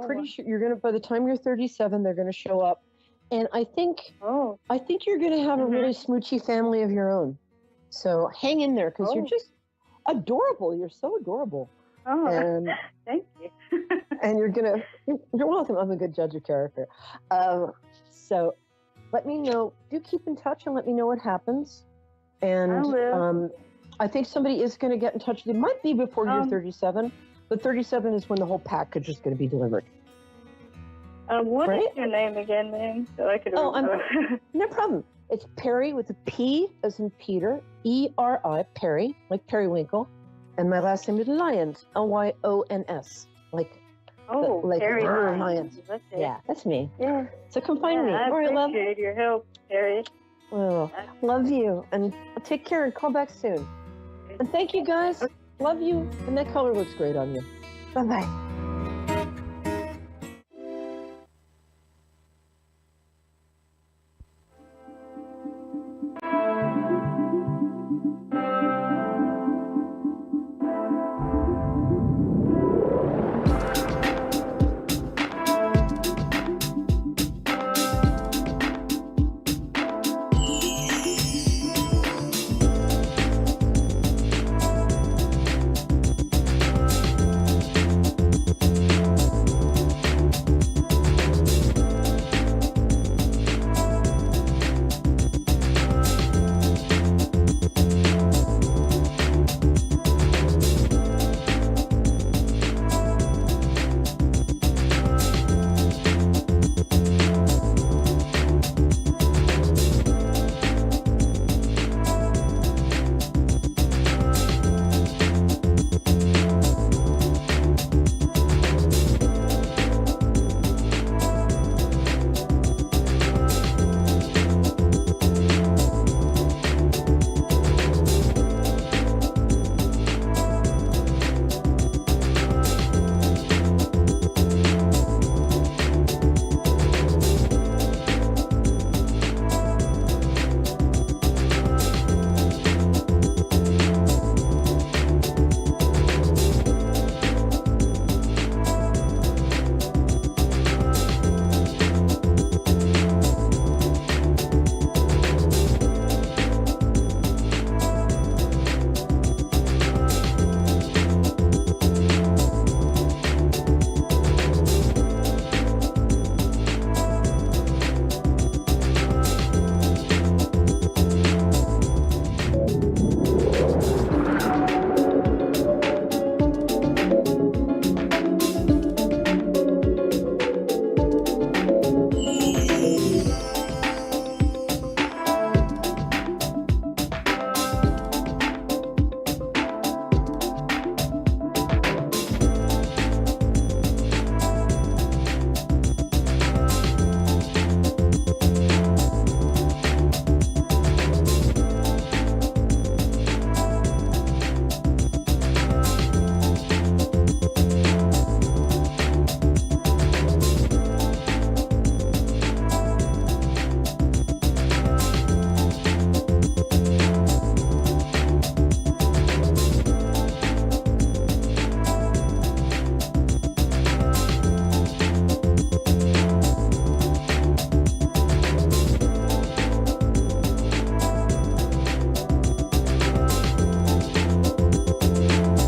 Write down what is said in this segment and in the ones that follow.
pretty sure you're going to, by the time you're 37, they're going to show up. And I think you're going to have a really smoochy family of your own. So hang in there because you're just adorable. You're so adorable. Oh, and, thank you. And you're welcome. I'm a good judge of character. So let me know. Do keep in touch and let me know what happens. And I will. I think somebody is going to get in touch with you. It might be before you're 37, but 37 is when the whole package is going to be delivered. What is your name again, ma'am? So I could remember. No problem. It's Perry with a P as in Peter, E-R-I, Perry, like periwinkle. And my last name is Lyons, Lyons, like Perry Lyons. That's it. Yeah, that's me. Yeah. So come find me. I All right, love. appreciate your help, Perry. Well, love you. And take care and call back soon. And thank you, guys. Love you. And that color looks great on you. Bye-bye.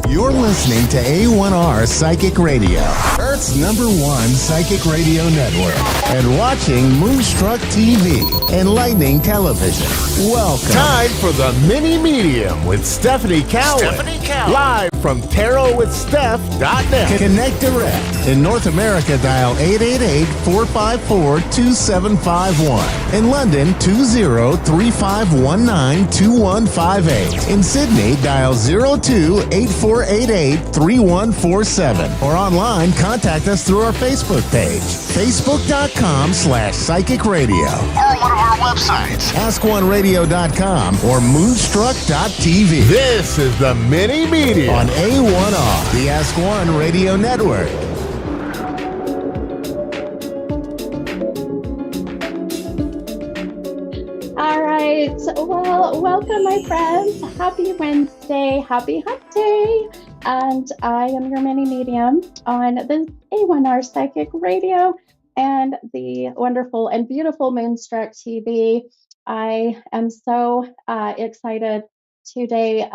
You're listening to A1R Psychic Radio, Earth's #1 psychic radio network, and watching Moonstruck TV, enlightening television. Welcome. Time for the Mini Medium with Stephanie Cowan. Live from tarotwithsteph.net. Connect direct. In North America, dial 888-454-2751. In London, 20-3519-2158. In Sydney, dial 02-8488-3147. Or online, contact us through our Facebook page, facebook.com/psychic radio. Or one of our websites, askoneradio.com or moonstruck.tv. This is the Mini Media on A1R, the Ask One Radio Network. All right. Well, welcome, my friends. Happy Wednesday. Happy Hump Day. and I am your mini medium on the A1R Psychic Radio and the wonderful and beautiful Moonstruck TV. I am so excited today,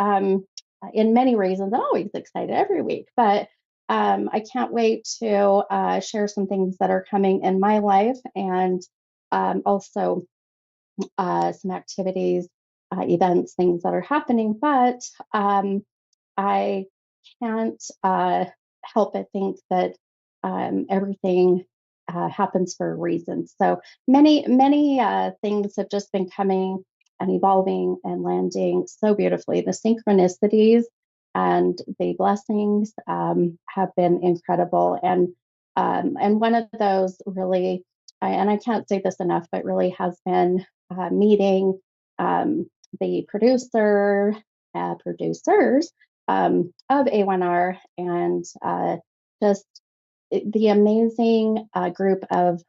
in many reasons. I'm always excited every week, but I can't wait to share some things that are coming in my life, and also some activities, events, things that are happening. But I can't help but think that everything happens for a reason. So many things have just been coming and evolving and landing so beautifully. The synchronicities and the blessings have been incredible. And one of those really, and I can't say this enough, but really has been meeting the producers of A1R, and just the amazing group of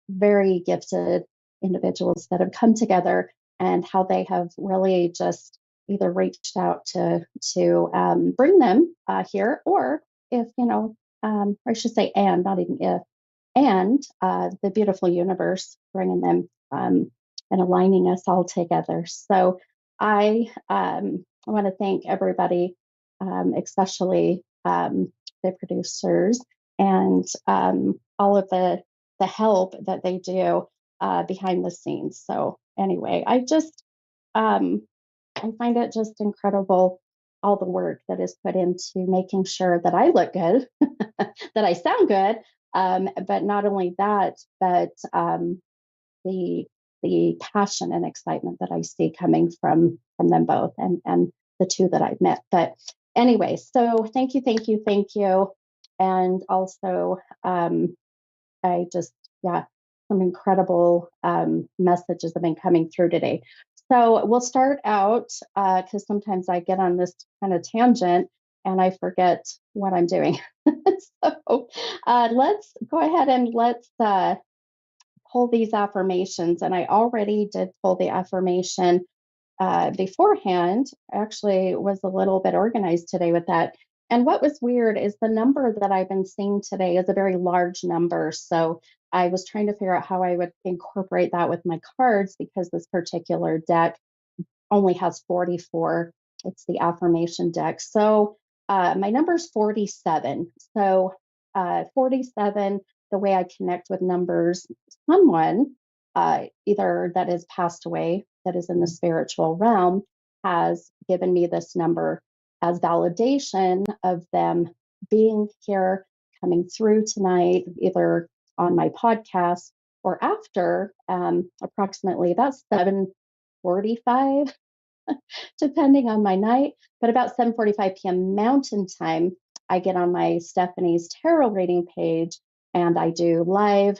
very gifted individuals that have come together, and how they have really just either reached out to bring them here, or if I should say, and not even if, and the beautiful universe bringing them and aligning us all together. So I want to thank everybody, especially the producers, and all of the help that they do behind the scenes. So anyway, I find it just incredible, all the work that is put into making sure that I look good, that I sound good, but not only that, but the the passion and excitement that I see coming from them both, and the two that I've met. But anyway, so thank you, and also I just, yeah, some incredible messages have been coming through today. So we'll start out because sometimes I get on this kind of tangent and I forget what I'm doing. So let's go ahead and let's pull these affirmations. And I already did pull the affirmation beforehand. Actually, was a little bit organized today with that. And what was weird is the number that I've been seeing today is a very large number. So I was trying to figure out how I would incorporate that with my cards, because this particular deck only has 44. It's the affirmation deck. So my number is 47. So 47, the way I connect with numbers, someone either that has passed away, that is in the spiritual realm, has given me this number as validation of them being here, coming through tonight, either on my podcast or after, approximately about 7:45, depending on my night, but about 7:45 p.m. Mountain Time, I get on my Stephanie's tarot reading page and I do live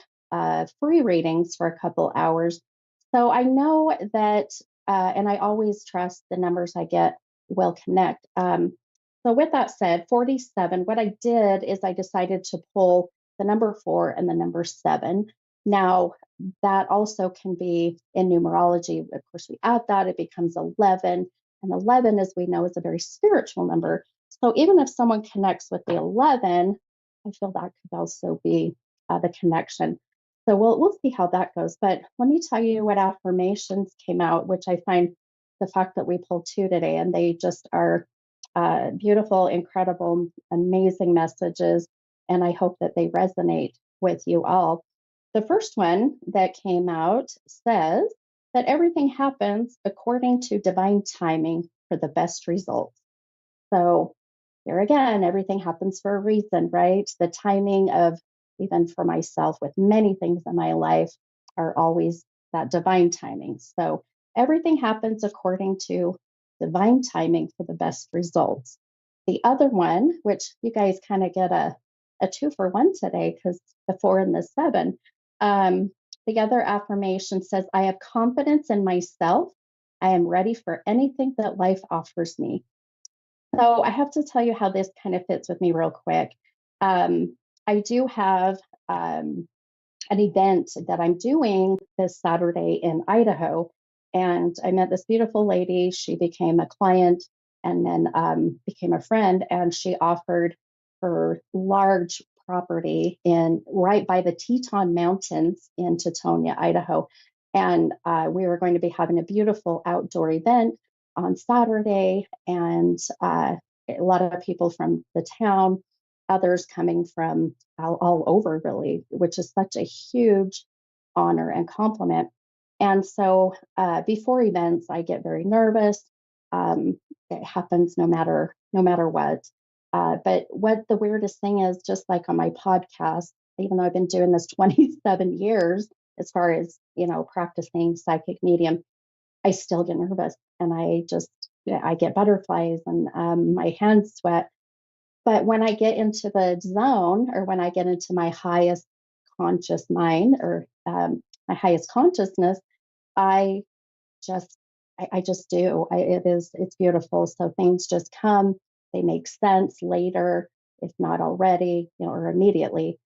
free readings for a couple hours. So I know that, and I always trust the numbers I get will connect. So with that said, 47, what I did is I decided to pull the number 4 and the number 7. Now, that also can be in numerology. Of course, we add that, it becomes 11. And 11, as we know, is a very spiritual number. So even if someone connects with the 11, I feel that could also be the connection. So we'll see how that goes. But let me tell you what affirmations came out, which I find the fact that we pulled 2 today, and they just are beautiful, incredible, amazing messages. And I hope that they resonate with you all. The first one that came out says that everything happens according to divine timing for the best results. So here again, everything happens for a reason, right? The timing of, even for myself, with many things in my life, are always that divine timing. So everything happens according to divine timing for the best results. The other one, which you guys kind of get a 2-for-1 today, because the 4 and the 7. The other affirmation says, I have confidence in myself. I am ready for anything that life offers me. So I have to tell you how this kind of fits with me real quick. I do have an event that I'm doing this Saturday in Idaho. And I met this beautiful lady. She became a client, and then became a friend. And she offered her large property in right by the Teton Mountains in Tetonia, Idaho. And we were going to be having a beautiful outdoor event on Saturday, and a lot of people from the town, others coming from all over, really, which is such a huge honor and compliment. And so before events, I get very nervous. It happens no matter what. But what the weirdest thing is, just like on my podcast, even though I've been doing this 27 years, as far as practicing psychic medium, I still get nervous, and I get butterflies, and my hands sweat. But when I get into the zone, or when I get into my highest conscious mind, or my highest consciousness, I just I just do. It's beautiful. So things just come. They make sense later, if not already, or immediately.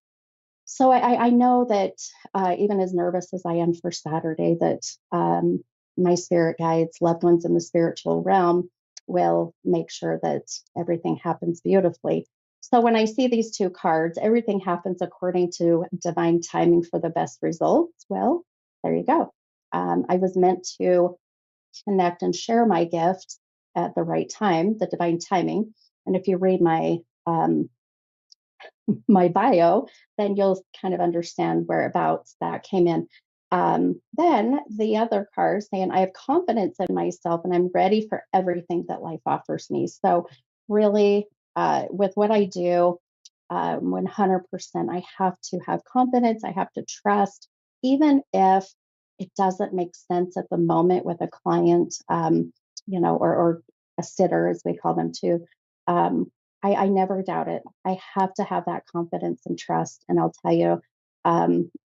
So I know that even as nervous as I am for Saturday, that my spirit guides, loved ones in the spiritual realm, will make sure that everything happens beautifully. So when I see these two cards, everything happens according to divine timing for the best results. Well, there you go. I was meant to connect and share my gift at the right time, the divine timing. And if you read my bio, then you'll kind of understand whereabouts that came in. Then the other card saying, I have confidence in myself and I'm ready for everything that life offers me. So, really, with what I do, 100%, I have to have confidence. I have to trust, even if it doesn't make sense at the moment with a client, or a sitter, as we call them too. I never doubt it. I have to have that confidence and trust. And I'll tell you,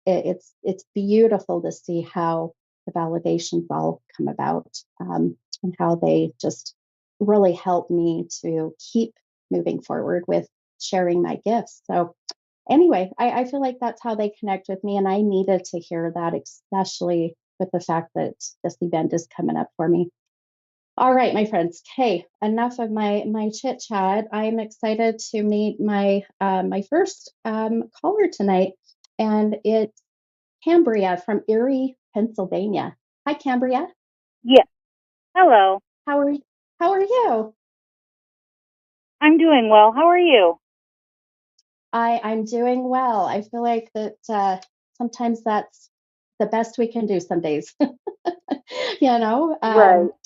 it's beautiful to see how the validations all come about, and how they just really help me to keep moving forward with sharing my gifts. So anyway, I feel like that's how they connect with me. And I needed to hear that, especially with the fact that this event is coming up for me. All right, my friends. Hey, enough of my chit chat. I'm excited to meet my first caller tonight, and it's Cambria from Erie, Pennsylvania. Hi, Cambria. Yes. Hello. How are you? I'm doing well. How are you? I'm doing well. I feel like that sometimes that's the best we can do some days. Right.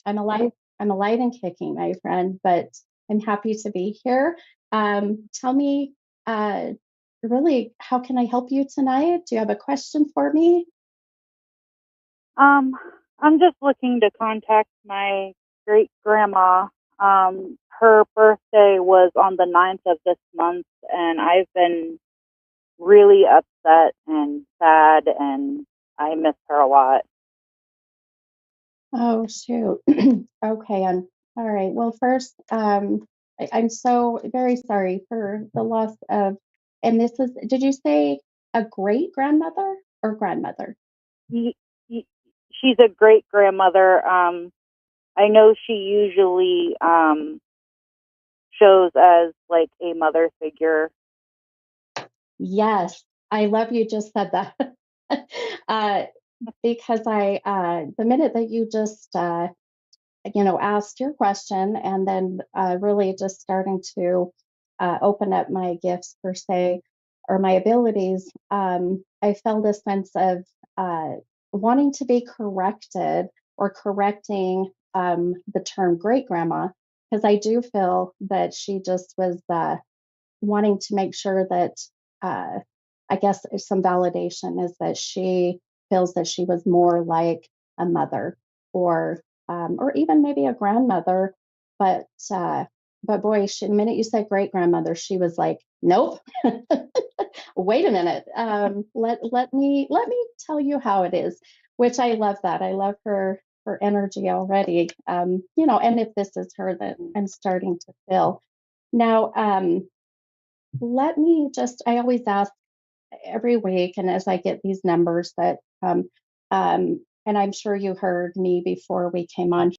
I'm alive and kicking, my friend, but I'm happy to be here. Tell me, really, how can I help you tonight? Do you have a question for me? I'm just looking to contact my great grandma. Her birthday was on the 9th of this month, and I've been really upset and sad, and I miss her a lot. Oh, shoot. Okay. All right. Well, first, I'm so very sorry for the loss of, and did you say a great grandmother or grandmother? Y- y- She's a great grandmother. I know she usually shows as like a mother figure. Yes. I love you just said that. uh, because the minute that you just, asked your question, and then really just starting to open up my gifts per se, or my abilities, I felt a sense of wanting to be corrected, or correcting the term great grandma, because I do feel that she just was wanting to make sure that, uh, I guess some validation is that she feels that she was more like a mother, or even maybe a grandmother. But boy, the minute you said great grandmother, she was like, nope. Wait a minute. Let me tell you how it is. Which I love that. I love her energy already. And if this is her that I'm starting to feel now. Let me just, I always ask every week, and as I get these numbers that, and I'm sure you heard me before we came on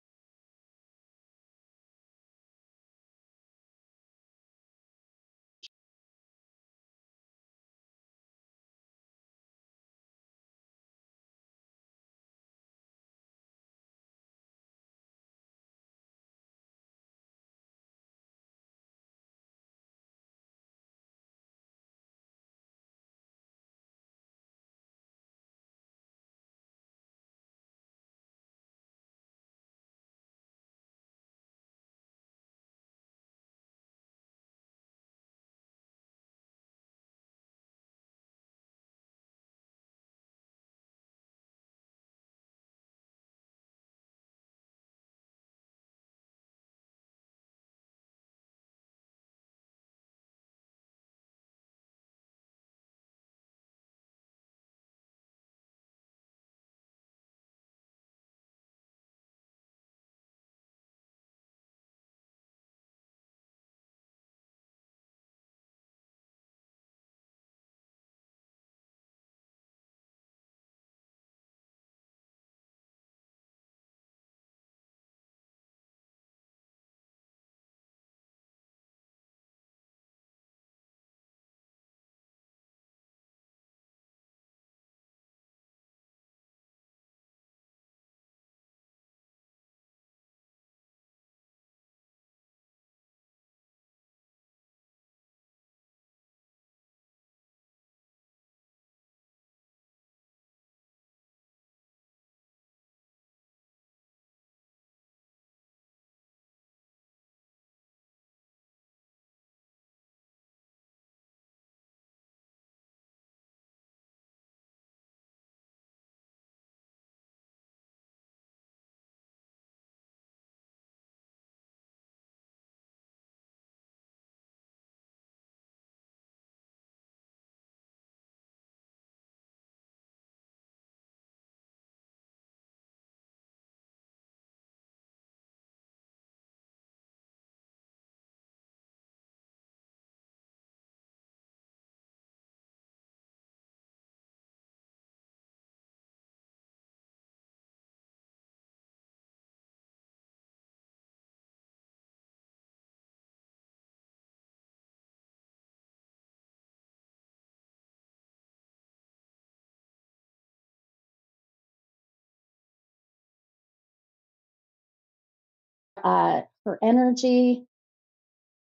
her energy,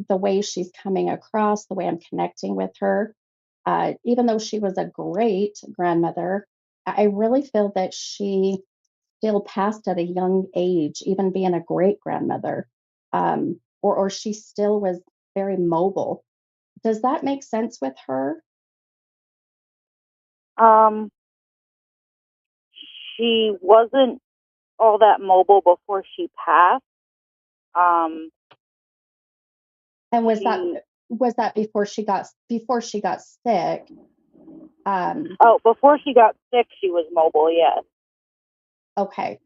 the way she's coming across, the way I'm connecting with her. Even though she was a great grandmother, I really feel that she still passed at a young age, even being a great grandmother, or she still was very mobile. Does that make sense with her? She wasn't all that mobile before she passed. And was that before she got sick? Before she got sick, she was mobile. Yes. Okay.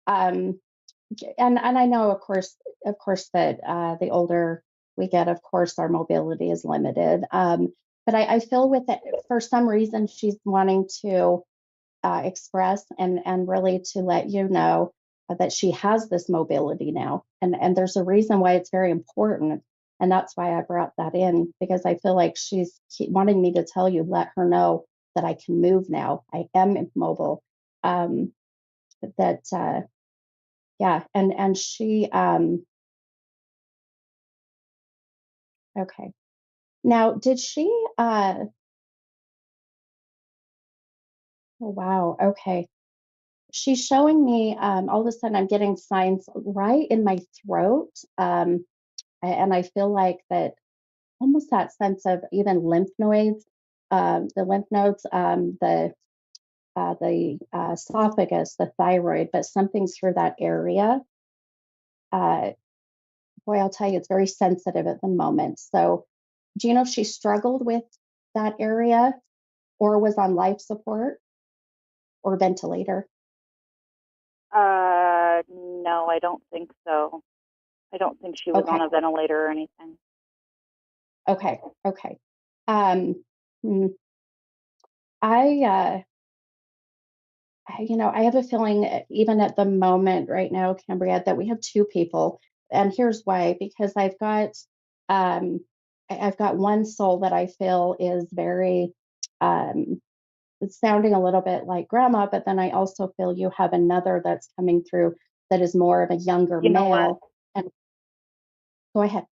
Um, and I know, of course, that the older we get, of course, our mobility is limited. But I feel with it, for some reason, she's wanting to express and really to let you know that she has this mobility now, and there's a reason why it's very important, and that's why I brought that in, because I feel like she's wanting me to tell you, let her know that I can move now. I am mobile. That Yeah, and she okay. Now, did she oh wow, okay. She's showing me all of a sudden I'm getting signs right in my throat. And I feel like that almost that sense of even lymph nodes, the lymph nodes, the esophagus, the thyroid, but something through that area. Uh, Boy, I'll tell you, it's very sensitive at the moment. So, do you know if she struggled with that area or was on life support or ventilator? No, I don't think so. I don't think she was on Okay, a ventilator or anything. okay. Um, hmm, I, I have a feeling, even at the moment right now, Cambria, that we have two people, and here's why. Because um, I've got one soul that I feel is very, um, it's sounding a little bit like grandma, but then I also feel you have another that's coming through that is more of a younger You know what? male. And go ahead.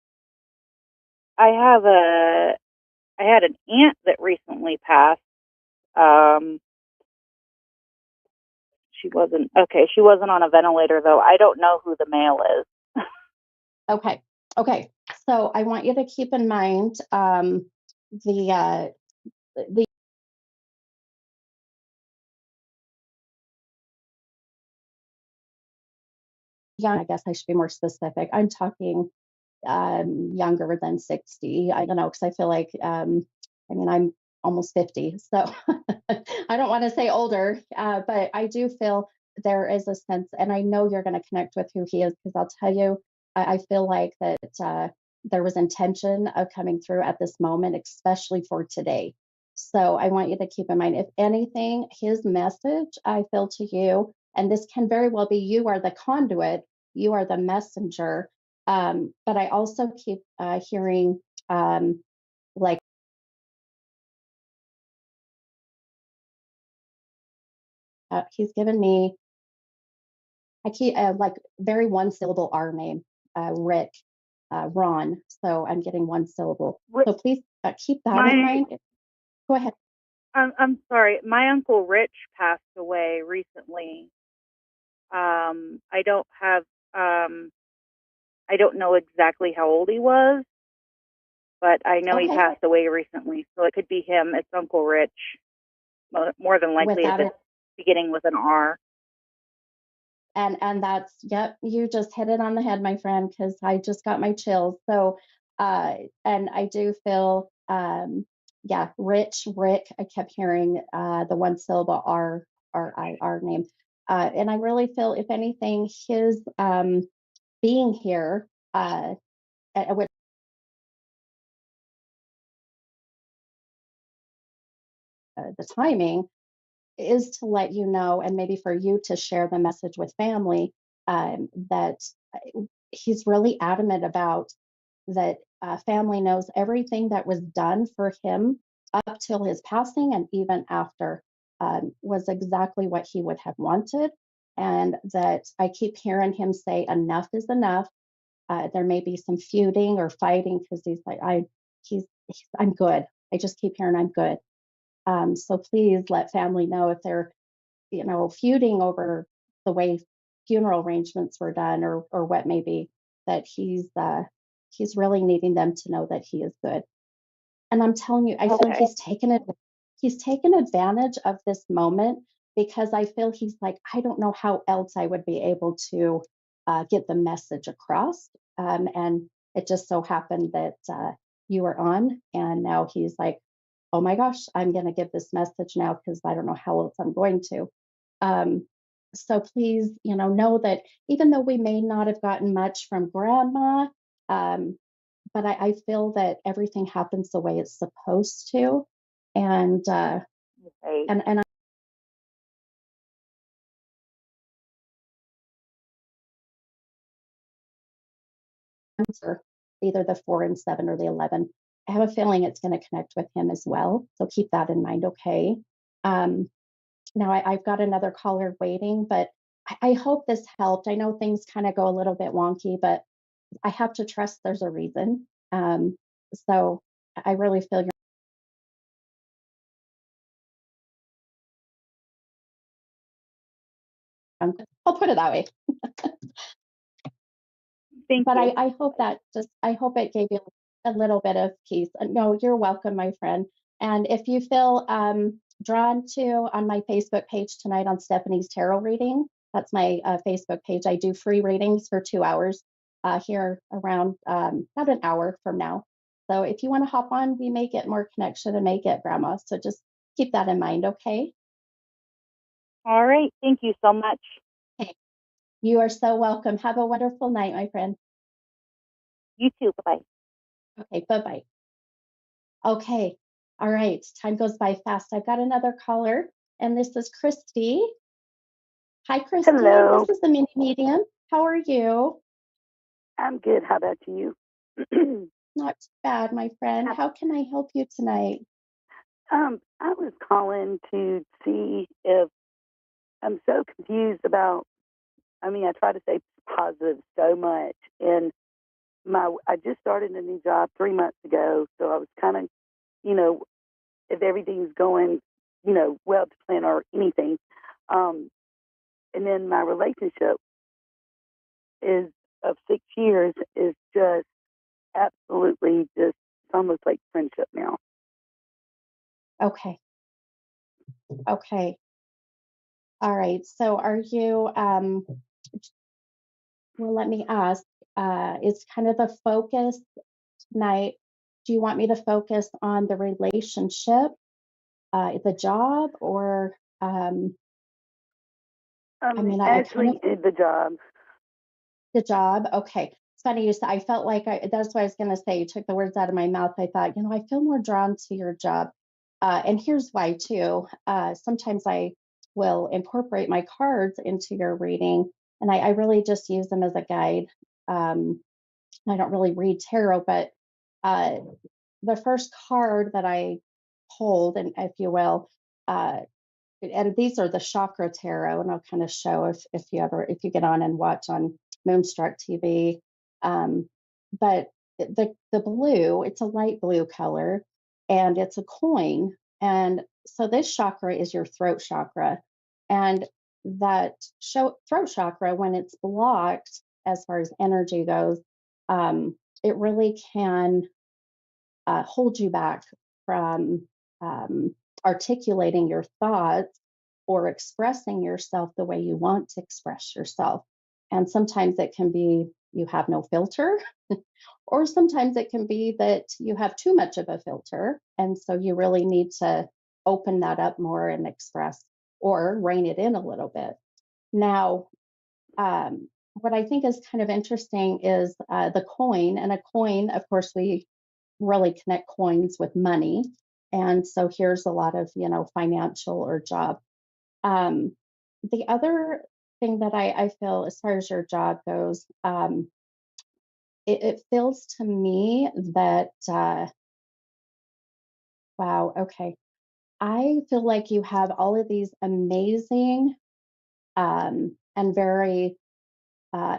I have I had an aunt that recently passed. Um, she wasn't okay. She wasn't on a ventilator though. I don't know who the male is. Okay. Okay. So I want you to keep in mind the young. I guess I should be more specific. I'm talking younger than 60. I don't know, because I feel like, I mean, I'm almost 50. So I don't want to say older, but I do feel there is a sense, and I know you're going to connect with who he is, because I'll tell you, I feel like that there was intention of coming through at this moment, especially for today. So I want you to keep in mind, if anything, his message I feel to you, and this can very well be you are the conduit, you are the messenger, but I also keep hearing like he's given me, I keep like very one syllable R name, Rick, Ron. So I'm getting one syllable. So please keep that in mind. Go ahead. I'm sorry. My uncle Rich passed away recently. I don't have. I don't know exactly how old he was, but I know he Okay. passed away recently. So it could be him. It's Uncle Rich. More than likely, Without it's beginning with an R. And that's, yep, you just hit it on the head, my friend, because I just got my chills. So and I do feel yeah, Rick, I kept hearing the one syllable R name. And I really feel, if anything, his being here with the timing is to let you know, and maybe for you to share the message with family, that he's really adamant about that. Family knows everything that was done for him up till his passing and even after, was exactly what he would have wanted. and that I keep hearing him say, enough is enough. There may be some feuding or fighting because he's like, I'm good. I just keep hearing I'm good. So please let family know if they're, feuding over the way funeral arrangements were done or what may be, that he's really needing them to know that he is good. And I'm telling you, I feel Okay. he's taken advantage of this moment because I feel he's like, I don't know how else I would be able to get the message across. And it just so happened that you were on, and now he's like, oh my gosh, I'm going to give this message now because I don't know how else I'm going to. Um, so please, know that even though we may not have gotten much from grandma, um, but I feel that everything happens the way it's supposed to, and Okay. and answer either the 4 and 7 or the 11. I have a feeling it's going to connect with him as well, so keep that in mind. Okay. Um, Now I've got another caller waiting, but I hope this helped. I know things kind of go a little bit wonky, but I have to trust there's a reason. So I really feel you're. I'll put it that way. Thank But you. I hope it gave you a little bit of peace. No, you're welcome, my friend. And if you feel drawn to on my Facebook page tonight on Stephanie's Tarot reading, that's my Facebook page. I do free readings for 2 hours here around about an hour from now. So if you want to hop on, we may get more connection and may get grandma. So just keep that in mind, okay? All right. Thank you so much. Okay. You are so welcome. Have a wonderful night, my friend. You too. Bye-bye. Okay, bye-bye. Okay. All right. Time goes by fast. I've got another caller, and this is Christy. Hi, Christy. Hello. This is the mini medium. How are you? I'm good. How about you? Not too bad, my friend. How can I help you tonight? I was calling to see if I'm so confused about. I mean, I try to stay positive so much, and I just started a new job 3 months ago, so I was kind of, if everything's going, well to plan or anything. And then my relationship is of 6 years is just absolutely just it's almost like friendship now. Okay. Okay. All right. So are you, well, let me ask, is kind of the focus tonight, do you want me to focus on the relationship, the job, or, I mean, I kind Actually, of. the job. The job? Okay. It's funny you said, I felt like that's what I was going to say. You took the words out of my mouth. I thought, I feel more drawn to your job. And here's why, too. Sometimes I will incorporate my cards into your reading, and I really just use them as a guide. Um, I don't really read tarot, but uh, the first card that I pulled, and if you will, uh, and these are the chakra tarot, and I'll kind of show if you get on and watch on Moonstruck TV. Um, but the blue, it's a light blue color, and it's a coin, and so this chakra is your throat chakra, and that throat chakra, when it's blocked, as far as energy goes, it really can hold you back from articulating your thoughts or expressing yourself the way you want to express yourself. And sometimes it can be you have no filter, or sometimes it can be that you have too much of a filter. And so you really need to open that up more and express or rein it in a little bit. Now, what I think is kind of interesting is the coin. And a coin, of course, we really connect coins with money. And so here's a lot of, financial or job. The other thing that I feel as far as your job goes, it feels to me that, wow, okay. I feel like you have all of these amazing and very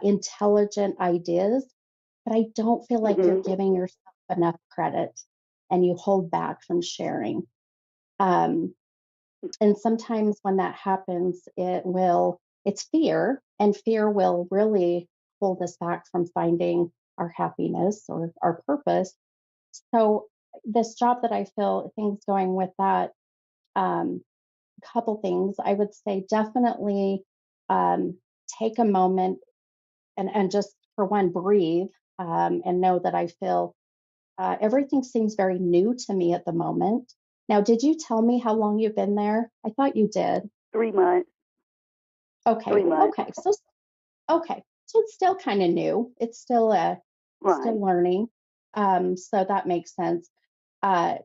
intelligent ideas, but I don't feel like you're giving yourself enough credit and you hold back from sharing. And sometimes when that happens, it's fear, and fear will really hold us back from finding our happiness or our purpose. So, this job that I feel things going with that, couple things. I would say definitely um, take a moment and just for one, breathe and know that I feel everything seems very new to me at the moment. Now, did you tell me how long you've been there? I thought you did. 3 months. Okay. 3 months. Okay. So it's still kind of new. It's still still Right. learning. So that makes sense. Uh,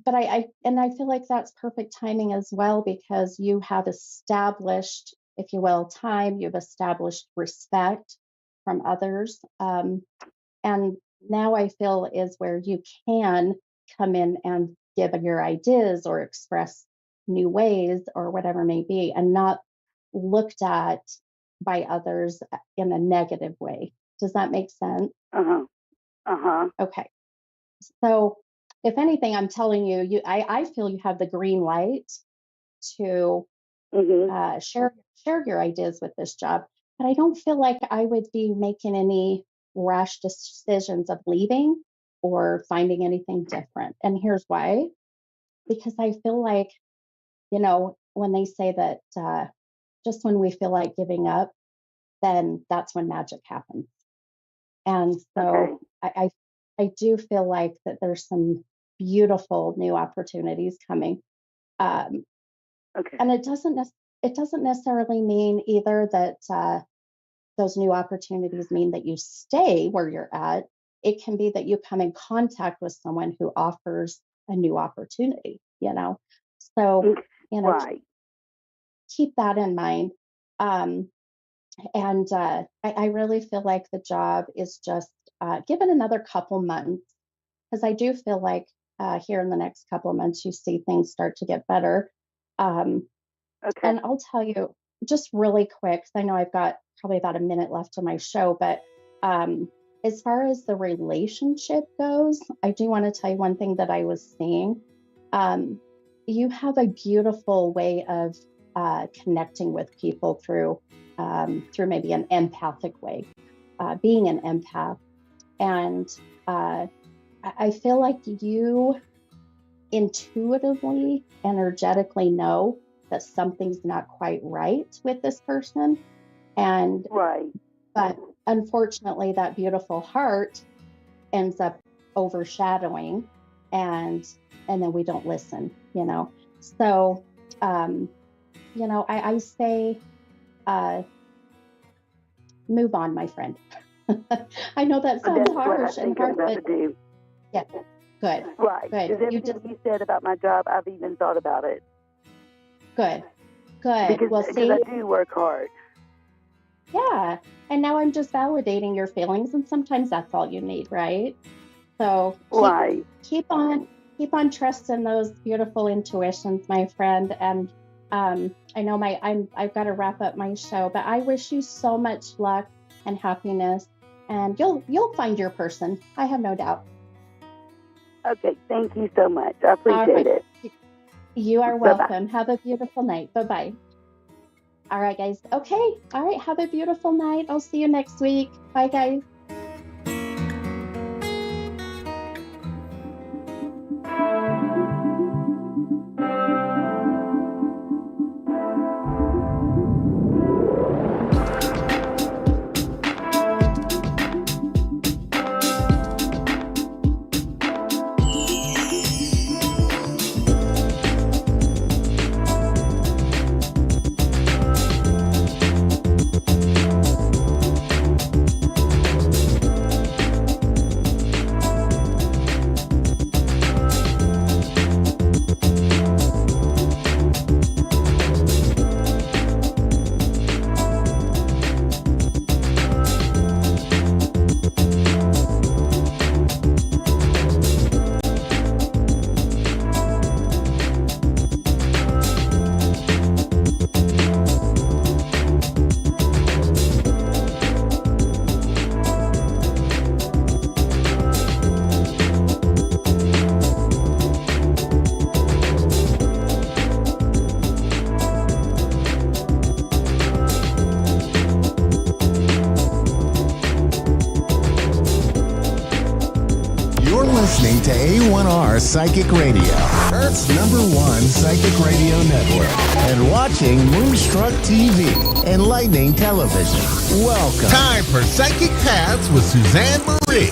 but I feel like that's perfect timing as well because you have established, if you will, time. You've established respect from others. And now I feel is where you can come in and give your ideas or express new ways or whatever may be, and not looked at by others in a negative way. Does that make sense? Uh-huh. Uh-huh. Okay. So if anything, I'm telling you, I feel you have the green light to share your ideas with this job, but I don't feel like I would be making any rash decisions of leaving or finding anything different. And here's why: because I feel like, when they say that just when we feel like giving up, then that's when magic happens. And Okay. so I do feel like that there's some beautiful new opportunities coming. Um, Okay. and it doesn't necessarily mean either that those new opportunities mean that you stay where you're at. It can be that you come in contact with someone who offers a new opportunity. So, Right. keep that in mind. Um, and I really feel like the job is just given another couple months, because I do feel like here in the next couple of months, you see things start to get better. Um, Okay. and I'll tell you just really quick, 'cause I know I've got probably about a minute left of my show, but as far as the relationship goes, I do want to tell you one thing that I was seeing. Um, you have a beautiful way of connecting with people through maybe an empathic way, being an empath. And I feel like you intuitively, energetically know that something's not quite right with this person. And, Right. but unfortunately, that beautiful heart ends up overshadowing, and then we don't listen. So, um, I say, move on, my friend. I know that sounds That's what I harsh and think I'm hard, about to but do. yeah, good, Right. good. Because everything you said about my job, I've even thought about it. Good. Because Well, see, I do work hard. yeah. And now I'm just validating your feelings, and sometimes that's all you need, right? So Right. keep on trusting those beautiful intuitions, my friend. And I know I've got to wrap up my show, but I wish you so much luck and happiness, and you'll find your person. I have no doubt. Okay. Thank you so much. I appreciate it. You are Bye-bye. welcome. Have a beautiful night. Bye-bye. All right, guys. Okay. All right. Have a beautiful night. I'll see you next week. Bye, guys. A1R Psychic Radio, Earth's #1 psychic radio network, and watching Moonstruck TV, enlightening television. Welcome. Time for Psychic Paths with Suzanne Marie.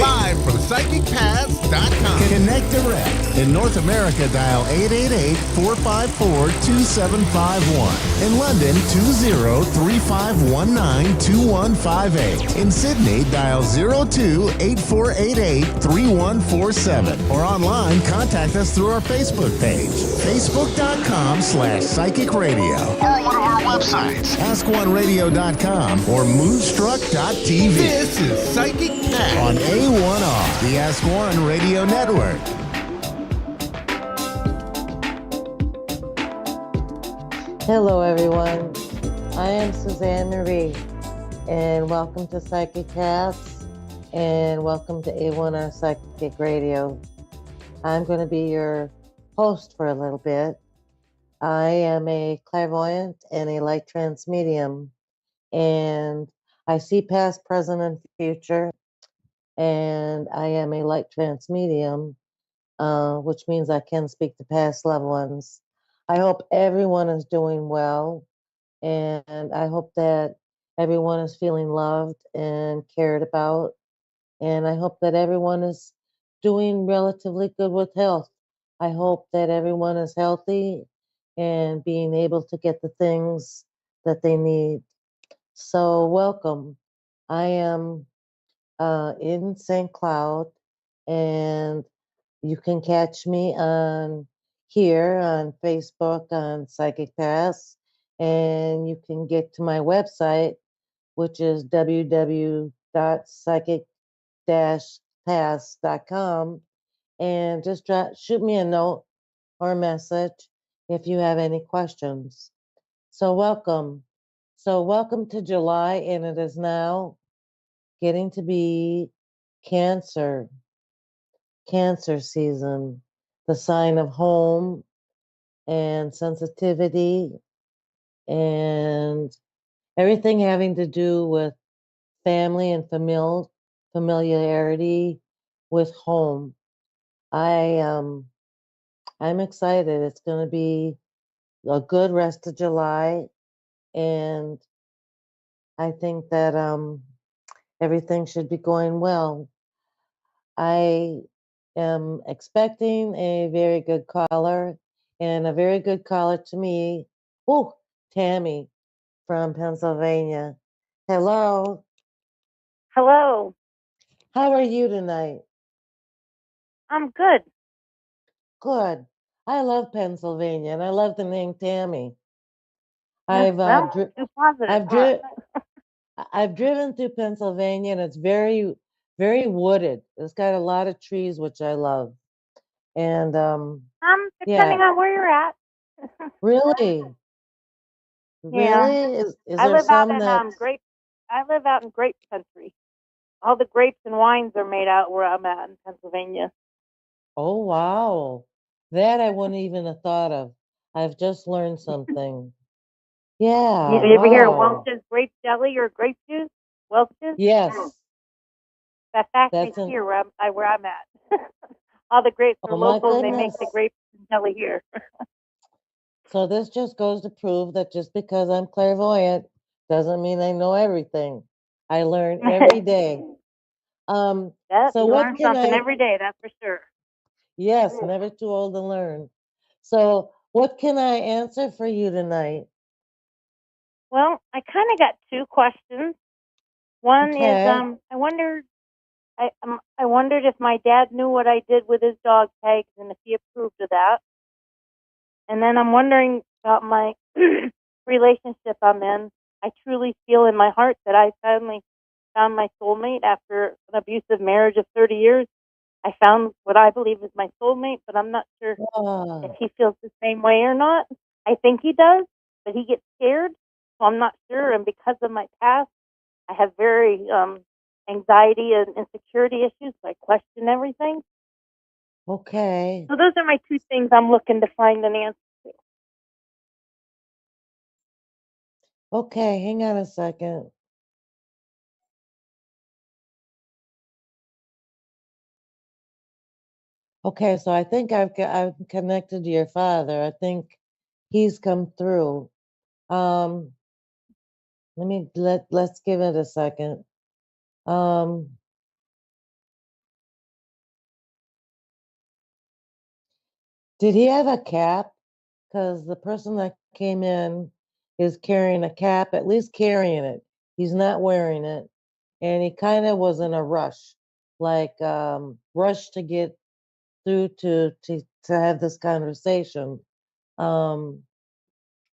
Live from PsychicPaths.com. Connect direct. In North America, dial 888-454-2751. In London, 20-3519-2158. In Sydney, dial 02-8488-3147. Or online, contact us through our Facebook page, facebook.com/Psychic Radio. Or one of our websites, AskOneRadio.com or Moonstruck.tv. This is Psychic Paths On A1R, the Ask One Radio Network. Hello, everyone. I am Suzanne Marie, and welcome to Psychic Paths, and welcome to A1R Psychic Radio. I'm going to be your host for a little bit. I am a clairvoyant and a light trance medium, and I see past, present, and future, and I am a light trance medium, which means I can speak to past loved ones. I hope everyone is doing well, and I hope that everyone is feeling loved and cared about, and I hope that everyone is doing relatively good with health. I hope that everyone is healthy and being able to get the things that they need. So welcome. I am in St. Cloud, and you can catch me on here on Facebook on Psychic Paths, and you can get to my website, which is www.psychic-paths.com, and just shoot me a note or a message if you have any questions. So welcome. So welcome to July, and it is now getting to be Cancer season, the sign of home and sensitivity and everything having to do with family and familiarity with home. I'm excited. It's going to be a good rest of July, and I think that everything should be going well. I am expecting a very good caller, and a very good caller to me. Oh, Tammy from Pennsylvania. Hello. Hello. How are you tonight? I'm good. Good. I love Pennsylvania, and I love the name Tammy. Too positive. I've driven through Pennsylvania, and it's very, very wooded. It's got a lot of trees, which I love. And depending on where you're at. really, Yeah. really, is I there live out some in that? I live out in grape country. All the grapes and wines are made out where I'm at in Pennsylvania. Oh wow, that I wouldn't even have thought of. I've just learned something. Yeah. You ever hear of Wow. Welch's grape jelly or grape juice? Welch's? Yes. That factory's That's an. here where I'm at. All the grapes are Oh my local. They make goodness. the grapes and jelly here. So this just goes to prove that just because I'm clairvoyant doesn't mean I know everything. I learn every day. So You what learn can something I? every day, that's for sure. Yes, never too old to learn. So what can I answer for you tonight? Well, I kind of got two questions. One is, Okay. I wondered if my dad knew what I did with his dog tags and if he approved of that. And then I'm wondering about my relationship I'm in. I truly feel in my heart that I finally found my soulmate after an abusive marriage of 30 years. I found what I believe is my soulmate, but I'm not sure if he feels the same way or not. I think he does, but he gets scared, so I'm not sure. And because of my past, I have very anxiety and insecurity issues, so I question everything. Okay. So those are my two things I'm looking to find an answer to. Okay, hang on a second. Okay, so I think I've connected to your father. I think he's come through. Um, let's give it a second. Did he have a cap? Because the person that came in is carrying a cap, at least carrying it. He's not wearing it, and he kind of was in a rush, like rush to get through to have this conversation. Um,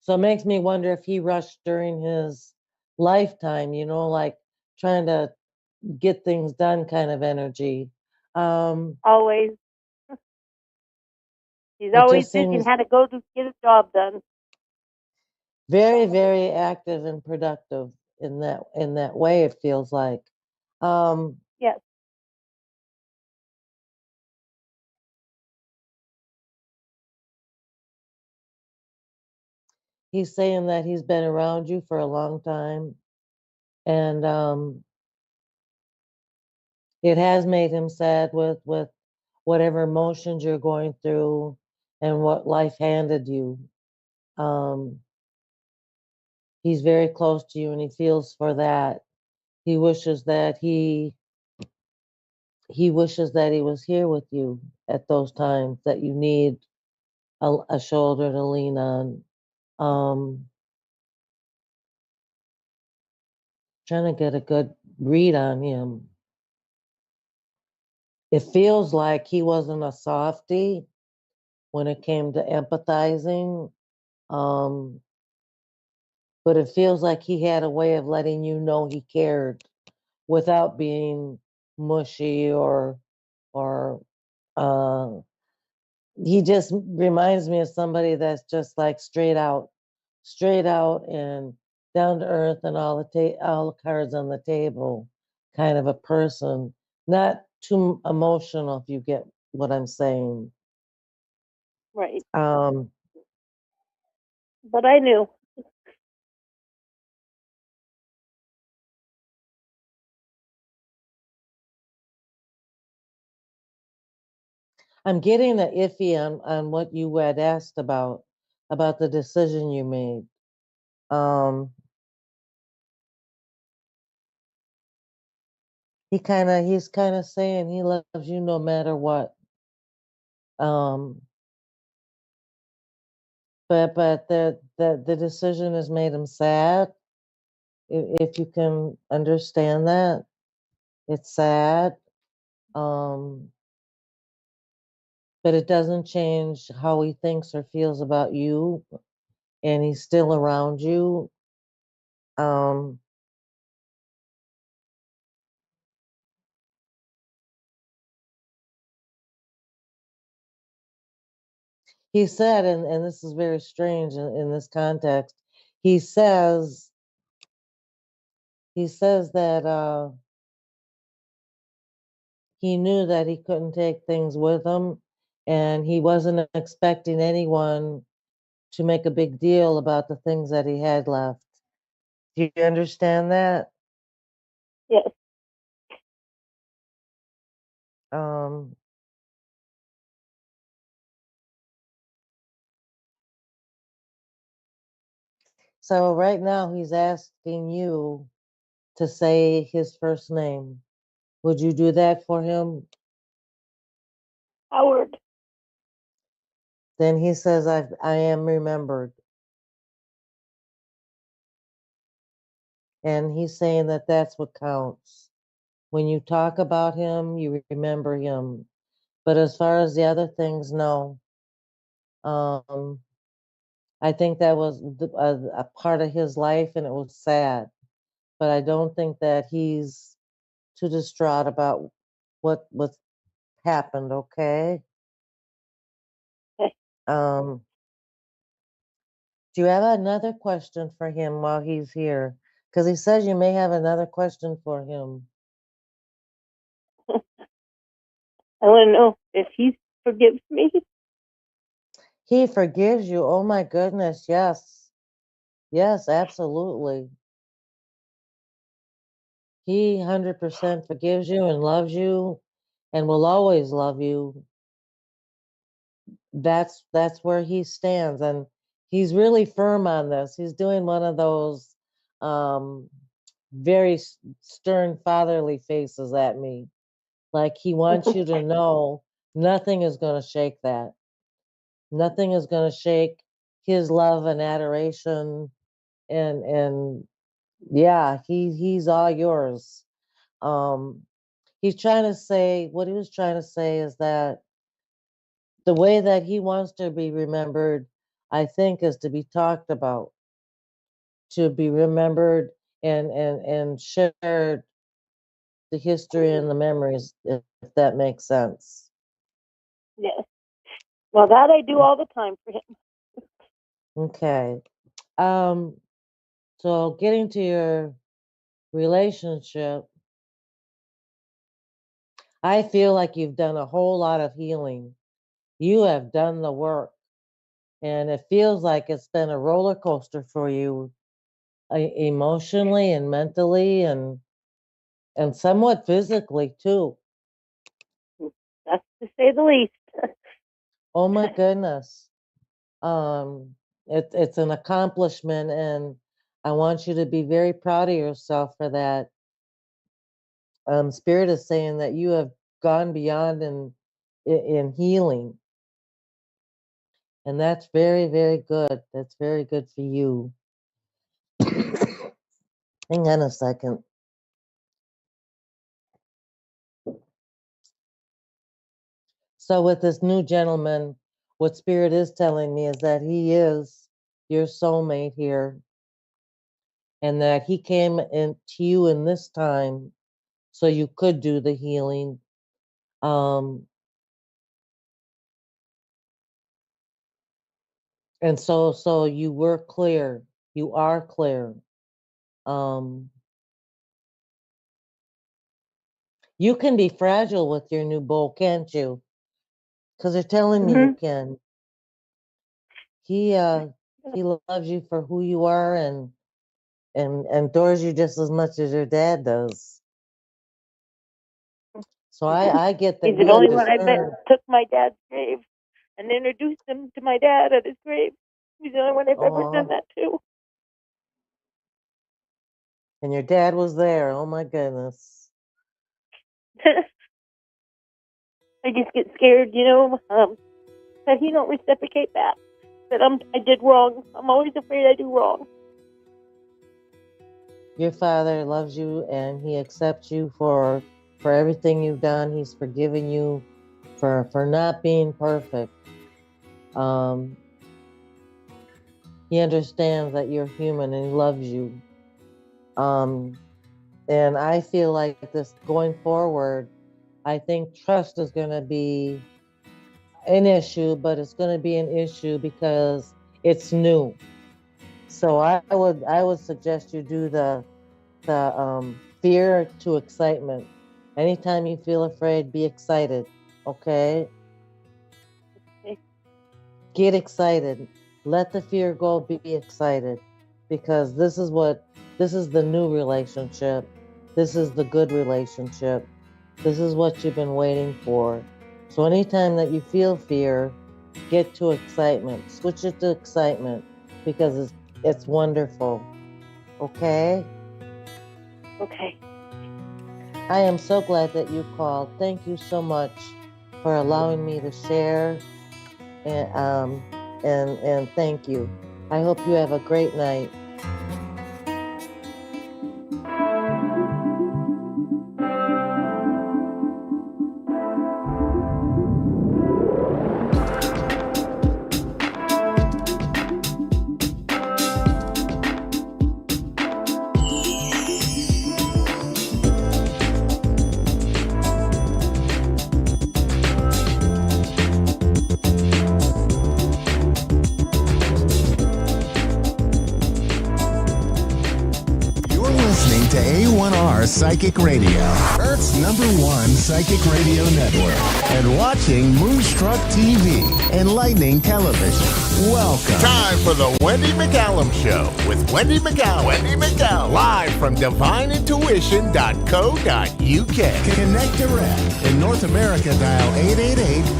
so it makes me wonder if he rushed during his lifetime, like trying to get things done kind of energy. Always. He's It always just busy and seems had to go to get his job done. very, very active and productive in that way, it feels like. Um, Yes. he's saying that he's been around you for a long time, and it has made him sad with whatever emotions you're going through and what life handed you. Um, he's very close to you, and he feels for that. He wishes that he wishes that he was here with you at those times that you need a shoulder to lean on. Um, trying to get a good read on him. It feels like he wasn't a softie when it came to empathizing, um, but it feels like he had a way of letting you know he cared without being mushy or uh, he just reminds me of somebody that's just like straight out and down to earth and all the cards on the table kind of a person, not too emotional if you get what I'm saying. Right. Um, But I knew. I'm getting a iffy on what you had asked about the decision you made. Um, he's kind of saying he loves you no matter what. Um, but the decision has made him sad. If you can understand that, it's sad. Um, but it doesn't change how he thinks or feels about you, and he's still around you. Um, he said, and this is very strange in this context. He says he says that he knew that he couldn't take things with him, and he wasn't expecting anyone to make a big deal about the things that he had left. Do you understand that? Yes. Um, so right now he's asking you to say his first name. Would you do that for him? Howard. Then he says, I am remembered. And he's saying that that's what counts. When you talk about him, you remember him. But as far as the other things, no. Um, I think that was a part of his life and it was sad. But I don't think that he's too distraught about what happened, okay? Okay. Do you have another question for him while he's here? Because he says you may have another question for him. I want to know if he forgives me. He forgives you. Oh my goodness, yes. Yes, absolutely. He 100% forgives you and loves you and will always love you. that's where he stands, and he's really firm on this. He's doing one of those um, very stern fatherly faces at me, like he wants you to know nothing is going to shake that. Nothing is going to shake his love and adoration, and yeah, he's all yours. Um, he's trying to say what he was trying to say is that the way that he wants to be remembered, I think, is to be talked about, to be remembered and shared the history and the memories, if that makes sense. Yes. Well, that I do all the time for him. Okay. Um, so getting to your relationship, I feel like you've done a whole lot of healing. You have done the work, and it feels like it's been a roller coaster for you, emotionally and mentally and somewhat physically too. That's to say the least. Oh my goodness. It's an accomplishment, and I want you to be very proud of yourself for that. Spirit is saying that you have gone beyond in healing, and that's very, very good. That's very good for you. Hang on a second. So with this new gentleman, what Spirit is telling me is that he is your soulmate here, and that he came into you in this time so you could do the healing. Um, and so you were clear. You are clear. Um, you can be fragile with your new beau, can't you? Because they're telling me you can. He loves you for who you are and adores you just as much as your dad does. So I get that He's the you only one I understand. met took my dad's grave and introduced him to my dad at his grave. He's the only one I've ever done that to. And your dad was there. Oh my goodness. I just get scared, that he don't reciprocate that. That I did wrong. I'm always afraid I do wrong. Your father loves you and he accepts you for everything you've done. He's forgiven you for not being perfect. He understands that you're human and he loves you. And I feel like this going forward, I think trust is going to be an issue, but it's going to be an issue because it's new. So I would suggest you do the fear to excitement. Anytime you feel afraid, be excited. Okay? Get excited. Let the fear go. Be excited, because this is the new relationship. This is the good relationship. This is what you've been waiting for. So anytime that you feel fear, get to excitement. Switch it to excitement, because it's wonderful. Okay? Okay. I am so glad that you called. Thank you so much for allowing me to share, and thank you. I hope you have a great night. To A1R Psychic Radio, Earth's #1 psychic radio network, and watching Moonstruck TV, enlightening television. Welcome. Time for the Wendy McCallum Show with Wendy McCallum. Wendy McCallum. Live from divineintuition.co.uk. Connect direct. In North America, dial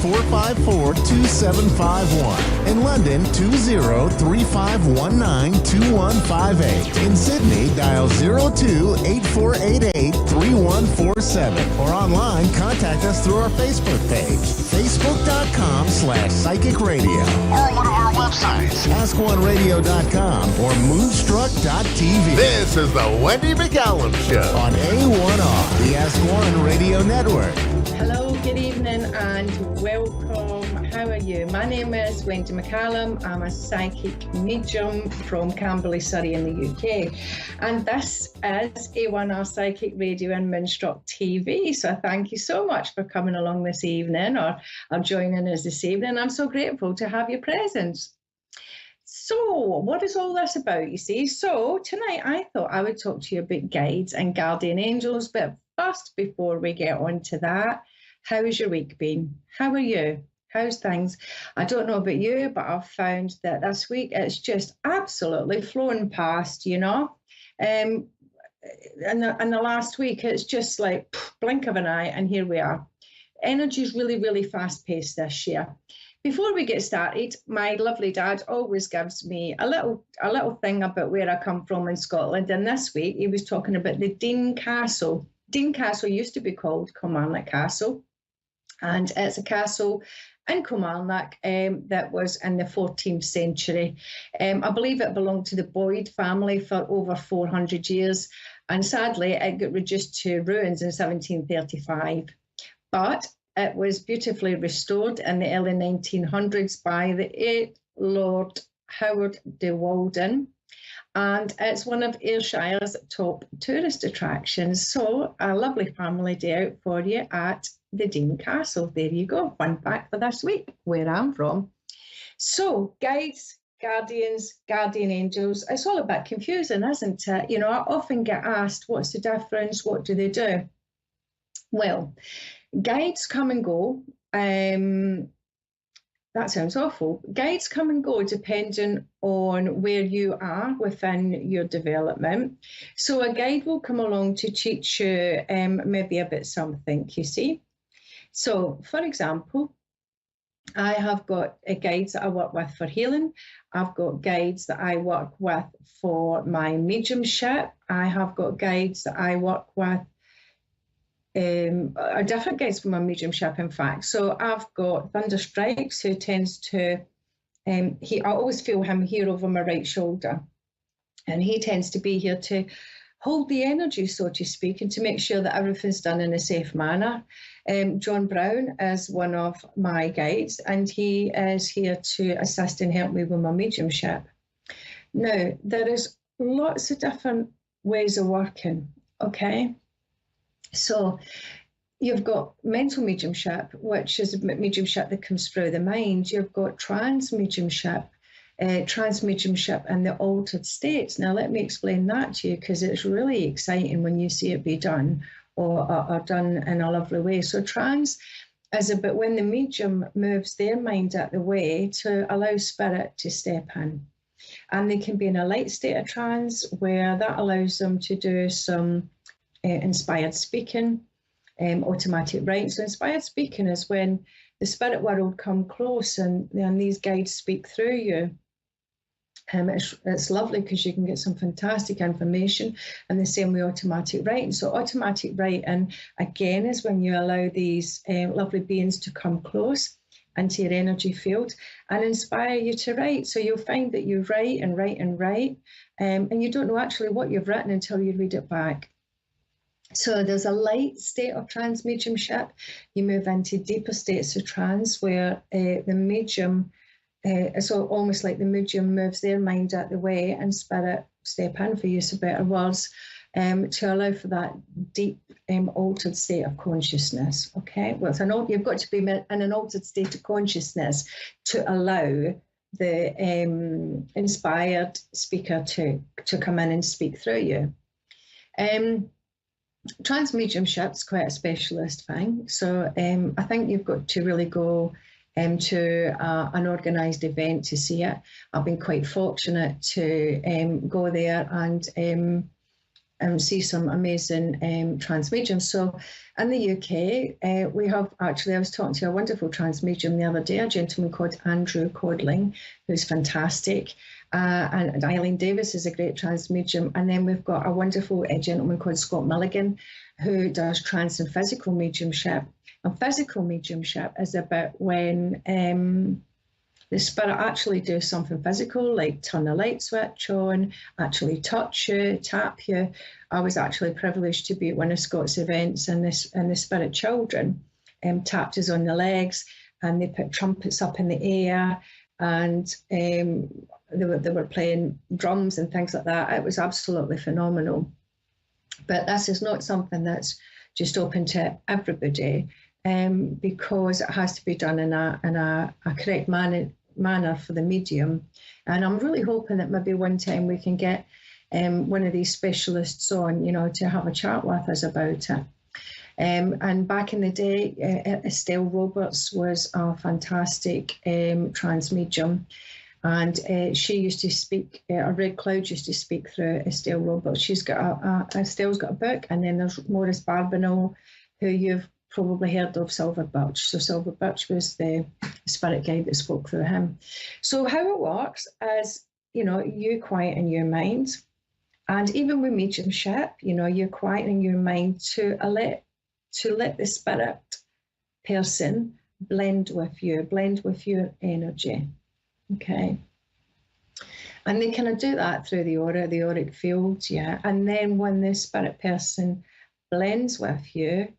888-454-2751. In London, 20-3519-2158. In Sydney, dial 02-8488-3147. Or online, contact us through our Facebook page, facebook.com/psychic radio. Or one of our websites, AskOneRadio.com or Moonstruck.tv. This is the Wendy McCallum Show On A1R, the Ask One Radio Network. Hello, good evening and welcome. How are you? My name is Wendy McCallum. I'm a psychic medium from Camberley, Surrey in the UK. And this is A1R Psychic Radio and Moonstruck TV. So thank you so much for coming along this evening or joining us this evening. I'm so grateful to have your presence. So what is all this about, you see? So tonight I thought I would talk to you about guides and guardian angels. But first, before we get on to that, how has your week been? How are you? How's things? I don't know about you, but I've found that this week it's just absolutely flown past, you know. And the last week, it's just like blink of an eye, and here we are. Energy is really, really fast-paced this year. Before we get started, my lovely dad always gives me a little thing about where I come from in Scotland. And this week, he was talking about the Dean Castle. Dean Castle used to be called Kilmarnock Castle, and it's a castle in Kilmarnock that was in the 14th century. I believe it belonged to the Boyd family for over 400 years, and sadly it got reduced to ruins in 1735. But it was beautifully restored in the early 1900s by the 8th Lord Howard de Walden, and it's one of Ayrshire's top tourist attractions. So a lovely family day out for you at the Dean Castle. There you go. Fun fact for this week, where I'm from. So guides, guardians, guardian angels, it's all a bit confusing, isn't it? You know, I often get asked, what's the difference? What do they do? Well, guides come and go. That sounds awful. Guides come and go depending on where you are within your development. So a guide will come along to teach you maybe about something, you see. So, for example, I have got guides that I work with for healing. I've got guides that I work with for my mediumship. I have got guides that I work with different guides for my mediumship, in fact. So I've got Thunder Strikes, who tends to, I always feel him here over my right shoulder. And he tends to be here to hold the energy, so to speak, and to make sure that everything's done in a safe manner. John Brown is one of my guides, and he is here to assist and help me with my mediumship. Now, there is lots of different ways of working, okay? So you've got mental mediumship, which is a mediumship that comes through the mind. You've got trance mediumship in the altered states. Now, let me explain that to you, because it's really exciting when you see it be done or done in a lovely way. So trance is about when the medium moves their mind out the way to allow spirit to step in. And they can be in a light state of trance, where that allows them to do some inspired speaking, automatic writing. So inspired speaking is when the spirit world come close and these guides speak through you. It's lovely because you can get some fantastic information, and the same with automatic writing. So automatic writing, again, is when you allow these lovely beings to come close into your energy field and inspire you to write. So you'll find that you write and write and write, and you don't know actually what you've written until you read it back. So there's a light state of trance mediumship. You move into deeper states of trance where the medium, it's almost like the medium moves their mind out the way and spirit step in, for use of better words, to allow for that deep altered state of consciousness. Okay, well, you've got to be in an altered state of consciousness to allow the inspired speaker to come in and speak through you. Trance mediumship is quite a specialist thing, so I think you've got to really go to an organised event to see it. I've been quite fortunate to go there and see some amazing trans mediums. So in the UK, we have actually, I was talking to a wonderful trans medium the other day, a gentleman called Andrew Codling, who's fantastic. And Eileen Davis is a great trans medium. And then we've got a wonderful gentleman called Scott Milligan, who does trans and physical mediumship. And physical mediumship is about when the spirit actually do something physical, like turn the light switch on, actually touch you, tap you. I was actually privileged to be at one of Scott's events, and the spirit children tapped us on the legs, and they put trumpets up in the air, and they were playing drums and things like that. It was absolutely phenomenal. But this is not something that's just open to everybody, because it has to be done in a correct manner for the medium. And I'm really hoping that maybe one time we can get one of these specialists on, to have a chat with us about it. And back in the day, Estelle Roberts was a fantastic trans medium. And she used to speak, Red Cloud used to speak through Estelle Roberts. Estelle's got a book, and then there's Maurice Barbanel, who you've probably heard of, Silver Birch. So Silver Birch was the spirit guide that spoke through him. So how it works is, you quieten your mind. And even with mediumship, you're quietening your mind to let the spirit person blend with your energy. Okay. And they kind of do that through the aura, the auric field, yeah. And then when the spirit person blends with you,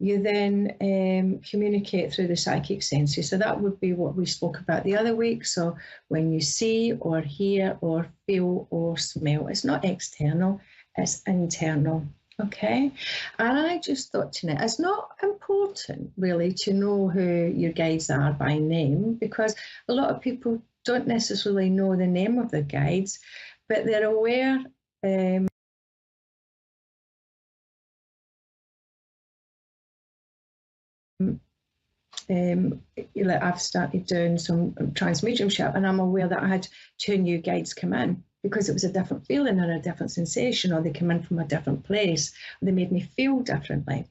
you then communicate through the psychic senses. So that would be what we spoke about the other week. So when you see or hear or feel or smell, it's not external, it's internal. Okay. And I just thought tonight, it's not important really to know who your guides are by name, because a lot of people don't necessarily know the name of their guides, but they're aware. I've started doing some trans mediumship, and I'm aware that I had 2 new guides come in, because it was a different feeling or a different sensation, or they come in from a different place, or they made me feel differently.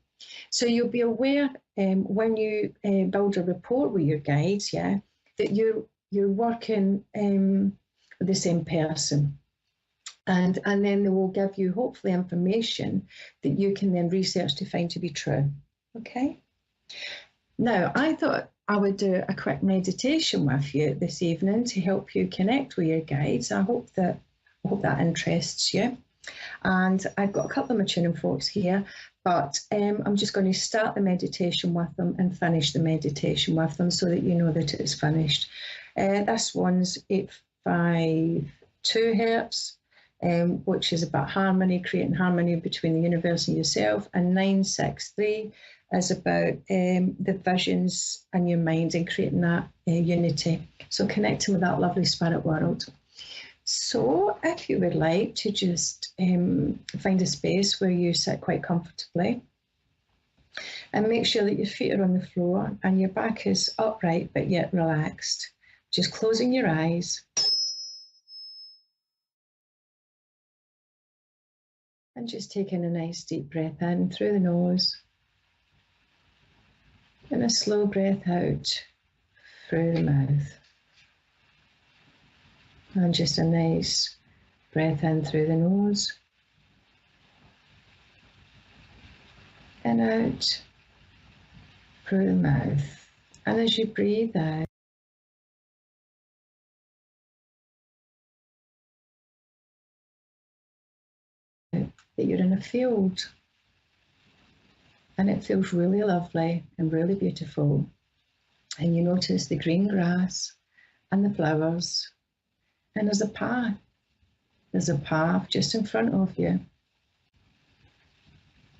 So you'll be aware when you build a rapport with your guides, yeah, that you're working with the same person. And then they will give you hopefully information that you can then research to find to be true. Okay. Now, I thought I would do a quick meditation with you this evening to help you connect with your guides. I hope that interests you. And I've got a couple of my tuning forks here, but I'm just going to start the meditation with them and finish the meditation with them so that you know that it's finished. This one's 852 hertz, which is about harmony, creating harmony between the universe and yourself, and 963 is about the visions in your mind and creating that unity. So connecting with that lovely spirit world. So if you would like to just find a space where you sit quite comfortably, and make sure that your feet are on the floor and your back is upright but yet relaxed. Just closing your eyes. And just taking a nice deep breath in through the nose. And a slow breath out through the mouth. And just a nice breath in through the nose. And out through the mouth. And as you breathe out, that you're in a field. And it feels really lovely and really beautiful. And you notice the green grass and the flowers. And there's a path. There's a path just in front of you.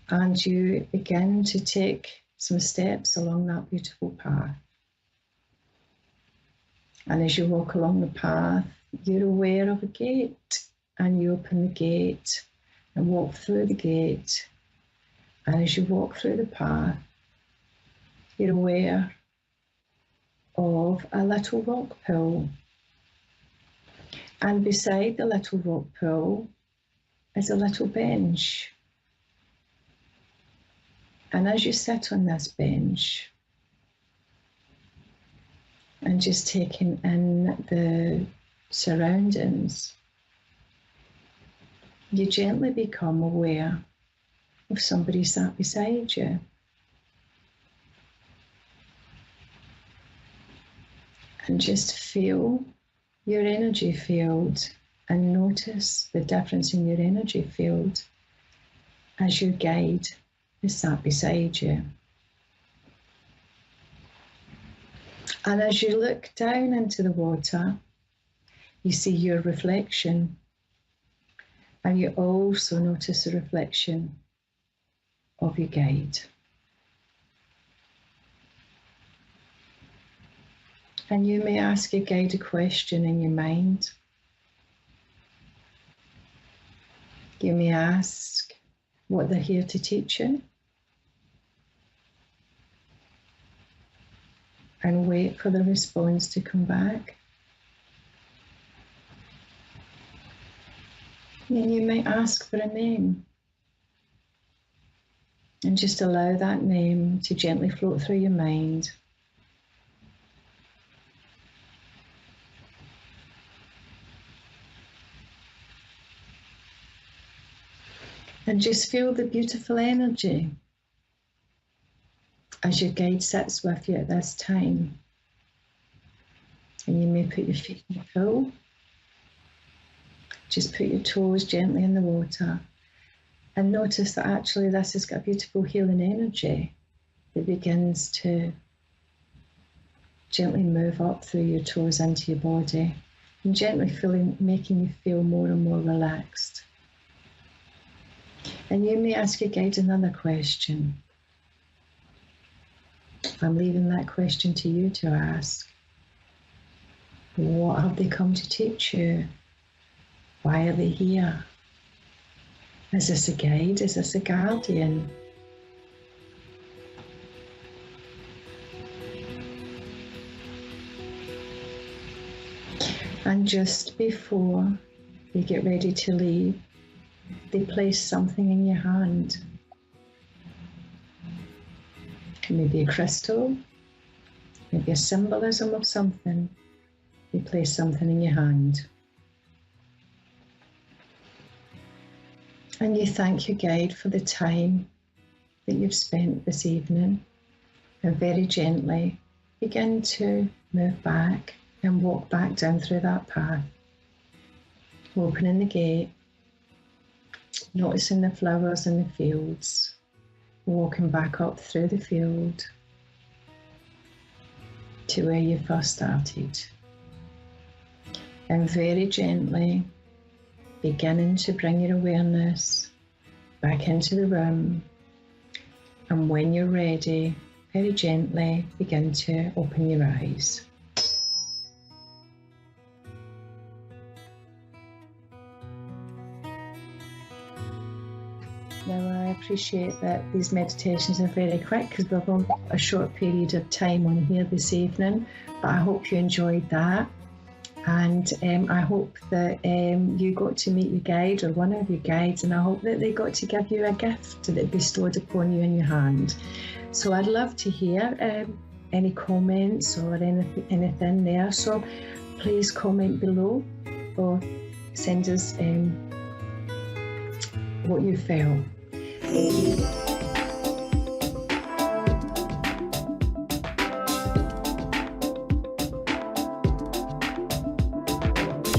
And you begin to take some steps along that beautiful path. And as you walk along the path, you're aware of a gate. And you open the gate and walk through the gate. And as you walk through the path, you're aware of a little rock pool. And beside the little rock pool is a little bench. And as you sit on this bench and just taking in the surroundings, you gently become aware of somebody sat beside you. And just feel your energy field and notice the difference in your energy field as your guide is sat beside you. And as you look down into the water, you see your reflection, and you also notice the reflection of your guide. And you may ask your guide a question in your mind. You may ask what they're here to teach you, and wait for the response to come back. And you may ask for a name, and just allow that name to gently float through your mind. And just feel the beautiful energy as your guide sits with you at this time. And you may put your feet in the pool. Just put your toes gently in the water. And notice that actually this has got a beautiful healing energy that begins to gently move up through your toes into your body. And gently making you feel more and more relaxed. And you may ask your guide another question. I'm leaving that question to you to ask. What have they come to teach you? Why are they here? Is this a guide? Is this a guardian? And just before you get ready to leave, they place something in your hand. Maybe a crystal, maybe a symbolism of something. They place something in your hand. And you thank your guide for the time that you've spent this evening, and very gently begin to move back and walk back down through that path, opening the gate, noticing the flowers in the fields, walking back up through the field to where you first started, and very gently beginning to bring your awareness back into the room. And when you're ready, very gently begin to open your eyes. Now, I appreciate that these meditations are very quick because we've only got a short period of time on here this evening, but I hope you enjoyed that. And I hope that you got to meet your guide or one of your guides, and I hope that they got to give you a gift that bestowed upon you in your hand. So I'd love to hear any comments or anything there. So please comment below or send us what you felt.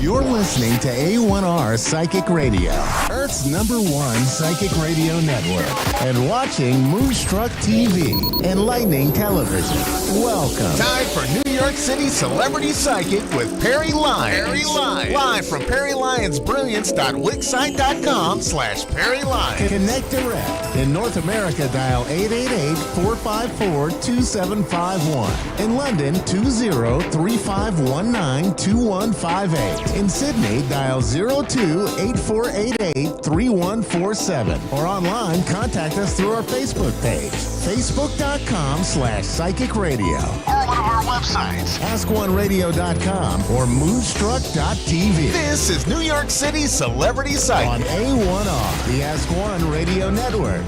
You're listening to A1R Psychic Radio, Earth's #1 psychic radio network, and watching Moonstruck TV, enlightening television. Welcome. Time for New York City Celebrity Psychic with Perry Lyons. Live from PerryLyonsBrilliance.wixsite.com/Perry Lyons. Connect direct. In North America, dial 888-454-2751. In London, 20-3519-2158. In Sydney, dial 02-8488-3147. Or online, contact us through our Facebook page. Facebook.com/Psychic Radio. Or one of our websites, AskOneRadio.com or Moonstruck.tv. This is New York City Celebrity Psychic on A1R, the Ask One Radio Network.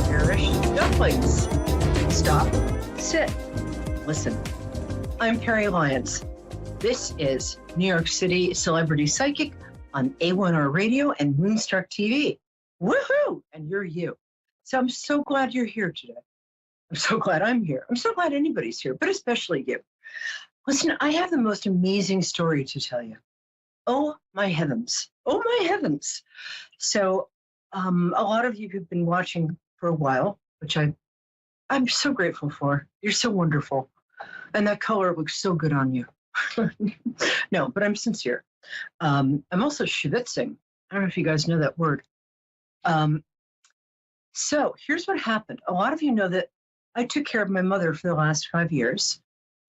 Irish dumplings. Stop, sit, listen. I'm Carrie Lyons. This is New York City Celebrity Psychic on A1R Radio and Moonstruck TV. Woohoo! And you're you. So I'm so glad you're here today. I'm so glad I'm here. I'm so glad anybody's here, but especially you. Listen, I have the most amazing story to tell you. Oh, my heavens. Oh, my heavens. So a lot of you who've been watching for a while, which I'm so grateful for. You're so wonderful. And that color looks so good on you. No, but I'm sincere. I'm also schwitzing. I don't know if you guys know that word. So here's what happened. A lot of you know that I took care of my mother for the last 5 years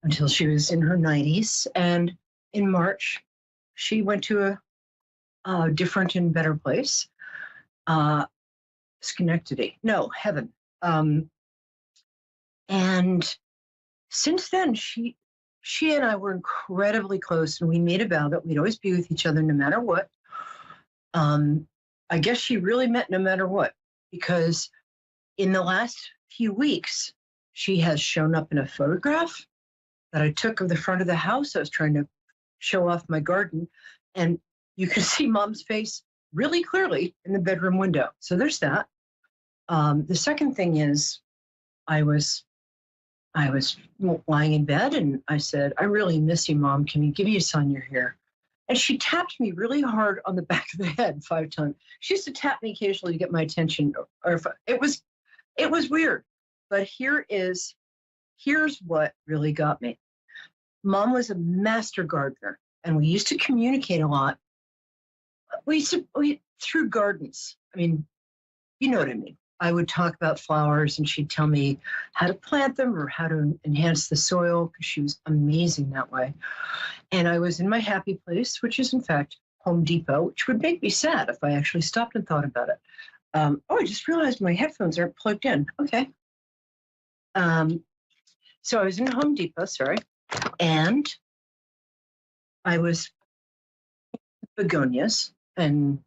until she was in her 90s. And in March, she went to a different and better place. Schenectady. No, heaven. And since then, she and I were incredibly close, and we made a vow that we'd always be with each other no matter what. I guess she really meant no matter what, because in the last few weeks, she has shown up in a photograph that I took of the front of the house. I was trying to show off my garden, and you can see Mom's face really clearly in the bedroom window. So there's that. The second thing is, I was lying in bed and I said, I really miss you, Mom. Can you give me a sign you're here? And she tapped me really hard on the back of the head 5 times. She used to tap me occasionally to get my attention. It was weird. But here's what really got me. Mom was a master gardener, and we used to communicate a lot. We through gardens. I mean, you know what I mean. I would talk about flowers and she'd tell me how to plant them or how to enhance the soil, because she was amazing that way. And I was in my happy place, which is in fact Home Depot, which would make me sad if I actually stopped and thought about it. I just realized my headphones aren't plugged in. Okay. So I was in Home Depot, and I was begonias and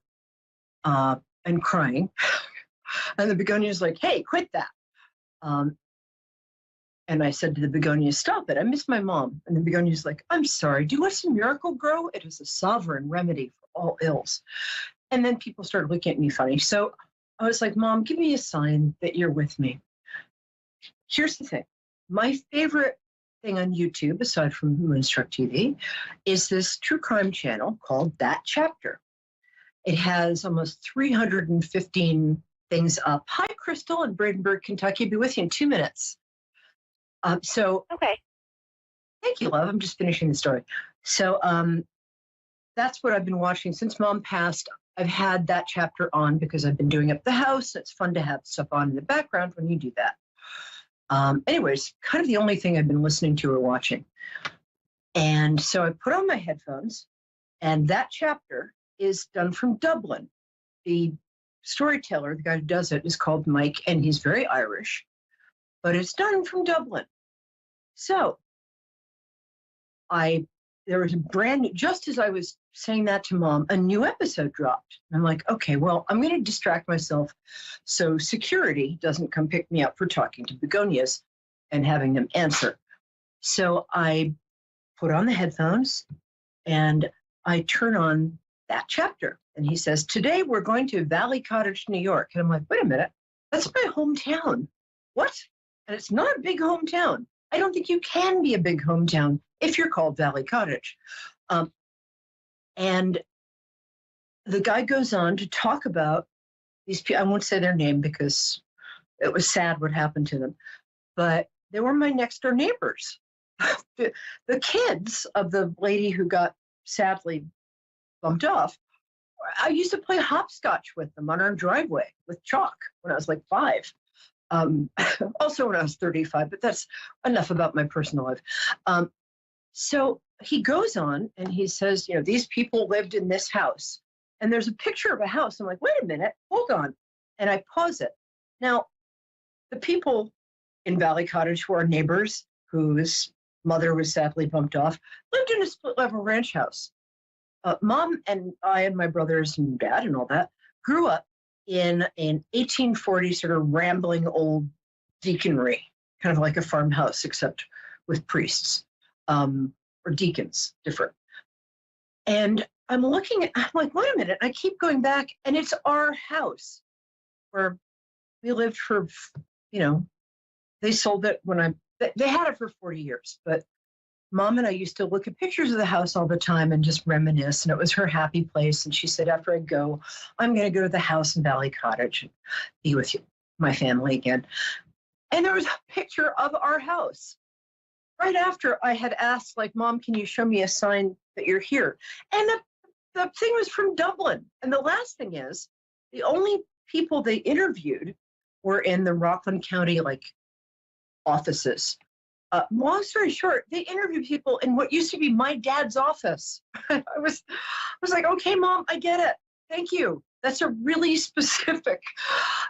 crying. And the begonia's like, hey, quit that. And I said to the begonia, stop it. I miss my mom. And the begonia's like, I'm sorry. Do you want some miracle grow? It is a sovereign remedy for all ills. And then people started looking at me funny. So I was like, Mom, give me a sign that you're with me. Here's the thing. My favorite thing on YouTube, aside from Moonstruck TV, is this true crime channel called That Chapter. It has almost 315 things up. Hi, Crystal in Bradenburg, Kentucky. I'll be with you in 2 minutes. Okay. Thank you, love. I'm just finishing the story. So that's what I've been watching since Mom passed. I've had That Chapter on because I've been doing up the house. It's fun to have stuff on in the background when you do that. Anyways, kind of the only thing I've been listening to or watching. And so I put on my headphones, and That Chapter is done from Dublin. The storyteller, the guy who does it, is called Mike, and he's very Irish, but it's done from Dublin. So there was a brand new, just as I was saying that to Mom, a new episode dropped. And I'm like, okay, well, I'm going to distract myself so security doesn't come pick me up for talking to begonias and having them answer. So I put on the headphones and I turn on That Chapter. And he says, today we're going to Valley Cottage, New York. And I'm like, wait a minute, that's my hometown. What? And it's not a big hometown. I don't think you can be a big hometown if you're called Valley Cottage. And the guy goes on to talk about these people. I won't say their name because it was sad what happened to them, but they were my next door neighbors. The kids of the lady who got sadly bumped off, I used to play hopscotch with them on our driveway with chalk when I was like 5. Also when I was 35, but that's enough about my personal life. So he goes on and he says, you know, these people lived in this house. And there's a picture of a house. I'm like, wait a minute, hold on. And I pause it. Now, the people in Valley Cottage who are neighbors, whose mother was sadly bumped off, lived in a split-level ranch house. Mom and I and my brothers and dad and all that grew up in an 1840 sort of rambling old deaconry, kind of like a farmhouse, except with priests or deacons, different. And I'm like, wait a minute, I keep going back, and it's our house where we lived for, they sold it when they had it for 40 years, but Mom and I used to look at pictures of the house all the time and just reminisce, and it was her happy place. And she said, after I go, I'm going to go to the house in Valley Cottage and be with my family again. And there was a picture of our house right after I had asked, like, Mom, can you show me a sign that you're here? And the thing was from Dublin. And the last thing is, the only people they interviewed were in the Rockland County, offices. Long story short, they interviewed people in what used to be my dad's office. I was like, okay, Mom, I get it. Thank you. That's a really specific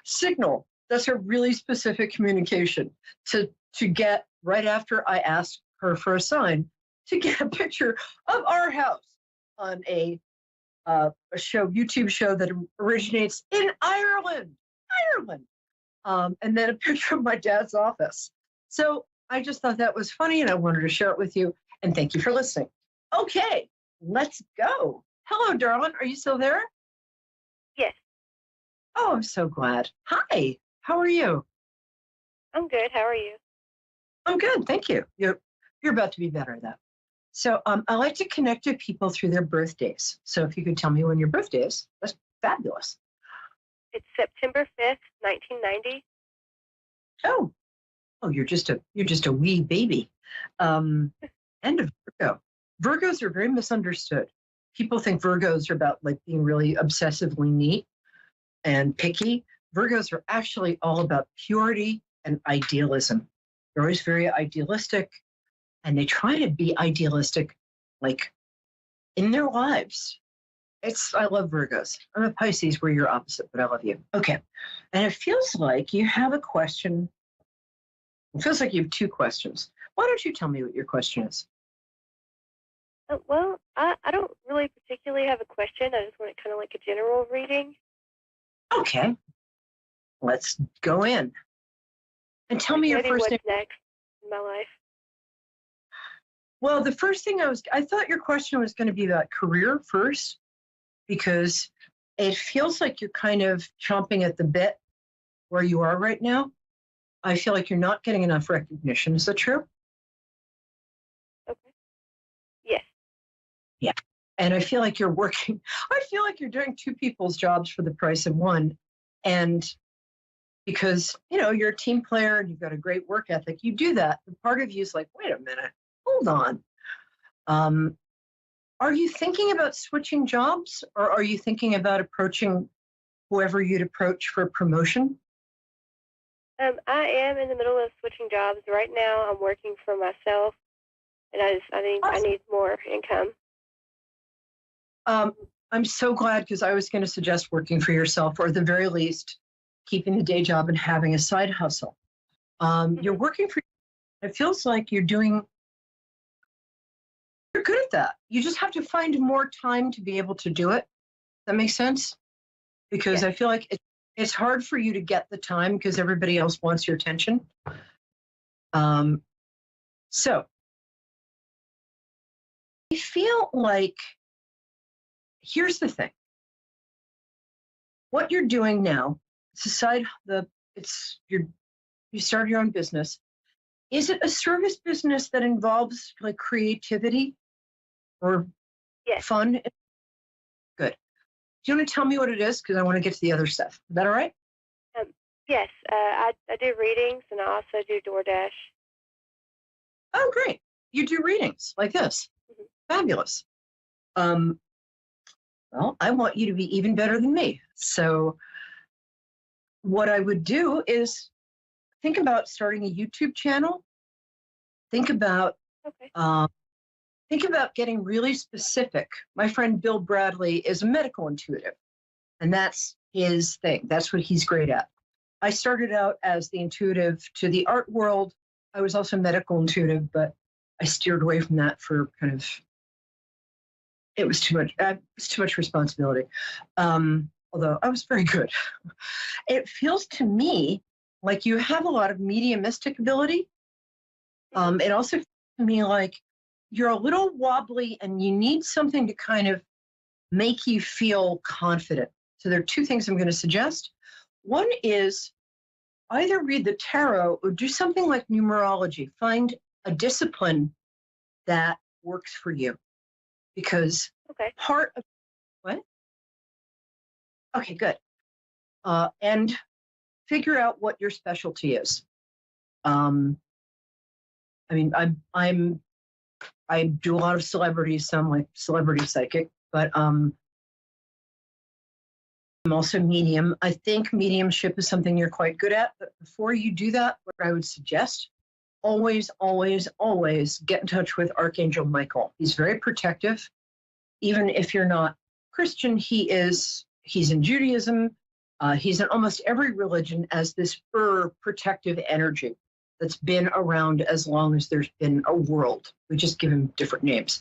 signal. That's a really specific communication to get right after I asked her for a sign, to get a picture of our house on a YouTube show that originates in Ireland, and then a picture of my dad's office. So I just thought that was funny, and I wanted to share it with you. And thank you for listening. Okay, let's go. Hello, darling. Are you still there? Yes. Oh, I'm so glad. Hi. How are you? I'm good. How are you? I'm good. Thank you. You're about to be better at that. So I like to connect with people through their birthdays. So if you could tell me when your birthday is, that's fabulous. It's September 5th, 1990. Oh, you're just a wee baby. And a Virgo. Virgos are very misunderstood. People think Virgos are about being really obsessively neat and picky. Virgos are actually all about purity and idealism. They're always very idealistic, and they try to be idealistic, in their lives. I love Virgos. I'm a Pisces, where you're opposite, but I love you. Okay. And it feels like you have a question. It feels like you have two questions. Why don't you tell me what your question is? Well, I don't really particularly have a question. I just want kind of like a general reading. Okay. Let's go in. And tell me your first what's name. Next in my life. Well, the first thing I thought your question was going to be about career first, because it feels like you're kind of chomping at the bit where you are right now. I feel like you're not getting enough recognition. Is that true? Okay. Yes. Yeah. And I feel like you're doing two people's jobs for the price of one. And because, you're a team player and you've got a great work ethic, you do that. But part of you is like, wait a minute, hold on. Are you thinking about switching jobs, or are you thinking about approaching whoever you'd approach for promotion? I am in the middle of switching jobs. Right now, I'm working for myself, and I need more income. I'm so glad, because I was going to suggest working for yourself, or at the very least, keeping the day job and having a side hustle. You're working for. It feels like you're good at that. You just have to find more time to be able to do it. That makes sense? Because I feel like it's hard for you to get the time because everybody else wants your attention. So I feel like, here's the thing. What you're doing now, you started your own business. Is it a service business that involves creativity or fun? Good. Do you want to tell me what it is? Because I want to get to the other stuff. Is that all right? Yes. I do readings, and I also do DoorDash. Oh, great. You do readings like this. Mm-hmm. Fabulous. Well, I want you to be even better than me. So what I would do is think about starting a YouTube channel. Think about getting really specific. My friend Bill Bradley is a medical intuitive, and that's his thing. That's what he's great at. I started out as the intuitive to the art world. I was also medical intuitive, but I steered away from that for kind of, it was too much responsibility. Although I was very good. It feels to me like you have a lot of mediumistic ability. It also feels to me like you're a little wobbly and you need something to kind of make you feel confident. So there are two things I'm going to suggest. One is either read the tarot or do something like numerology. Find a discipline that works for you. Because part of what? Okay, good. And figure out what your specialty is. I mean, I do a lot of celebrities, so I'm like celebrity psychic, but I'm also medium. I think mediumship is something you're quite good at, but before you do that, what I would suggest, always, always, always get in touch with Archangel Michael. He's very protective. Even if you're not Christian, he's in Judaism. He's in almost every religion as this protective energy that's been around as long as there's been a world. We just give him different names.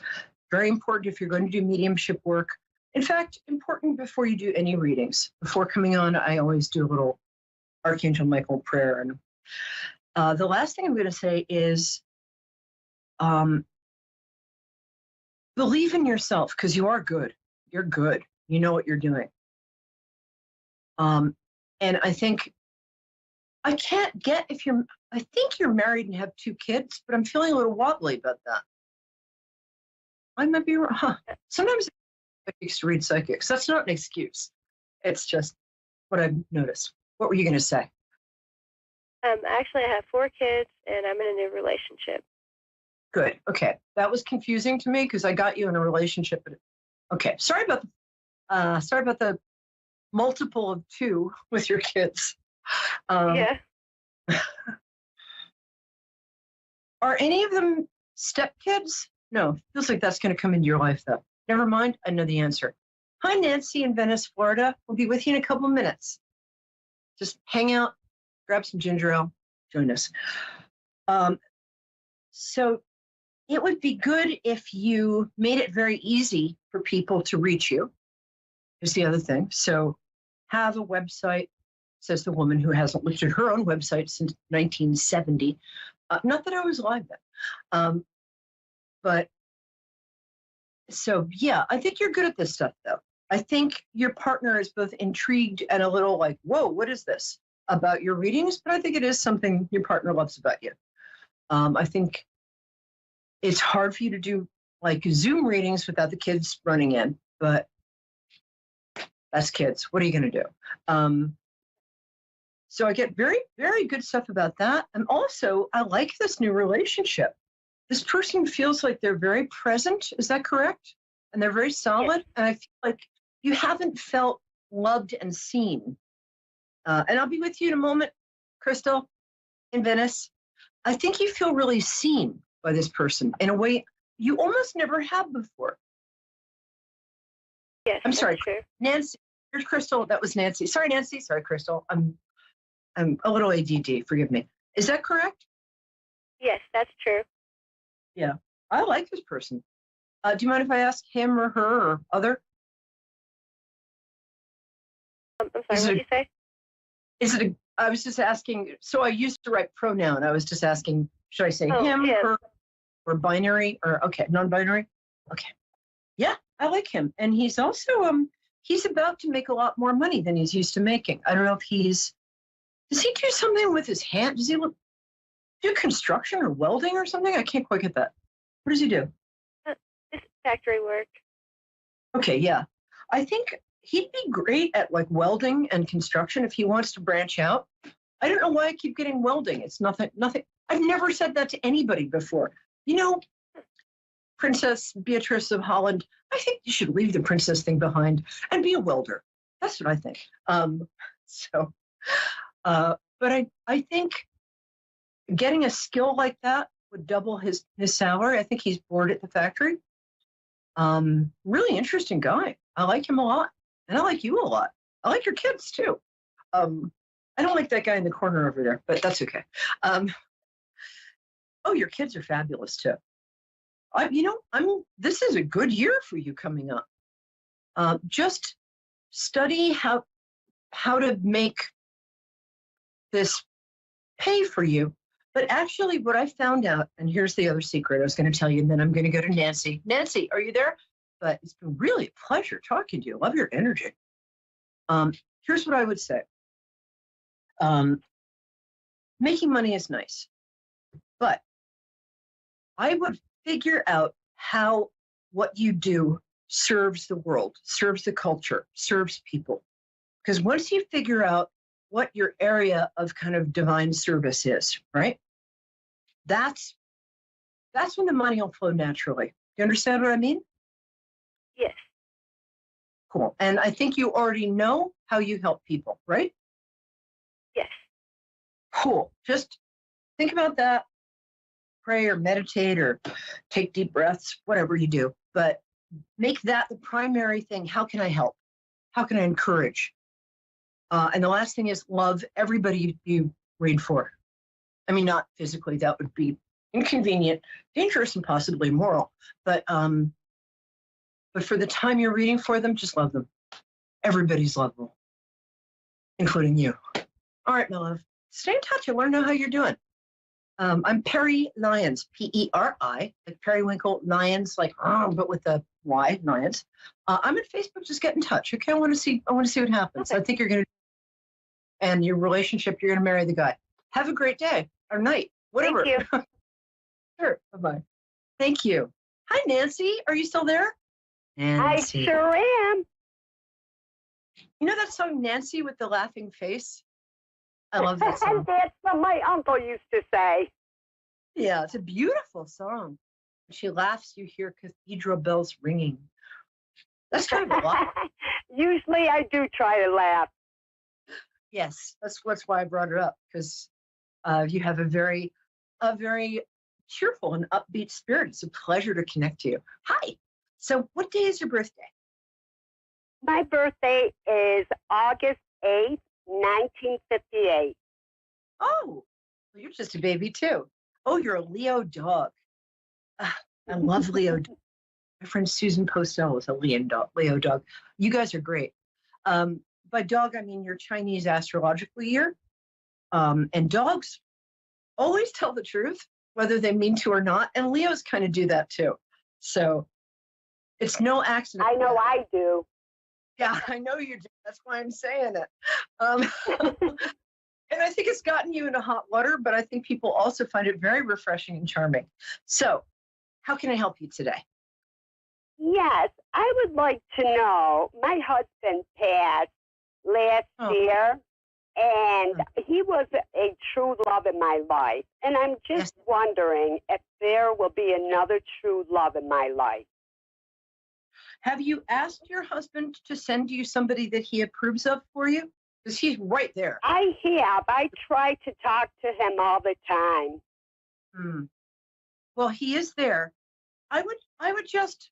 Very important if you're going to do mediumship work. In fact, important before you do any readings. Before coming on, I always do a little Archangel Michael prayer. And the last thing I'm going to say is believe in yourself, because you are good. You're good. You know what you're doing. And I think I can't get I think you're married and have 2 kids, but I'm feeling a little wobbly about that. I might be wrong. Huh. Sometimes psychics to read psychics. That's not an excuse. It's just what I've noticed. What were you going to say? Actually, I have 4 kids, and I'm in a new relationship. Good. Okay. That was confusing to me because I got you in a relationship. But okay. Sorry about the multiple of 2 with your kids. Yeah. Are any of them stepkids? No. Feels like that's going to come into your life, though. Never mind. I know the answer. Hi, Nancy in Venice, Florida. We'll be with you in a couple minutes. Just hang out, grab some ginger ale, join us. So it would be good if you made it very easy for people to reach you, is the other thing. So have a website, says the woman who hasn't looked at her own website since 1970. Not that I was alive then. But so, yeah, I think you're good at this stuff, though. I think your partner is both intrigued and a little like, whoa, what is this about your readings? But I think it is something your partner loves about you. I think it's hard for you to do like Zoom readings without the kids running in, but that's kids. What are you going to do? So I get very, very good stuff about that. And also, I like this new relationship. This person feels like they're very present. Is that correct? And they're very solid. Yes. And I feel like you haven't felt loved and seen. And I'll be with you in a moment, Crystal, in Venice. I think you feel really seen by this person in a way you almost never have before. Yes, I'm sorry, true. Nancy. Here's Crystal. That was Nancy. Sorry, Nancy. Sorry, Crystal. I'm a little ADD. Forgive me. Is that correct? Yes, that's true. Yeah, I like this person. Do you mind if I ask him or her or other? I'm sorry, what did you say? I was just asking, so I used the right pronoun. I was just asking, should I say him, her, or binary, or okay, non-binary? Okay. Yeah, I like him. And he's also, he's about to make a lot more money than he's used to making. I don't know if does he do something with his hand? Does he do construction or welding or something? I can't quite get that. What does he do? It's factory work. Okay, yeah. I think he'd be great at like welding and construction if he wants to branch out. I don't know why I keep getting welding. It's nothing. I've never said that to anybody before. You know, Princess Beatrice of Holland, I think you should leave the princess thing behind and be a welder. That's what I think. But I think getting a skill like that would double his salary. I think he's bored at the factory. Really interesting guy. I like him a lot. And I like you a lot. I like your kids too. I I don't like that guy in the corner over there, but that's okay. Oh, your kids are fabulous too. This is a good year for you coming up. Just study how to make this pay for you. But actually, what I found out, and here's the other secret I was going to tell you, and then I'm going to go to Nancy. Nancy, are you there? But it's been really a pleasure talking to you. I love your energy. Here's what I would say. Making money is nice, but I would figure out how what you do serves the world, serves the culture, serves people. Because once you figure out what your area of kind of divine service is, right? That's when the money will flow naturally. You understand what I mean? Yes. Cool. And I think you already know how you help people, right? Yes. Cool. Just think about that. Pray or meditate or take deep breaths, whatever you do. But make that the primary thing. How can I help? How can I encourage? And the last thing is love everybody you read for. I mean, not physically, that would be inconvenient, dangerous, and possibly immoral. But for the time you're reading for them, just love them. Everybody's lovable, including you. All right, my love. Stay in touch. I want to know how you're doing. I'm Perry Lyons, P-E-R-I, like Periwinkle, Lyons, like, but with a Y, Lyons. I'm at Facebook. Just get in touch. Okay, I want to see what happens. Okay. I think you're going to, and your relationship, you're going to marry the guy. Have a great day or night, whatever. Thank you. Sure. Bye-bye. Thank you. Hi, Nancy. Are you still there? Nancy. I sure am. You know that song, Nancy with the Laughing Face? I love that song. That's what my uncle used to say. Yeah, it's a beautiful song. When she laughs, you hear cathedral bells ringing. That's kind of a lot. Usually I do try to laugh. Yes, that's why I brought it up, because you have a very cheerful and upbeat spirit. It's a pleasure to connect to you. Hi. So what day is your birthday? My birthday is August 8th, 1958. Oh, well, you're just a baby too. Oh, you're a Leo dog. I love Leo. My friend Susan Postel is a Leo dog. You guys are great. By dog, I mean your Chinese astrological year. And dogs always tell the truth, whether they mean to or not. And Leos kind of do that too. So it's no accident. I know I do. Yeah, I know you do. That's why I'm saying it. And I think it's gotten you into hot water, but I think people also find it very refreshing and charming. So how can I help you today? Yes, I would like to know. My husband passed last year, and he was a true love in my life. And I'm just wondering if there will be another true love in my life. Have you asked your husband to send you somebody that he approves of for you? Because he's right there. I have. I try to talk to him all the time. Well, he is there. I would just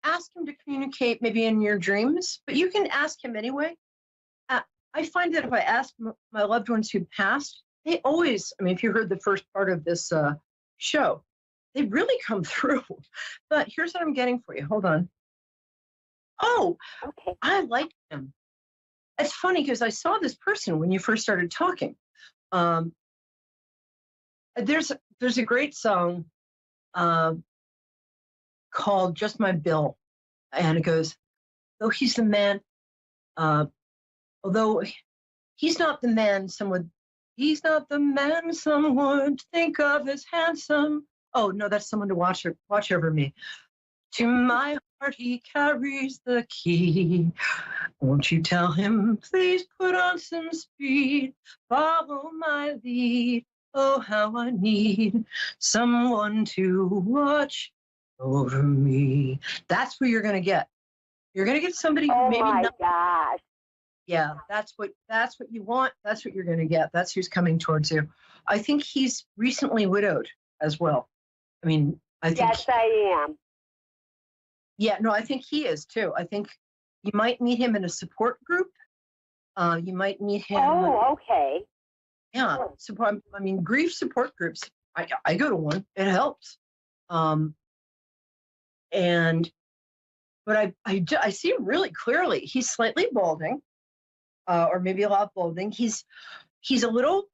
ask him to communicate maybe in your dreams, but you can ask him anyway. I find that if I ask my loved ones who passed, they always, I mean, if you heard the first part of this show, they really come through. But here's what I'm getting for you. Hold on. Oh, okay. I like him. It's funny because I saw this person when you first started talking. There's a great song called "Just My Bill," and it goes, "Though he's the man, although he's not the man someone would think of as handsome." Oh no, that's someone to watch over me. To my heart he carries the key. Won't you tell him, please put on some speed. Follow my lead. Oh, how I need someone to watch over me. That's what you're going to get. You're going to get somebody who maybe my not. gosh. Yeah, that's what you want. That's what you're going to get. That's who's coming towards you. I think he's recently widowed as well. I mean, I think. Yes, I am. Yeah, no, I think he is too. I think you might meet him in a support group. You might meet him. Oh, okay. Yeah, support. I mean, grief support groups. I go to one. It helps. And but I see him really clearly. He's slightly balding, or maybe a lot balding. He's built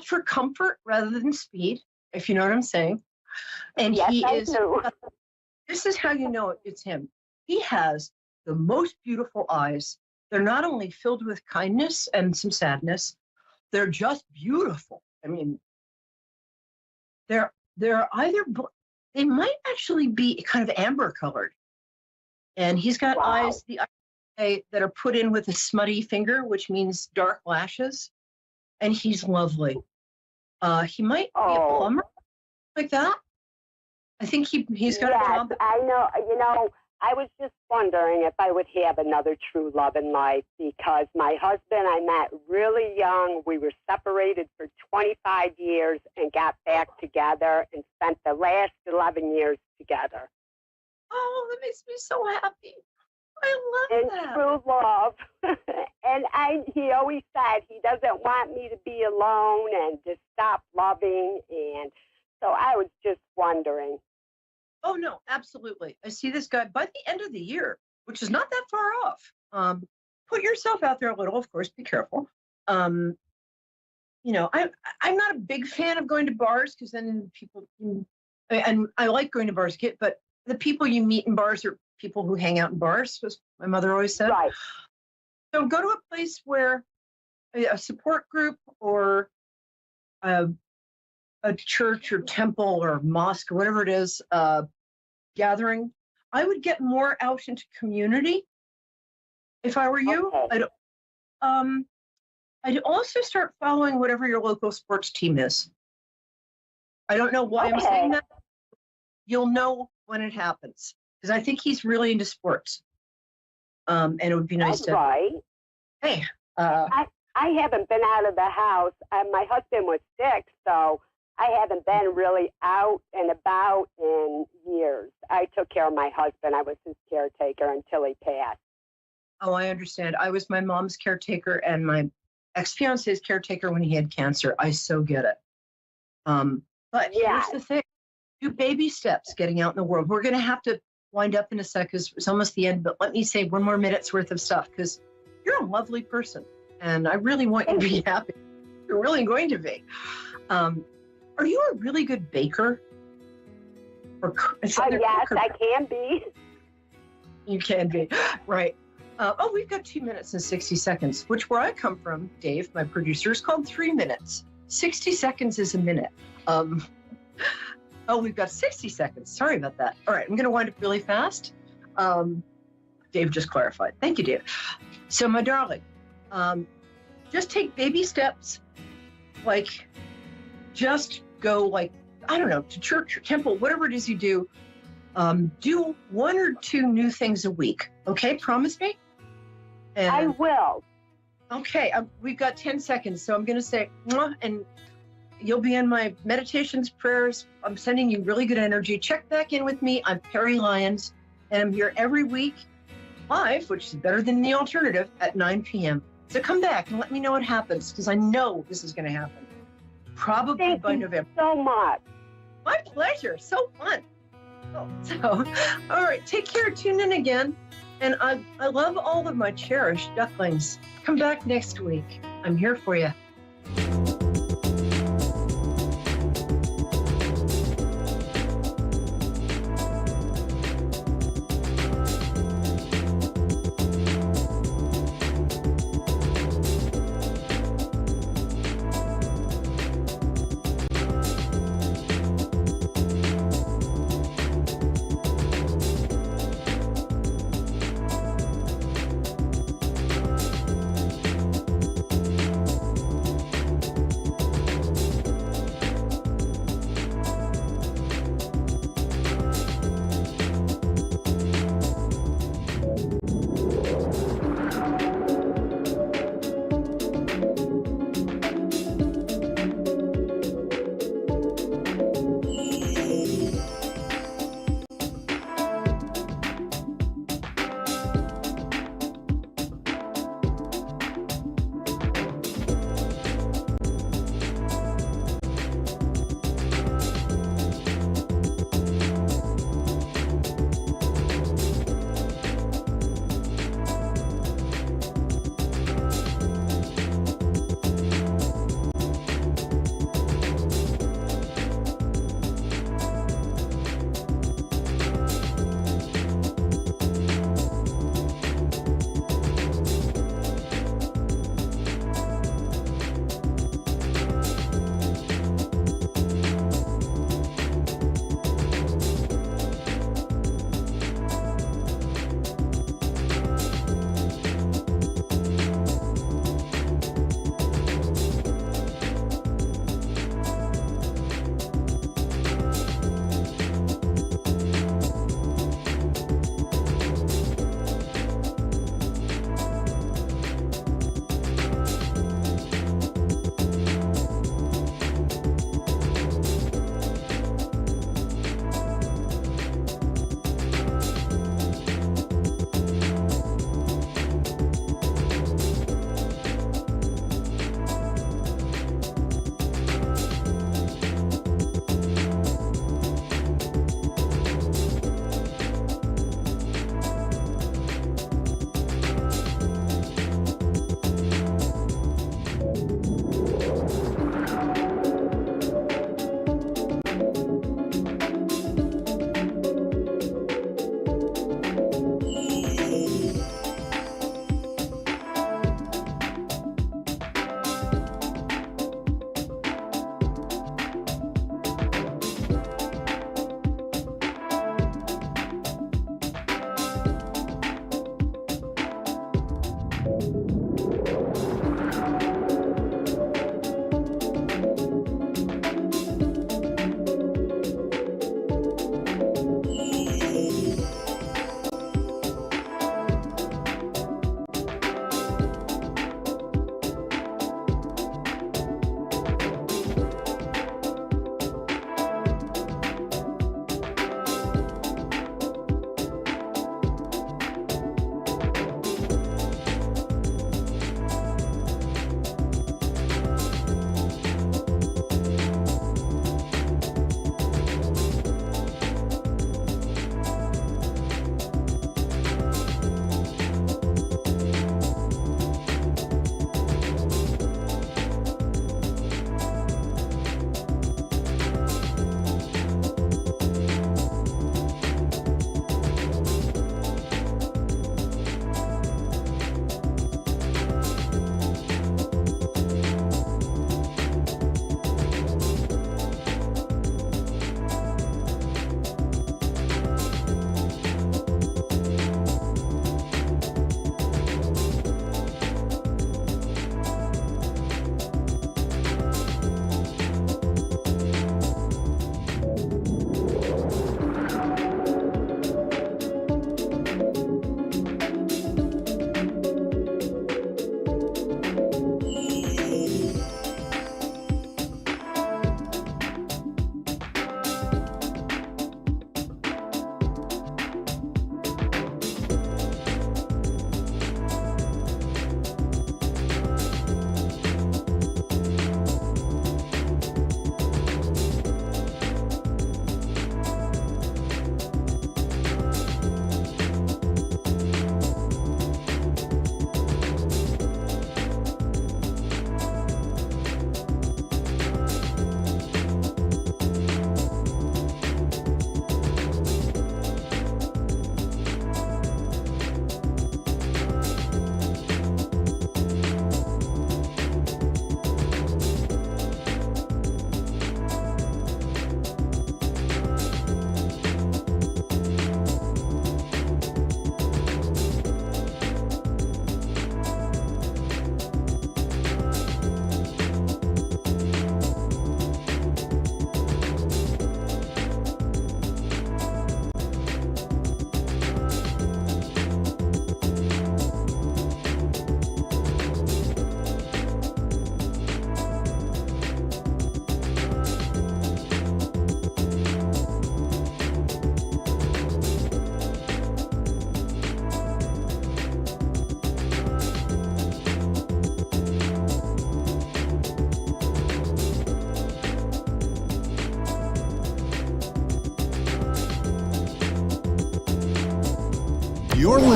for comfort rather than speed, if you know what I'm saying. And yes, he I is. do. This is how you know it's him. He has the most beautiful eyes. They're not only filled with kindness and some sadness, they're just beautiful. I mean, they're either they might actually be kind of amber colored, and he's got eyes that are put in with a smutty finger, which means dark lashes, and he's lovely. He might be a plumber like that. I think he's got a job. I know. You know, I was just wondering if I would have another true love in life, because my husband I met really young. We were separated for 25 years and got back together and spent the last 11 years together. Oh, that makes me so happy. I love that. True love. And he always said he doesn't want me to be alone and to stop loving. And so I was just wondering. Oh, no, absolutely. I see this guy by the end of the year, which is not that far off. Put yourself out there a little, of course, be careful. You know, I'm not a big fan of going to bars, because then people, and I like going to bars, but the people you meet in bars are people who hang out in bars, as my mother always said. Right. So go to a place where a support group or a church or temple or mosque or whatever it is, gathering. I would get more out into community if I were you. Okay. I'd also start following whatever your local sports team is. I don't know why I'm saying that. You'll know when it happens, because I think he's really into sports. And it would be nice to. Right. Hey. I haven't been out of the house. My husband was sick, so I haven't been really out and about in years. I took care of my husband. I was his caretaker until he passed. Oh, I understand. I was my mom's caretaker and my ex-fiance's caretaker when he had cancer. I so get it. But here's the thing. Do baby steps getting out in the world. We're going to have to wind up in a sec because it's almost the end, but let me say one more minute's worth of stuff, because you're a lovely person and I really want you to be happy. You're really going to be. Are you a really good baker? Or yes, I can be. You can be, right. We've got 2 minutes and 60 seconds, which where I come from, Dave, my producer, is called 3 minutes. 60 seconds is a minute. We've got 60 seconds. Sorry about that. All right, I'm going to wind up really fast. Dave just clarified. Thank you, Dave. So, my darling, just take baby steps. Like, just go, like, I don't know, to church or temple, whatever it is you do. Do 1 or 2 new things a week. Okay, promise me? And, I will. Okay, we've got 10 seconds, so I'm going to say, mwah, and you'll be in my meditations, prayers. I'm sending you really good energy. Check back in with me. I'm Perry Lyons, and I'm here every week live, which is better than the alternative, at 9 p.m. So come back and let me know what happens, because I know this is going to happen. Probably by November. Thank you so much. My pleasure. So fun. So, all right, take care. Tune in again. And I love all of my cherished ducklings. Come back next week. I'm here for you.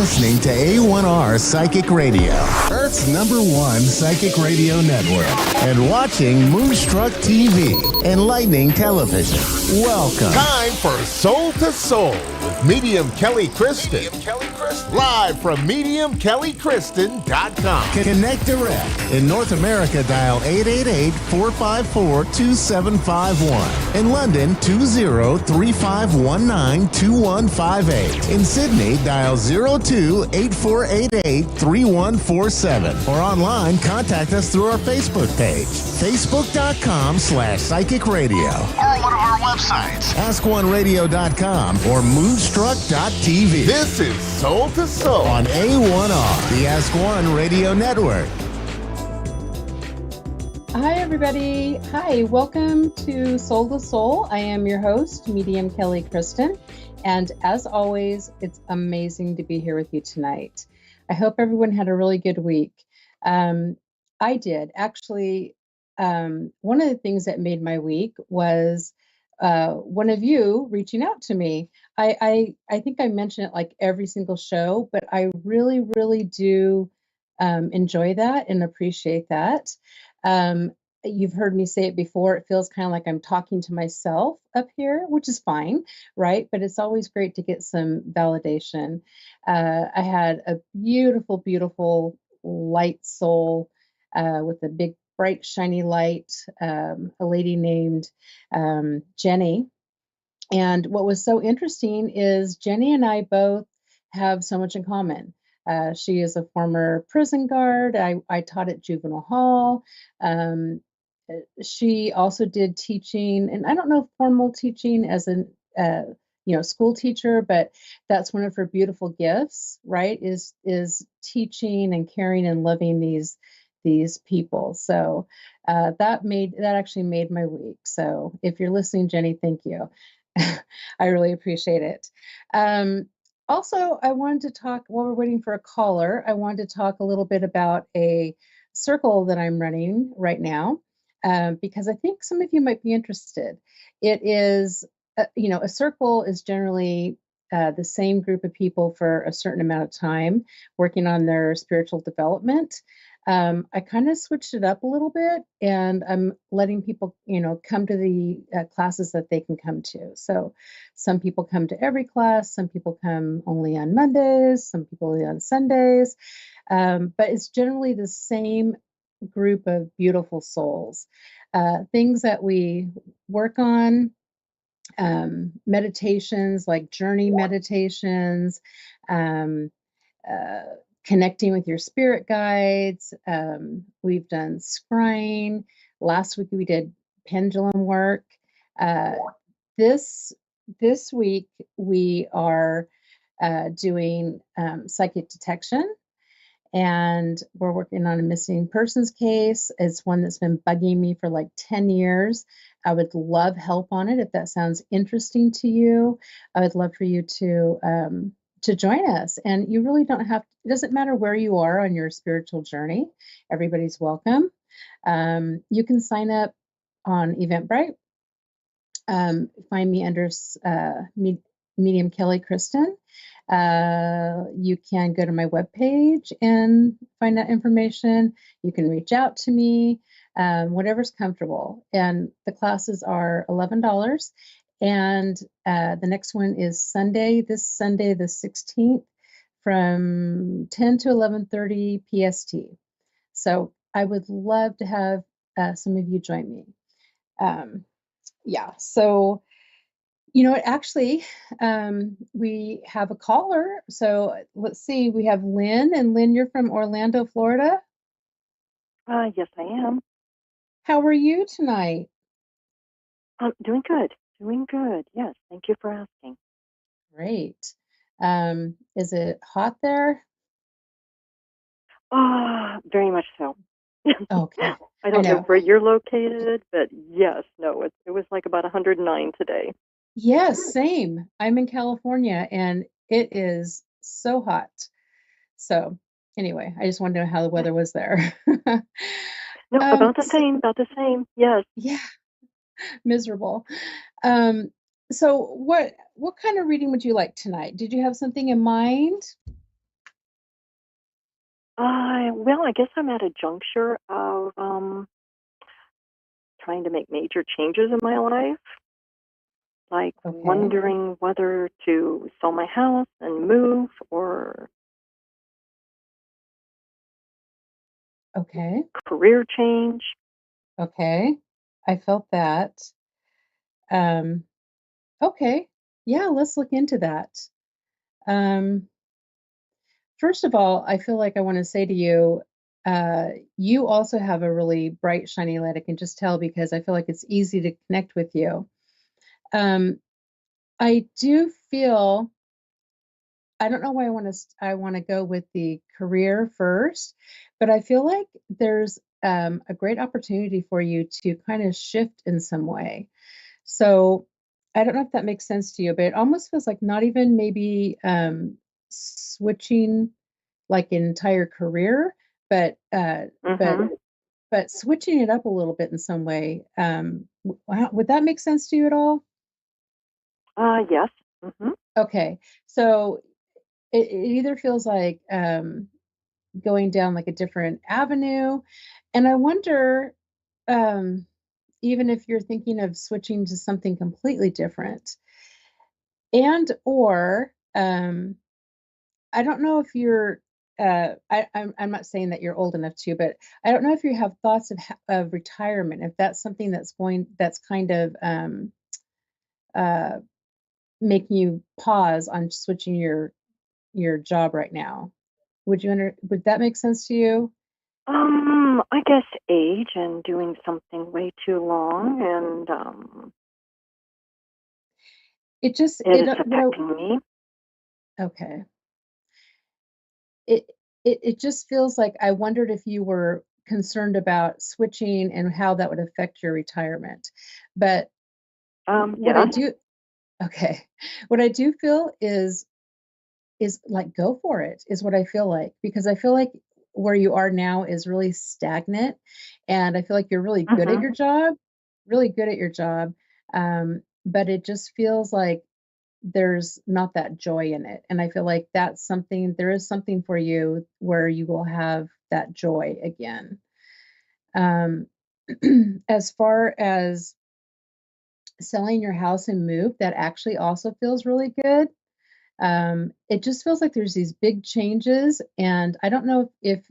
listening to A1R Psychic Radio, Earth's #1 psychic radio network, and watching Moonstruck TV, enlightening television. Welcome. Time for Soul to Soul with Medium Kelly Kristen. Live from MediumKellyKristen.com. Connect direct. In North America, dial 888-454-2751. In London, 20-3519-2158. In Sydney, dial 02-8488-3147. Or online, contact us through our Facebook page, facebook.com/psychic radio. Or one of our websites, ask1radio.com or moonstruck.tv. This is Soul to Soul on A1R, the Ask One Radio Network. Hi, everybody. Hi, welcome to Soul to Soul. I am your host, Medium Kelly Kristen. And as always, it's amazing to be here with you tonight. I hope everyone had a really good week. I did. Actually, one of the things that made my week was one of you reaching out to me. I think I mention it like every single show, but I really, really do enjoy that and appreciate that. You've heard me say it before. It feels kind of like I'm talking to myself up here, which is fine, right? But it's always great to get some validation. I had a beautiful, beautiful light soul with a big, bright, shiny light, a lady named Jenny. And what was so interesting is Jenny and I both have so much in common. She is a former prison guard. I taught at juvenile hall. She also did teaching, and I don't know if formal teaching as a school teacher, but that's one of her beautiful gifts, right? Is teaching and caring and loving these people. So that actually made my week. So if you're listening, Jenny, thank you. I really appreciate it. Also, I wanted to talk, while we're waiting for a caller, I wanted to talk a little bit about a circle that I'm running right now, because I think some of you might be interested. It is, a circle is generally the same group of people for a certain amount of time working on their spiritual development. I kind of switched it up a little bit, and I'm letting people, come to the classes that they can come to. So some people come to every class, some people come only on Mondays, some people only on Sundays, but it's generally the same group of beautiful souls. Things that we work on, meditations like journey meditations, connecting with your spirit guides. We've done scrying. Last week we did pendulum work. This week we are doing psychic detection, and we're working on a missing persons case. It's one that's been bugging me for like 10 years. I would love help on it. If that sounds interesting to you, I would love for you to join us. And you really don't have, it doesn't matter where you are on your spiritual journey. Everybody's welcome. You can sign up on Eventbrite. Find me under Medium Kelly Kristen. You can go to my webpage and find that information. You can reach out to me, whatever's comfortable. And the classes are $11. And the next one is this Sunday, the 16th, from 10 to 11:30 PST. So I would love to have some of you join me. So, actually, we have a caller. So let's see, we have Lynn. And Lynn, you're from Orlando, Florida? Yes, I am. How are you tonight? Doing good. Doing good. Yes. Thank you for asking. Great. Is it hot there? Very much so. Okay. I don't know where you're located, but yes, no, it was like about 109 today. Yes, same. I'm in California and it is so hot. So anyway, I just wanted to know how the weather was there. No, about the same, yes. Yeah. Miserable. So what kind of reading would you like tonight? Did you have something in mind? I guess I'm at a juncture of trying to make major changes in my life, like Okay. wondering whether to sell my house and move or Okay. career change. Okay. I felt that. Um, okay. Yeah, let's look into that. Um, First of all, I feel like I want to say to you, you also have a really bright, shiny light. I can just tell because I feel like it's easy to connect with you. I do feel, I don't know why I want to go with the career first, but I feel like there's a great opportunity for you to kind of shift in some way. So I don't know if that makes sense to you, but it almost feels like not even maybe switching like an entire career, but Mm-hmm. but switching it up a little bit in some way. Would that make sense to you at all? Yes. Mm-hmm. Okay, so it either feels like going down like a different avenue, and I wonder um, even if you're thinking of switching to something completely different, and or I don't know if you're I'm not saying that you're old enough to, but I don't know if you have thoughts of retirement, if that's something that's kind of uh, making you pause on switching your job right now. Would that make sense to you? I guess age and doing something way too long, and It just it it is what affecting me. okay. It it just feels like I wondered if you were concerned about switching and how that would affect your retirement. But what I Yeah. do okay. What I do feel is like go for it is what I feel like because I feel like where you are now is really stagnant and I feel like you're really good at Mm-hmm. your job, really good at your job. But it just feels like there's not that joy in it. And I feel like there is something for you where you will have that joy again. Um, as far as selling your house and move, that actually also feels really good. It just feels like there's these big changes, and I don't know if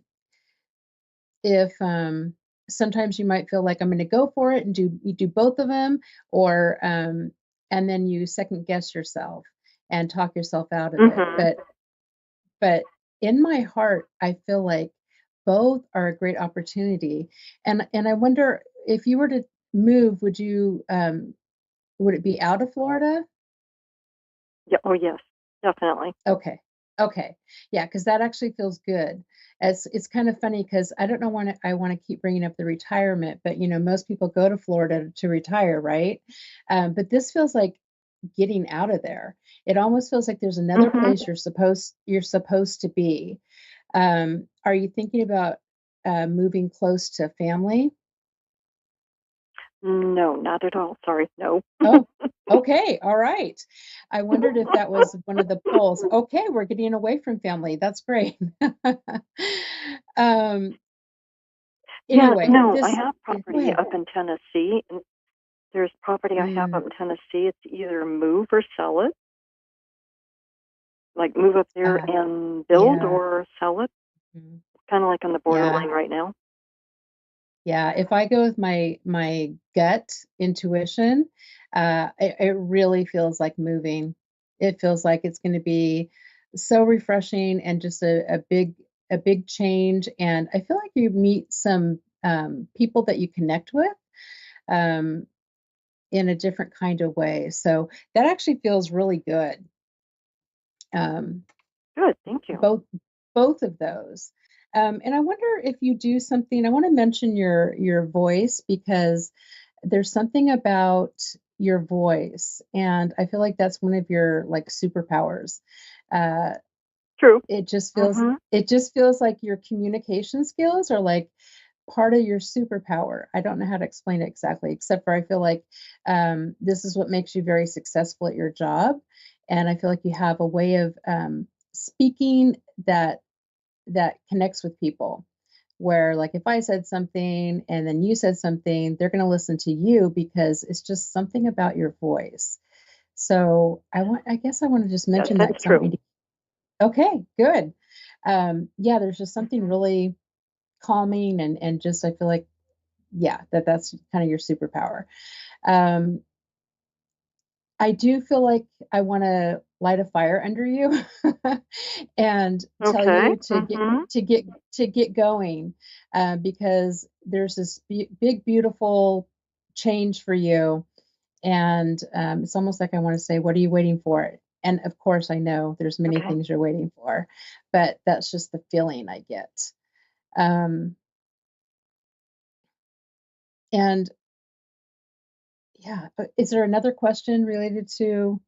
sometimes you might feel like I'm going to go for it and do both of them, or and then you second guess yourself and talk yourself out of it. Mm-hmm. But in my heart, I feel like both are a great opportunity, and I wonder if you were to move, would it be out of Florida? Yeah. Oh, yes. Definitely. Okay. Okay. Yeah, because that actually feels good. It's kind of funny because I don't know when I want to keep bringing up the retirement, but most people go to Florida to retire, right? But this feels like getting out of there. It almost feels like there's another Mm-hmm. place you're supposed to be. Are you thinking about moving close to family? No, not at all. Sorry. No. Oh, okay. All right. I wondered if that was one of the polls. Okay, we're getting away from family. That's great. um, Yeah. anyway, No, I have go property ahead. up in Tennessee, and there's property I have up Mm, in Tennessee. It's either move or sell it, like move up there uh, and build yeah. or sell it. Mm, Kind of like on the yeah. borderline right now. Yeah. If I go with my gut intuition, it really feels like moving. It feels like it's going to be so refreshing and just a big change. And I feel like you meet some people that you connect with um, in a different kind of way. So that actually feels really good. Um, Good. Thank you. both of those. And I wonder if you do something. I want to mention your voice because there's something about your voice, and I feel like that's one of your like superpowers. Uh, True. it just feels Mm-hmm. it just feels like your communication skills are like part of your superpower. I don't know how to explain it exactly, except for I feel like this is what makes you very successful at your job, and I feel like you have a way of speaking that that connects with people, where like if I said something and then you said something, they're going to listen to you because it's just something about your voice. So I guess I want to just mention that. That's true. Okay, good. Yeah, there's just something really calming and just, I feel like, yeah, that's kind of your superpower. I do feel like I want to light a fire under you and tell you to get going, because there's this big, beautiful change for you. And it's almost like I want to say, what are you waiting for? And of course, I know there's many things you're waiting for, but that's just the feeling I get. And yeah, is there another question related to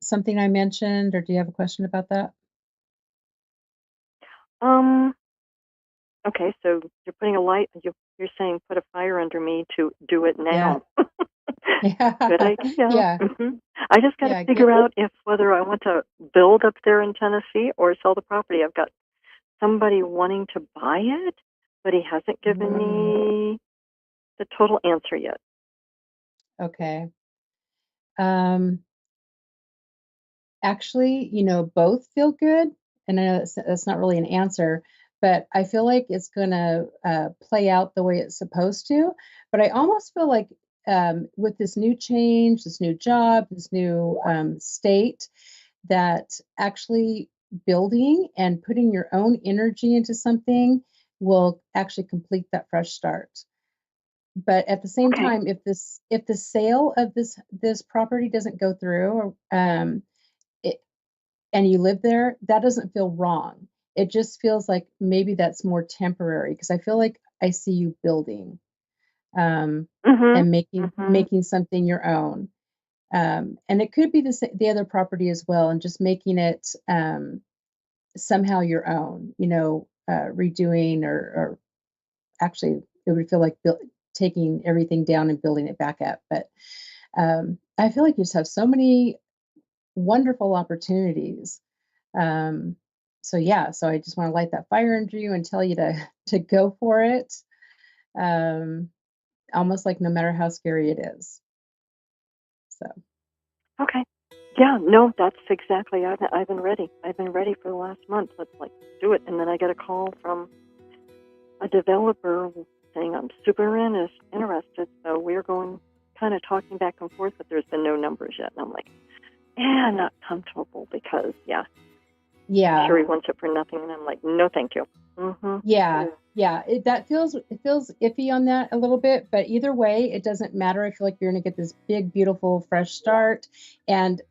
something I mentioned, or do you have a question about that? Okay, so you're putting a light. You're saying put a fire under me to do it now. Yeah. Good idea. Yeah. I just got to figure out if whether I want to build up there in Tennessee or sell the property. I've got somebody wanting to buy it, but he hasn't given me the total answer yet. Okay. Actually, both feel good. And I know that's not really an answer, but I feel like it's going to play out the way it's supposed to. But I almost feel like with this new change, this new job, this new state, that actually building and putting your own energy into something will actually complete that fresh start. But at the same time, if the sale of this property doesn't go through, and you live there, that doesn't feel wrong. It just feels like maybe that's more temporary, because I feel like I see you building and making something your own. And it could be the other property as well, and just making it somehow your own, redoing or actually it would feel like taking everything down and building it back up. But I feel like you just have so many wonderful opportunities. So I just want to light that fire under you and tell you to go for it. Almost like no matter how scary it is. So. Okay. Yeah, no, that's exactly. I've been ready. I've been ready for the last month. Let's do it. And then I get a call from a developer saying I'm super interested. So we're going kind of talking back and forth, but there's been no numbers yet. And I'm like, not comfortable because, I'm sure he wants it for nothing. And I'm like, no, thank you. Yeah. It feels iffy on that a little bit, but either way, it doesn't matter. I feel like you're going to get this big, beautiful, fresh start. And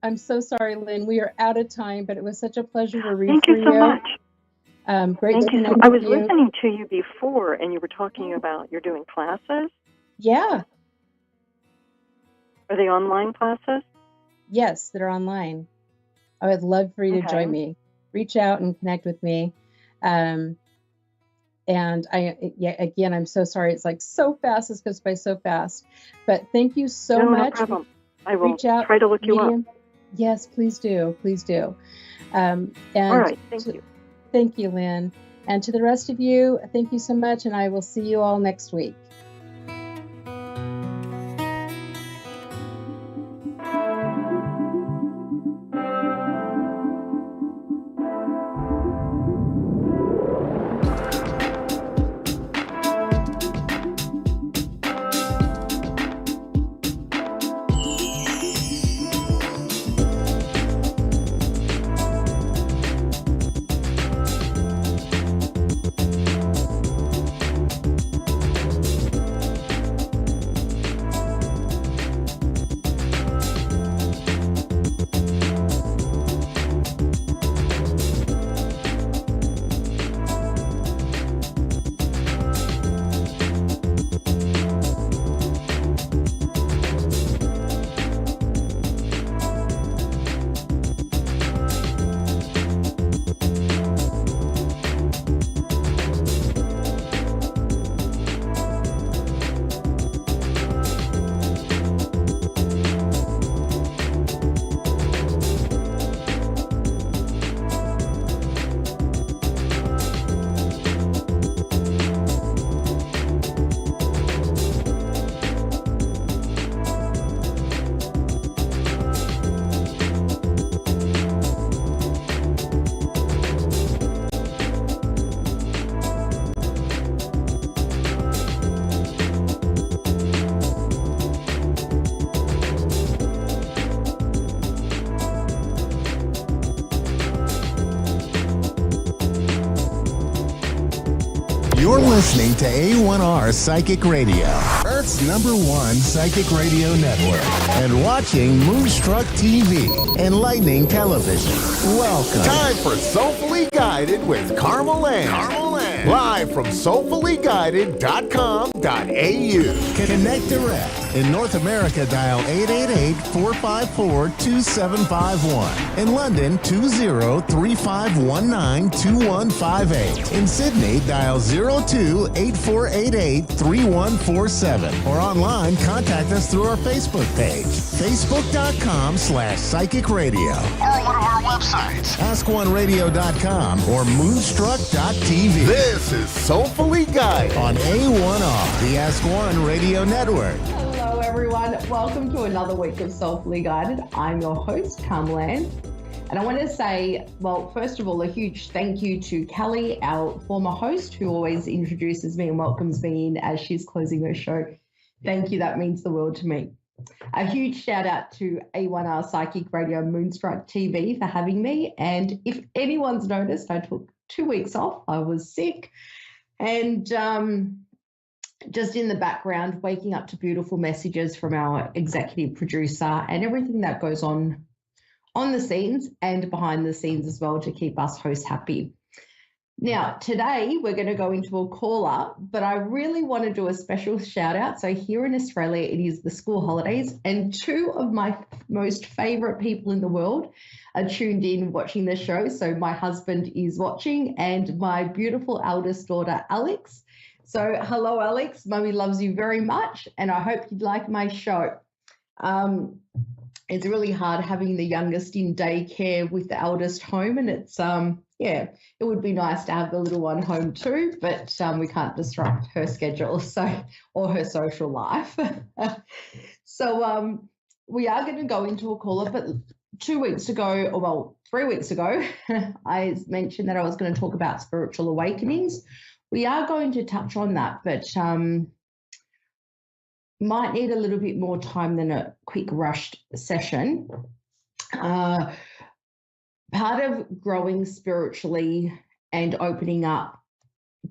I'm so sorry, Lynn, we are out of time, but it was such a pleasure to read for you. Thank you so much. Great to connect I with was you. listening to you before, and you were talking about you're doing classes. Yeah. Are they online classes? Yes, they're online. I would love for you to join me. Reach out and connect with me. And again, I'm so sorry. It's like so fast. This goes by so fast. But thank you so much. No problem. I will reach out. Try to look you up. Yes, please do. Please do. All right. Thank you. Thank you, Lynn. And to the rest of you, thank you so much. And I will see you all next week. You're listening to A1R Psychic Radio, Earth's #1 psychic radio network, and watching Moonstruck TV, enlightening television. Welcome. Time for Soulfully Guided with Carmel Ann. Live from soulfullyguided.com.au. Connect direct. In North America, dial 888-454-2751. In London, 20-3519-2158. In Sydney, dial 02-8488-3147. Or online, contact us through our Facebook page, facebook.com/psychic radio. Or one of our websites, askoneradio.com or moonstruck.tv. This is Soulfully Guided on A1R, the Ask One Radio Network. Hello, everyone. Welcome to another week of Soulfully Guided. I'm your host, Carmel Ann. And I want to say, well, first of all, a huge thank you to Kelly, our former host, who always introduces me and welcomes me in as she's closing her show. Thank you. That means the world to me. A huge shout out to A1R Psychic Radio Moonstruck TV for having me. And if anyone's noticed, I took 2 weeks off. I was sick and just in the background, waking up to beautiful messages from our executive producer and everything that goes on the scenes and behind the scenes as well to keep us hosts happy. Now, today we're going to go into a call-up, but I really want to do a special shout-out. So here in Australia, it is the school holidays, and two of my most favourite people in the world are tuned in watching the show. So my husband is watching and my beautiful eldest daughter, Alex. So hello, Alex. Mummy loves you very much, and I hope you'd like my show. It's really hard having the youngest in daycare with the eldest home, and it's yeah, it would be nice to have the little one home too, but we can't disrupt her schedule or her social life. So we are going to go into a call-up, but 2 weeks ago, or well, 3 weeks ago, I mentioned that I was going to talk about spiritual awakenings. We are going to touch on that, but might need a little bit more time than a quick rushed session. Part of growing spiritually and opening up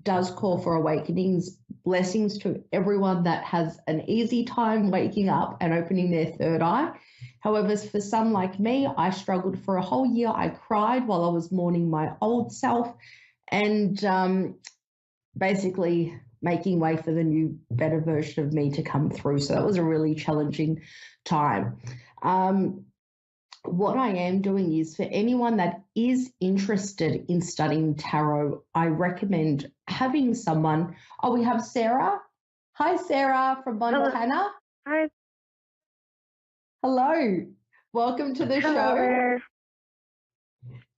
does call for awakenings. Blessings to everyone that has an easy time waking up and opening their third eye. However, for some like me, I struggled for a whole year. I cried while I was mourning my old self and basically making way for the new, better version of me to come through. So that was a really challenging time. What I am doing is for anyone that is interested in studying tarot, I recommend having someone. Oh, we have Sarah. Hi, Sarah from Montana. Hi. Hello. Welcome to the show.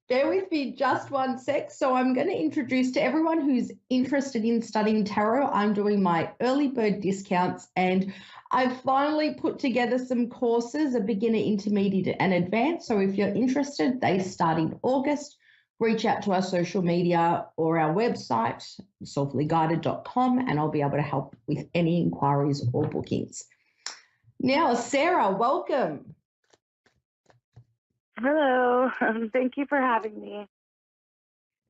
Bear with me just one sec. So I'm going to introduce to everyone who's interested in studying tarot. I'm doing my early bird discounts and I've finally put together some courses, a beginner, intermediate and advanced. So if you're interested, they start in August. Reach out to our social media or our website, soulfullyguided.com, and I'll be able to help with any inquiries or bookings. Now, Sarah, welcome. Hello. Thank you for having me.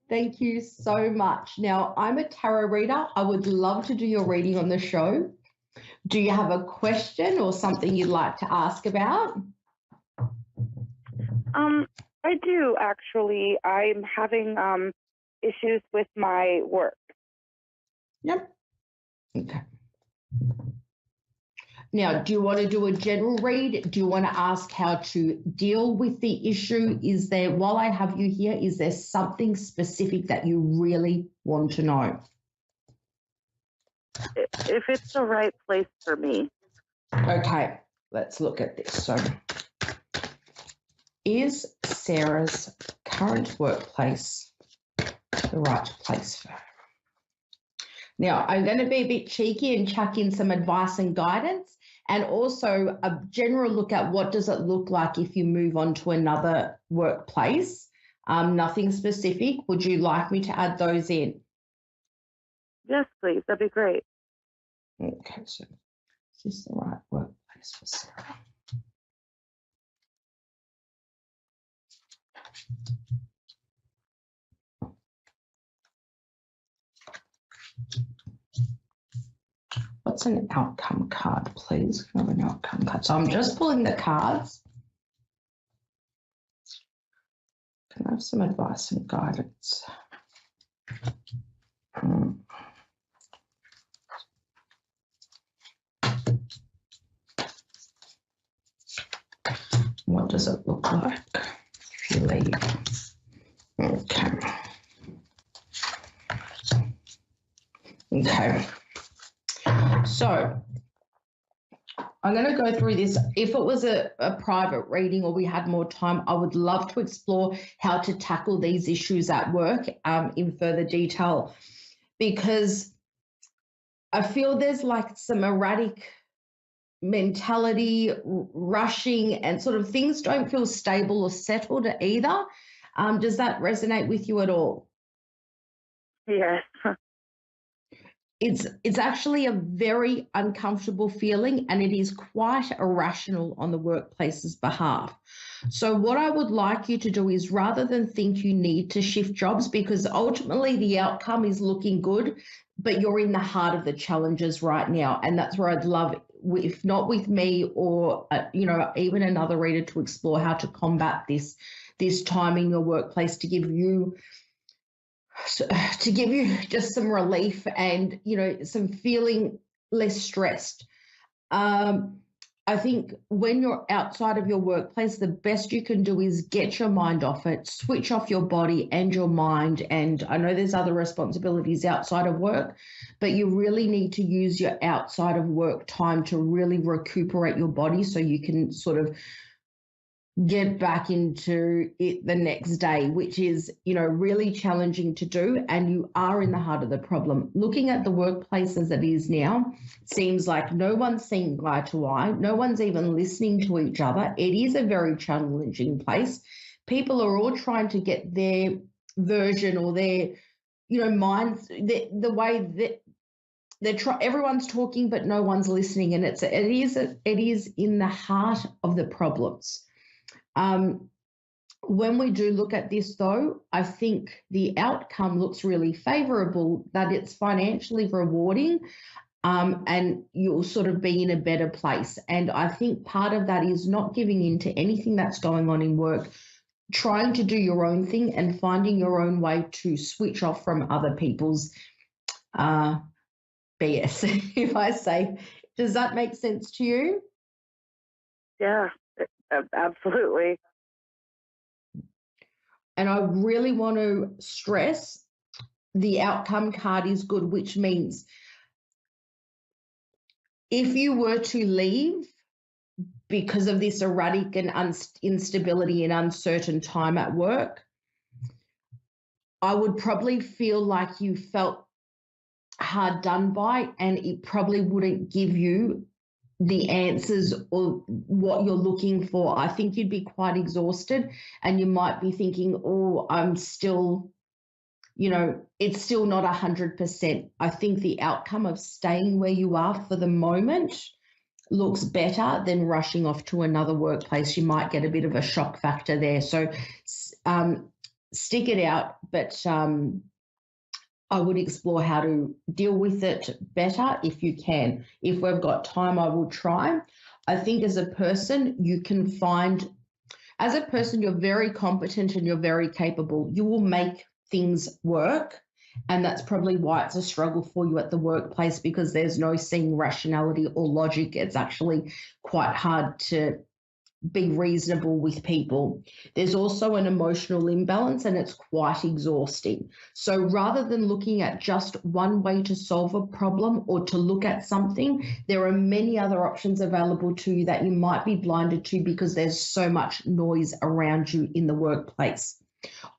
Thank you so much. Now, I'm a tarot reader. I would love to do your reading on the show. Do you have a question or something you'd like to ask about? I do, actually. I'm having issues with my work. Yep. Okay. Now, do you want to do a general read? Do you want to ask how to deal with the issue? Is there, while I have you here, is there something specific that you really want to know? If it's the right place for me. Okay, let's look at this. So, is Sarah's current workplace the right place for her? Now, I'm going to be a bit cheeky and chuck in some advice and guidance, and also a general look at what does it look like if you move on to another workplace. Nothing specific. Would you like me to add those in? Yes, please. That'd be great. Okay, so is this the right workplace for Sarah? What's an outcome card, please? Can I have an outcome card? So I'm just pulling the cards. Can I have some advice and guidance? What does it look like if you leave? Okay. Okay. So I'm going to go through this. If it was a private reading or we had more time, I would love to explore how to tackle these issues at work in further detail, because I feel there's like some erratic mentality, rushing, and sort of things don't feel stable or settled either. Does that resonate with you at all? Yes. It's actually a very uncomfortable feeling, and it is quite irrational on the workplace's behalf. So what I would like you to do is, rather than think you need to shift jobs, because ultimately the outcome is looking good, but you're in the heart of the challenges right now. And that's where I'd love, if not with me or, even another reader, to explore how to combat this time in your workplace to give you just some relief and, some feeling less stressed. I think when you're outside of your workplace, the best you can do is get your mind off it, switch off your body and your mind. And I know there's other responsibilities outside of work, but you really need to use your outside of work time to really recuperate your body so you can sort of get back into it the next day, which is, really challenging to do. And you are in the heart of the problem. Looking at the workplace as it is now, seems like no one's seeing eye to eye. No one's even listening to each other. It is a very challenging place. People are all trying to get their version or their, minds, the way that everyone's talking, but no one's listening. And it is in the heart of the problems. When we do look at this, though, I think the outcome looks really favorable, that it's financially rewarding, and you'll sort of be in a better place. And I think part of that is not giving in to anything that's going on in work, trying to do your own thing and finding your own way to switch off from other people's BS, if I say. Does that make sense to you? Yeah, absolutely. And I really want to stress the outcome card is good, which means if you were to leave because of this erratic and instability and uncertain time at work, I would probably feel like you felt hard done by, and it probably wouldn't give you the answers or what you're looking for. I think you'd be quite exhausted, and you might be thinking, oh, I'm still, it's still not 100%. I think the outcome of staying where you are for the moment looks better than rushing off to another workplace. You might get a bit of a shock factor there. So stick it out, but I would explore how to deal with it better if you can. If we've got time, I will try. I think as a person, you're very competent and you're very capable. You will make things work. And that's probably why it's a struggle for you at the workplace, because there's no seeing rationality or logic. It's actually quite hard to be reasonable with people. There's also an emotional imbalance, and it's quite exhausting. So rather than looking at just one way to solve a problem or to look at something, there are many other options available to you that you might be blinded to because there's so much noise around you in the workplace.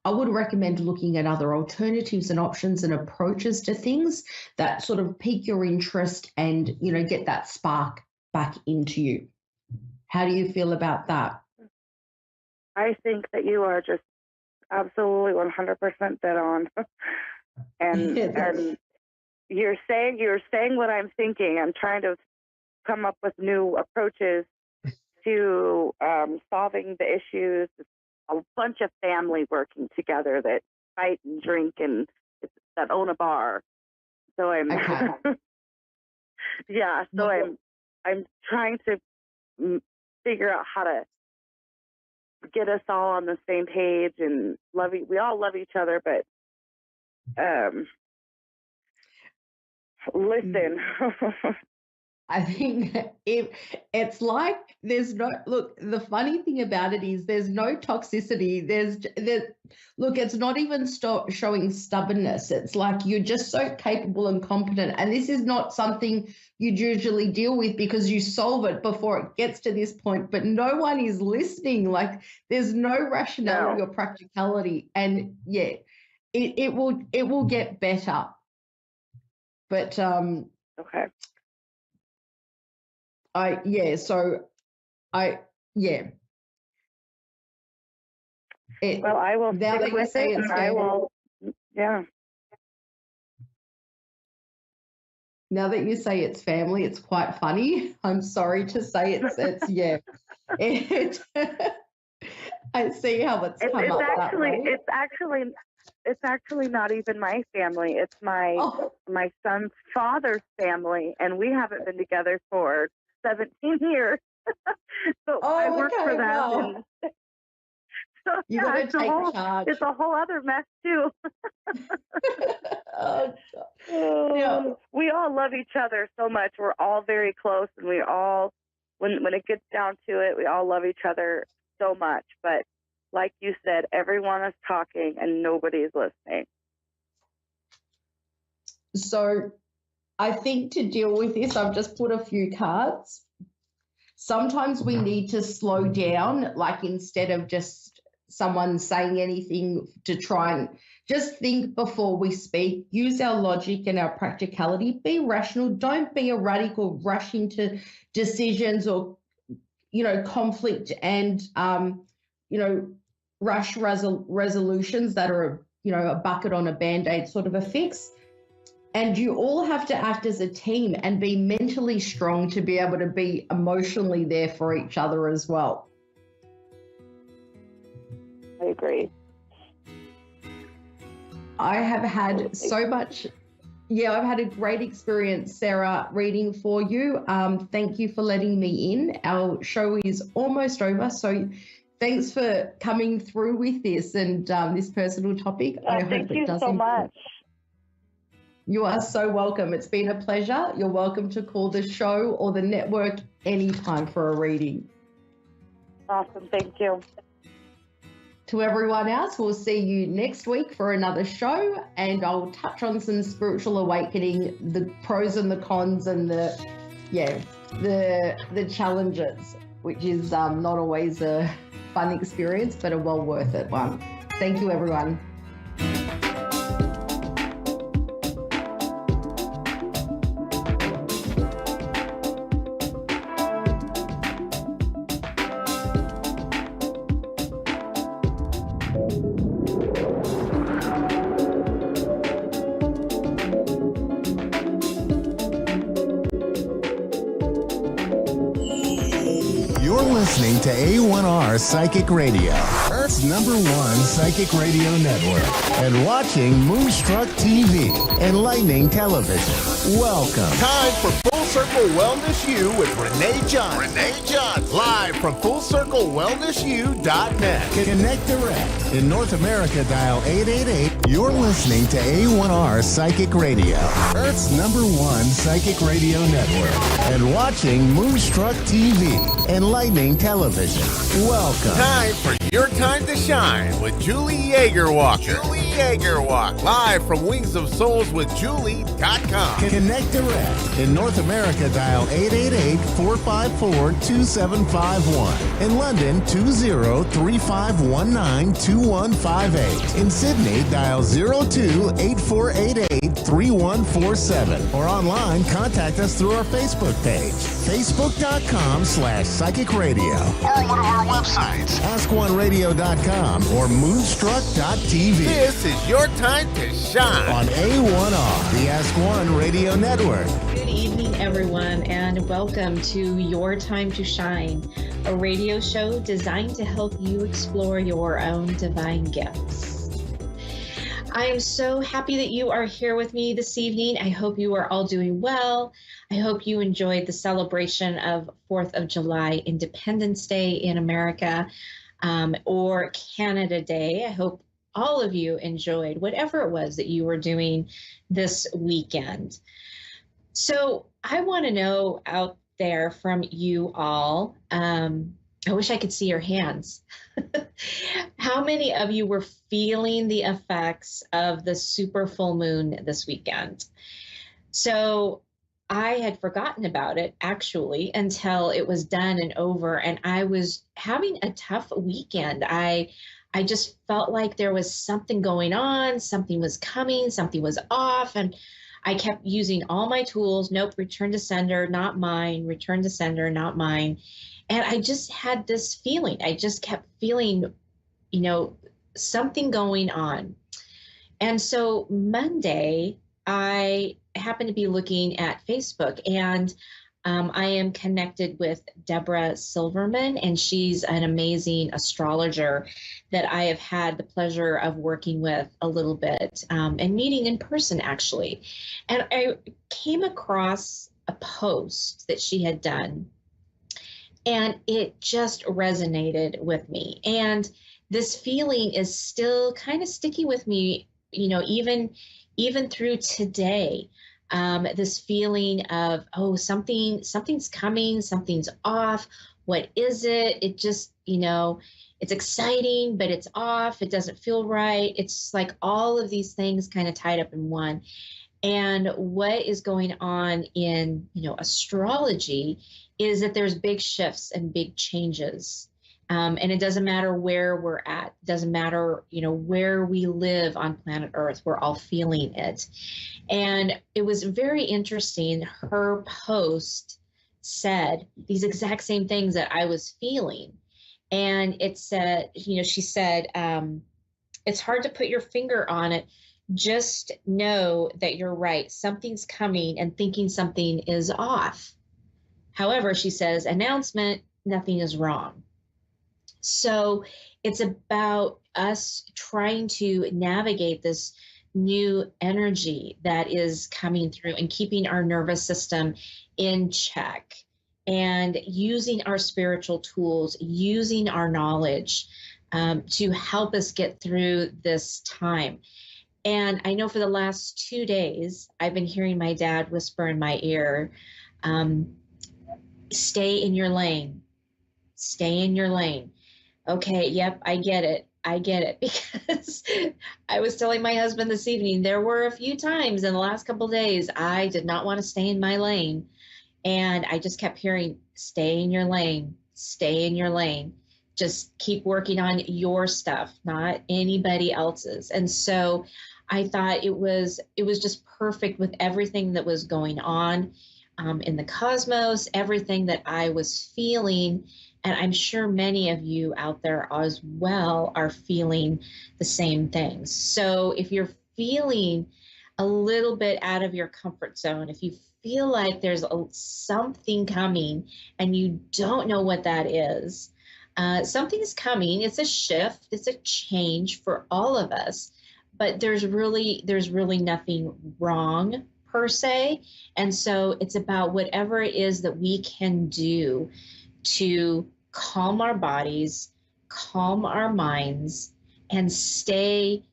I would recommend looking at other alternatives and options and approaches to things that sort of pique your interest and, get that spark back into you. How do you feel about that? I think that you are just absolutely 100% dead on. and you're saying what I'm thinking. I'm trying to come up with new approaches to solving the issues. It's a bunch of family working together that fight and drink and that own a bar. So I'm Okay. yeah. So I'm trying to figure out how to get us all on the same page and we all love each other, but listen. I think it's like there's no look. The funny thing about it is there's no toxicity. Look, it's not even showing stubbornness. It's like you're just so capable and competent, and this is not something you'd usually deal with because you solve it before it gets to this point. But no one is listening. Like there's no rationality or practicality, and yeah, it will get better. But okay. I will now stick that you with say it, it's and I will, yeah. Now that you say it's family, it's quite funny. I'm sorry to say it's yeah. I see how it's come up that way. It's actually not even my family. It's my son's father's family, and we haven't been together for 17 years. So I work for them. Wow. And so You got to take charge. It's a whole other mess too. Yeah. We all love each other so much. We're all very close, and we all, when it gets down to it, we all love each other so much. But like you said, everyone is talking and nobody's listening. So I think to deal with this, I've just put a few cards. Sometimes we need to slow down, like instead of just someone saying anything, to try and just think before we speak, use our logic and our practicality, be rational, don't be erratic or rush into decisions or, conflict and, rush resolutions that are, a bucket on a Band-Aid sort of a fix. And you all have to act as a team and be mentally strong to be able to be emotionally there for each other as well. I agree. I have had so much. Yeah, I've had a great experience, Sarah, reading for you. Thank you for letting me in. Our show is almost over, so thanks for coming through with this and this personal topic. I hope thank it you does so much. You are so welcome. It's been a pleasure. You're welcome to call the show or the network anytime for a reading. Awesome. Thank you. To everyone else, we'll see you next week for another show, and I'll touch on some spiritual awakening, the pros and the cons, and the challenges, which is not always a fun experience, but a well worth it one. Thank you, everyone. You're listening to A1R Psychic Radio, Earth's #1 psychic radio network, and watching Moonstruck TV, enlightening television. Welcome. Time for Full Circle Wellness U with Renee John. Live from FullCircleWellnessU.net. Connect direct. In North America, dial 888. You're listening to A1R Psychic Radio, Earth's #1 psychic radio network, and watching Moonstruck TV, enlightening television. Welcome. Time for Your Time to Shine with Julie Yeager-Walker. Live from Wings of Souls with Julie.com. Connect direct. In North America, dial 888-454-2751. In London, 20-3519-2158. In Sydney, dial 02-8488-3147. Or online, contact us through our Facebook page, facebook.com/psychic radio. Or one of our websites, askoneradio.com or moonstruck.tv. This is Your Time to Shine on A1R, the Ask One Radio Network. Good evening, everyone, and welcome to Your Time to Shine, a radio show designed to help you explore your own divine gifts. I am so happy that you are here with me this evening. I hope you are all doing well. I hope you enjoyed the celebration of 4th of July, Independence Day in America, or Canada Day. I hope all of you enjoyed whatever it was that you were doing this weekend. So I want to know out there from you all, I wish I could see your hands. How many of you were feeling the effects of the super full moon this weekend? So I had forgotten about it actually until it was done and over, and I was having a tough weekend. I just felt like there was something going on, something was coming, something was off, and I kept using all my tools. Nope, return to sender, not mine, return to sender, not mine. And I just had this feeling. I just kept feeling, something going on. And so Monday, I happened to be looking at Facebook, and I am connected with Deborah Silverman, and she's an amazing astrologer that I have had the pleasure of working with a little bit and meeting in person, actually. And I came across a post that she had done, and it just resonated with me. And this feeling is still kind of sticky with me, even through today. This feeling of, something's coming, something's off. What is it? It just, it's exciting, but it's off. It doesn't feel right. It's like all of these things kind of tied up in one. And what is going on in, astrology is that there's big shifts and big changes. And it doesn't matter where we're at. It doesn't matter, where we live on planet Earth. We're all feeling it. And it was very interesting. Her post said these exact same things that I was feeling. And it said, she said, it's hard to put your finger on it. Just know that you're right. Something's coming, and thinking something is off. However, she says, announcement, nothing is wrong. So it's about us trying to navigate this new energy that is coming through and keeping our nervous system in check and using our spiritual tools, using our knowledge to help us get through this time. And I know for the last 2 days, I've been hearing my dad whisper in my ear, stay in your lane, stay in your lane. Okay, yep, I get it. Because I was telling my husband this evening, there were a few times in the last couple of days, I did not want to stay in my lane. And I just kept hearing, stay in your lane, stay in your lane. Just keep working on your stuff, not anybody else's. And so I thought it was just perfect with everything that was going on in the cosmos, everything that I was feeling. And I'm sure many of you out there as well are feeling the same things. So if you're feeling a little bit out of your comfort zone, if you feel like there's something coming and you don't know what that is, something's coming. It's a shift. It's a change for all of us. But there's really nothing wrong per se. And so it's about whatever it is that we can do to calm our bodies, calm our minds, and stay,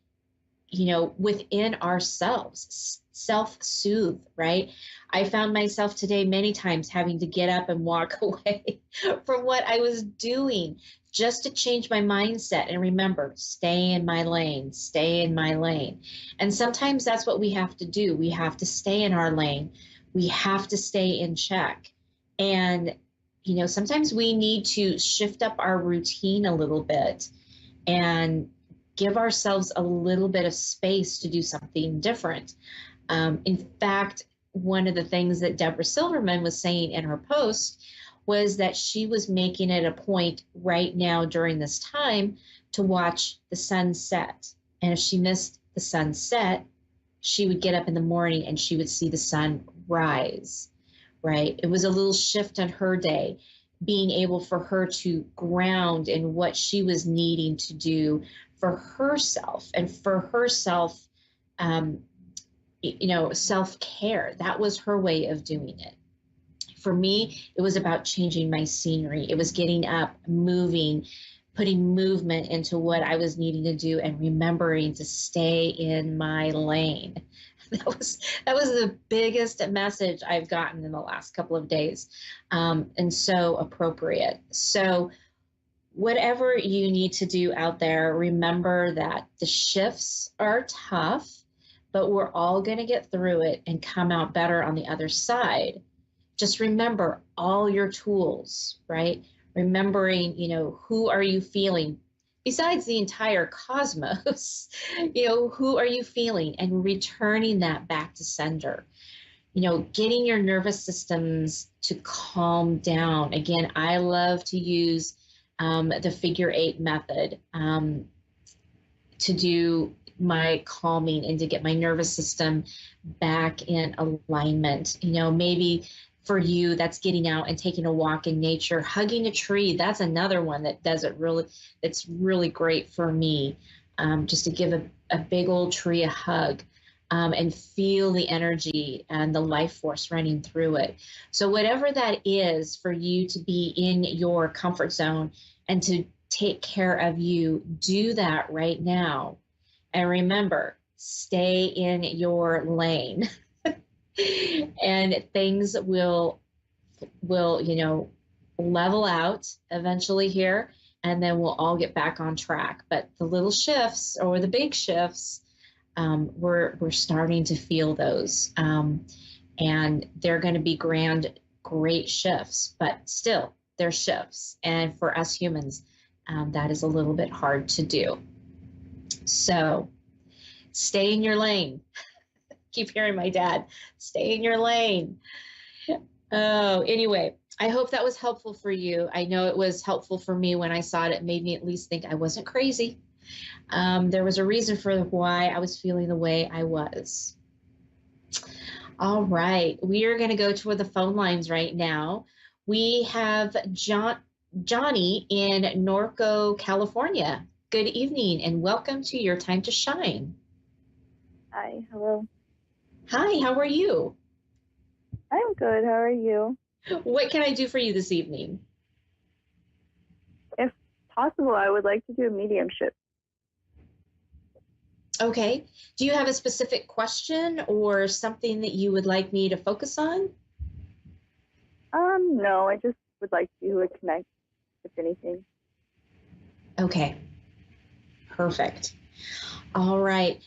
within ourselves, self-soothe, right? I found myself today many times having to get up and walk away from what I was doing just to change my mindset and remember, stay in my lane, stay in my lane. And sometimes that's what we have to do. We have to stay in our lane. We have to stay in check. And sometimes we need to shift up our routine a little bit and give ourselves a little bit of space to do something different. In fact, one of the things that Deborah Silverman was saying in her post was that she was making it a point right now during this time to watch the sunset. And if she missed the sunset, she would get up in the morning and she would see the sun rise. Right? It was a little shift in her day, being able for her to ground in what she was needing to do for herself and for herself, self-care. That was her way of doing it. For me, it was about changing my scenery. It was getting up, moving, putting movement into what I was needing to do, and remembering to stay in my lane. That was the biggest message I've gotten in the last couple of days, and so appropriate. So whatever you need to do out there, remember that the shifts are tough, but we're all going to get through it and come out better on the other side. Just remember all your tools, right? Remembering, who are you feeling? Besides the entire cosmos, who are you feeling? And returning that back to sender. Getting your nervous systems to calm down. Again, I love to use the figure 8 method to do my calming and to get my nervous system back in alignment. Maybe for you, that's getting out and taking a walk in nature, hugging a tree. That's another one that does it really. It's really great for me, just to give a big old tree a hug, and feel the energy and the life force running through it. So whatever that is for you to be in your comfort zone and to take care of you, do that right now. And remember, stay in your lane. And things will level out eventually here, and then we'll all get back on track. But the little shifts or the big shifts, we're starting to feel those, and they're going to be great shifts, but still they're shifts. And for us humans, that is a little bit hard to do. So stay in your lane. Keep hearing my dad, stay in your lane. Oh, anyway, I hope that was helpful for you. I know it was helpful for me when I saw it. It made me at least think I wasn't crazy. There was a reason for why I was feeling the way I was. All right, we are going to go to the phone lines right now. We have Johnny in Norco, California. Good evening and welcome to Your Time to Shine. Hi, hello. Hi, how are you? I'm good. How are you? What can I do for you this evening? If possible, I would like to do a mediumship. Okay. Do you have a specific question or something that you would like me to focus on? No, I just would like to connect, if anything. Okay. Perfect. All right.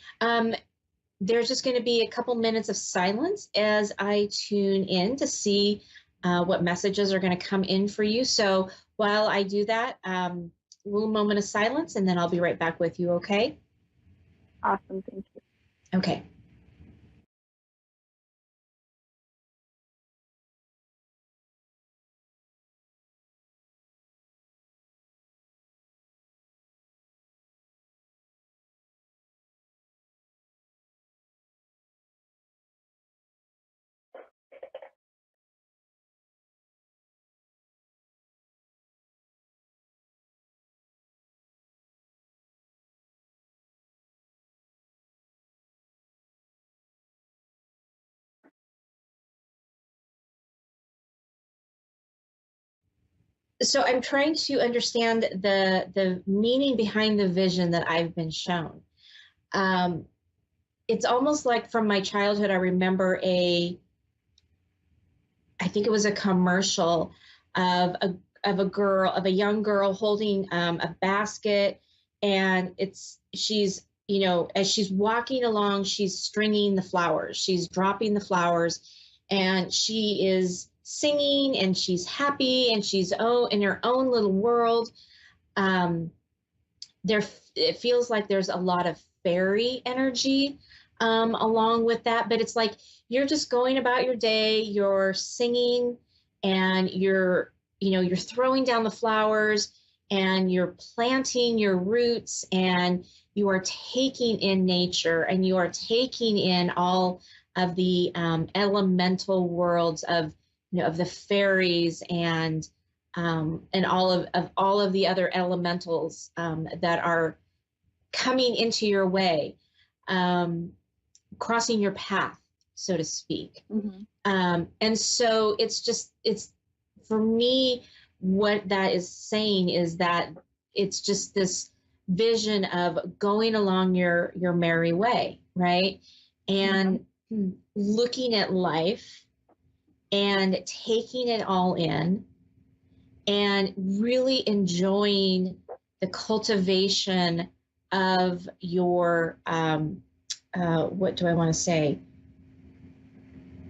There's just going to be a couple minutes of silence as I tune in to see what messages are going to come in for you. So while I do that, a little moment of silence, and then I'll be right back with you, okay? Awesome. Thank you. Okay. So I'm trying to understand the meaning behind the vision that I've been shown. It's almost like from my childhood, I remember I think it was a commercial of a young girl holding a basket, and she's as she's walking along, she's stringing the flowers, she's dropping the flowers, and she is singing and she's happy and she's in her own little world. It feels like there's a lot of fairy energy along with that, but it's like you're just going about your day, you're singing, and you're throwing down the flowers, and you're planting your roots, and you are taking in nature, and you are taking in all of the elemental worlds of the fairies and all of the other elementals that are coming into your way, crossing your path, so to speak. And so it's for me, what that is saying is that it's just this vision of going along your merry way, right? And looking at life and taking it all in and really enjoying the cultivation of your, what do I want to say?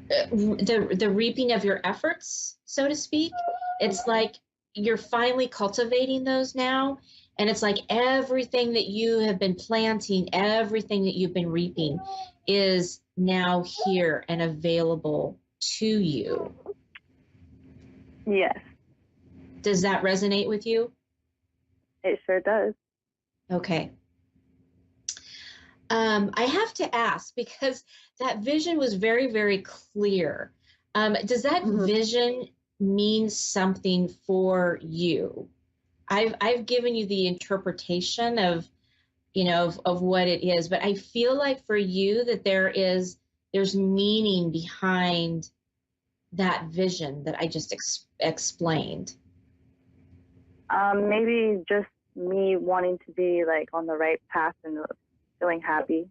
The reaping of your efforts, so to speak. It's like you're finally cultivating those now. And it's like everything that you have been planting, everything that you've been reaping is now here and available to you. Yes. Does that resonate with you? It sure does. Okay. I have to ask, because that vision was very, very clear. Does that vision mean something for you? I've given you the interpretation of, of what it is, but I feel like for you that there's meaning behind that vision that I just explained. Maybe just me wanting to be like on the right path and feeling happy.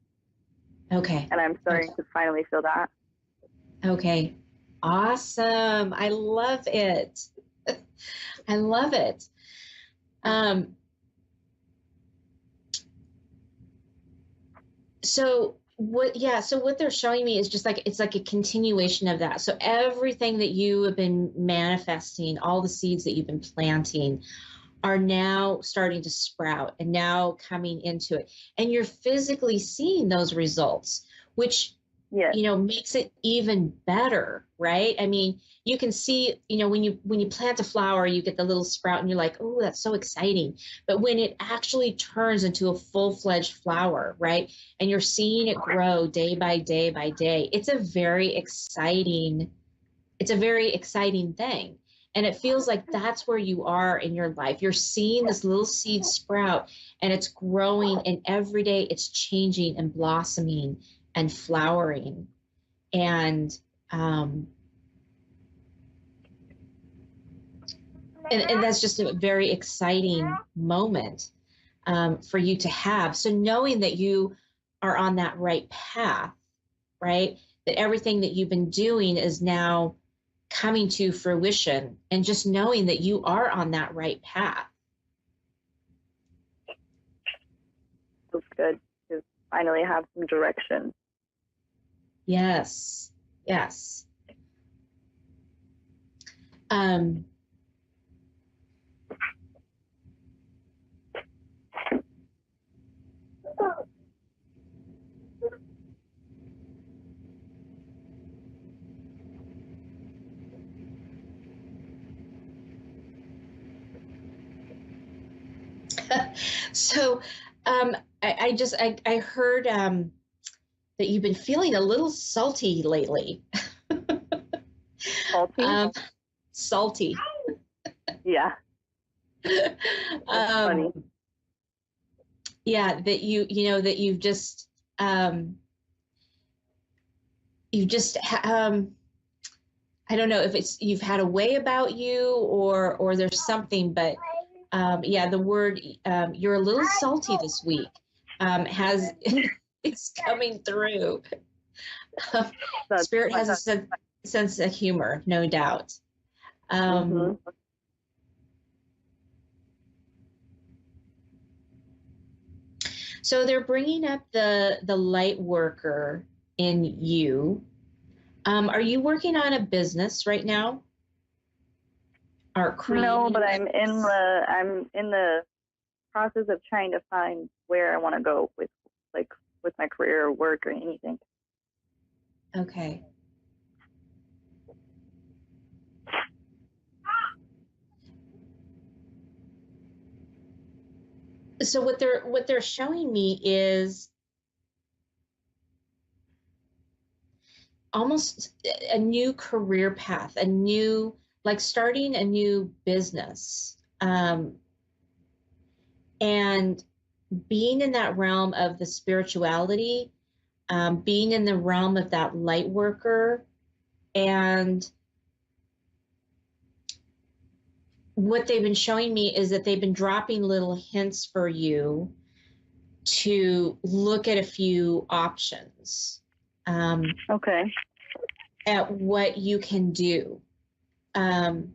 Okay. And I'm starting to finally feel that. Okay. Awesome. I love it. I love it. So what they're showing me is just like, it's like a continuation of that. So everything that you have been manifesting, all the seeds that you've been planting are now starting to sprout and now coming into it. And you're physically seeing those results, which, makes it even better, right? I mean, you can see, when you plant a flower, you get the little sprout and you're like, oh, that's so exciting. But when it actually turns into a full-fledged flower, right? And you're seeing it grow day by day by day, it's a very exciting thing. And it feels like that's where you are in your life. You're seeing this little seed sprout and it's growing, and every day it's changing and blossoming and flowering. And that's just a very exciting moment for you to have. So knowing that you are on that right path, right? That everything that you've been doing is now coming to fruition, and just knowing that you are on that right path. Feels good to finally have some direction. Yes. Yes. So I heard that you've been feeling a little salty lately. Salty? Salty. Yeah. Funny. Yeah, that that you've just I don't know if it's you've had a way about you or there's something, but the word you're a little salty this week has it's coming through. Spirit has a sense of humor, no doubt. So they're bringing up the light worker in you. Are you working on a business right now? No, but I'm in the process of trying to find where I want to go with my career or work or anything. Okay. So what they're showing me is almost a new career path, like starting a new business. And being in that realm of the spirituality, being in the realm of that light worker, and what they've been showing me is that they've been dropping little hints for you to look at a few options. Okay. At what you can do. I'm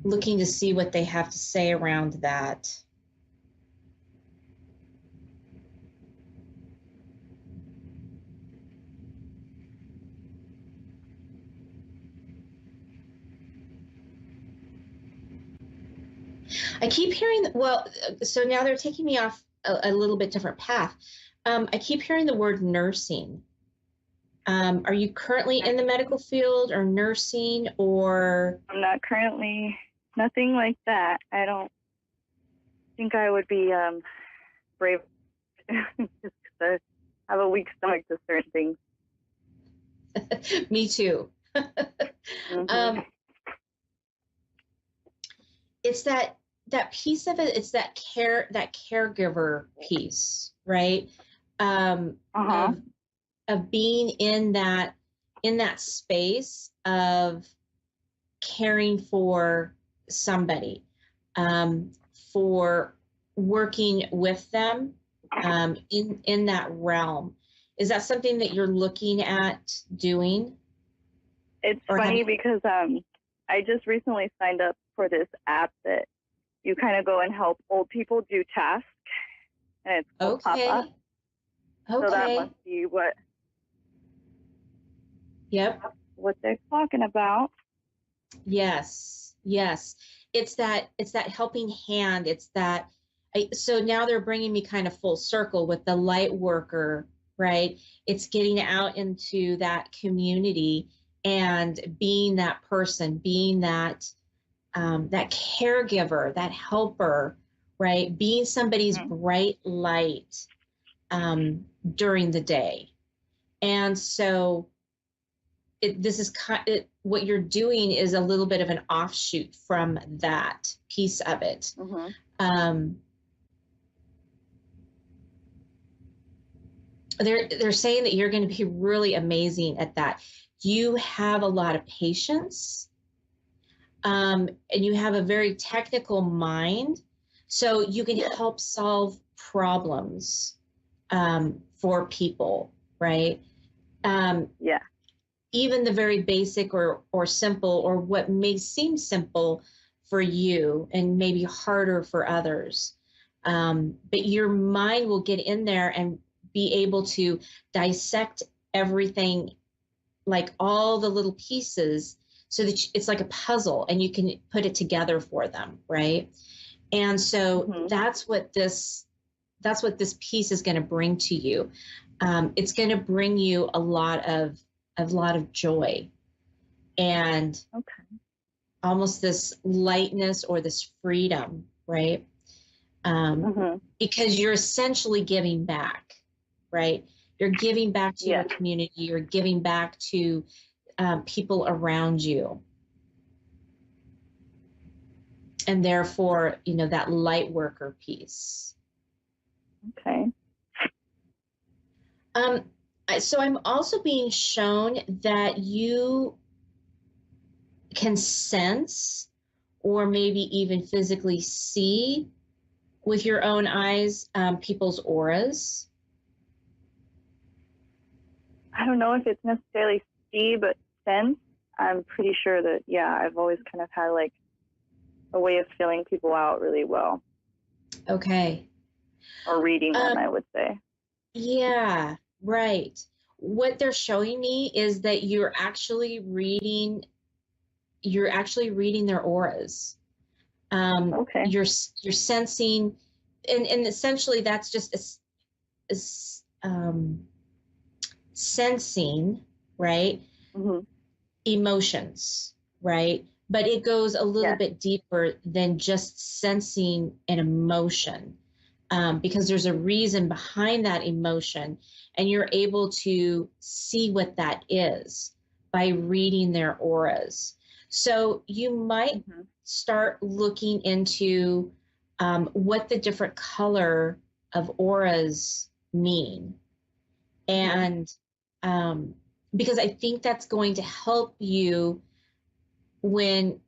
looking to see what they have to say around that. I keep hearing, well, so now they're taking me off a little bit different path. I keep hearing the word nursing. Are you currently in the medical field or nursing, or? I'm not currently, nothing like that. I don't think I would be brave just because I have a weak stomach to certain things. Me too. It's that piece of it. It's that caregiver piece, right? Of being in that space of caring for somebody, for working with them, in that realm. Is that something that you're looking at doing? It's funny because I just recently signed up for this app that you kind of go and help old people do tasks, and it's called Papa. So that must be what. Yep. What they're talking about. Yes. It's that helping hand. It's that. So now they're bringing me kind of full circle with the light worker, right? It's getting out into that community and being that person, being that that caregiver, that helper, right? Being somebody's bright light during the day. And so this is what you're doing is a little bit of an offshoot from that piece of it. They're saying that you're going to be really amazing at that. You have a lot of patience, and you have a very technical mind, so you can help solve problems for people, right? Even the very basic or simple, or what may seem simple for you and maybe harder for others. But your mind will get in there and be able to dissect everything, like all the little pieces, so that it's like a puzzle and you can put it together for them, right? And so that's what this piece is going to bring to you. It's going to bring you a lot of joy and almost this lightness or this freedom, right? Because you're essentially giving back, right? You're giving back to your community. You're giving back to people around you. And therefore, that light worker piece. Okay. So I'm also being shown that you can sense or maybe even physically see with your own eyes people's auras. I don't know if it's necessarily see, but sense. I'm pretty sure that, I've always kind of had like a way of feeling people out really well. Okay. Or reading them, I would say. Yeah, right. What they're showing me is that you're actually reading their auras. You're sensing, and essentially that's just sensing, right? Emotions, right? But it goes a little bit deeper than just sensing an emotion, because there's a reason behind that emotion, and you're able to see what that is by reading their auras. So you might start looking into what the different color of auras mean. And because I think that's going to help you when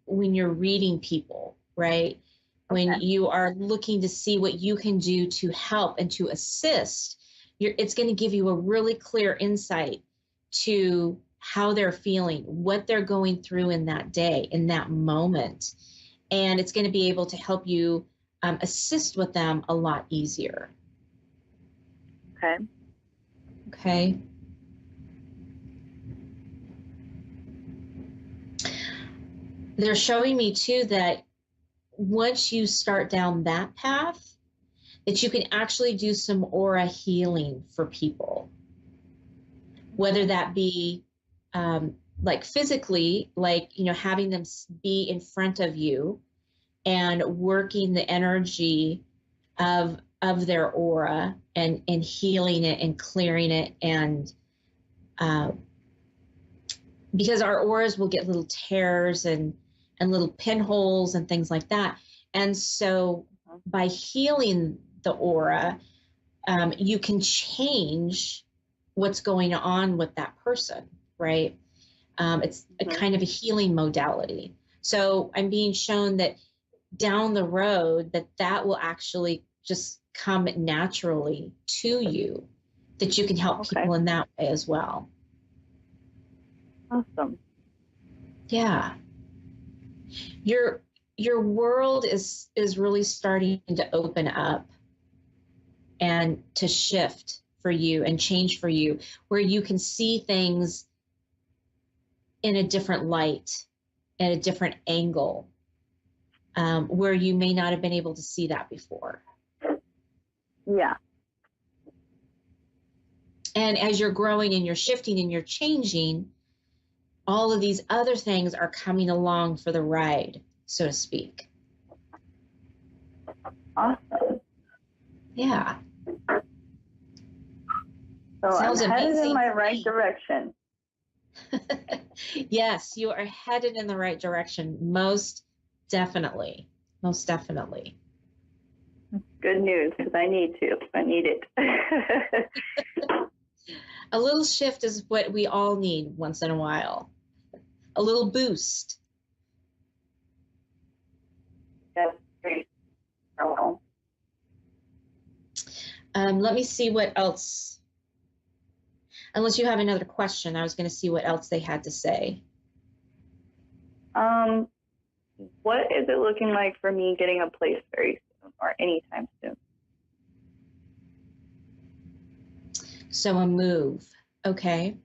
you're reading people, right? When you are looking to see what you can do to help and to assist, it's going to give you a really clear insight to how they're feeling, what they're going through in that day, in that moment. And it's going to be able to help you assist with them a lot easier. Okay. Okay. They're showing me too that once you start down that path, that you can actually do some aura healing for people, whether that be like physically, like, having them be in front of you and working the energy of their aura and healing it and clearing it. And because our auras will get little tears and little pinholes and things like that. And so by healing the aura, you can change what's going on with that person, right? It's a kind of a healing modality. So I'm being shown that down the road that will actually just come naturally to you, that you can help people in that way as well. Awesome. Yeah. Your world is really starting to open up and to shift for you and change for you, where you can see things in a different light, at a different angle, where you may not have been able to see that before. Yeah. And as you're growing and you're shifting and you're changing, all of these other things are coming along for the ride, so to speak. Awesome. Yeah. So Sounds I'm headed amazing in my to right me. direction. Yes, you are headed in the right direction. Most definitely. Most definitely. Good news, because I need to. I need it. A little shift is what we all need once in a while. A little boost. That's great. Oh. Let me see what else. Unless you have another question, I was going to see what else they had to say. What is it looking like for me getting a place very soon or anytime soon? So a move. Okay.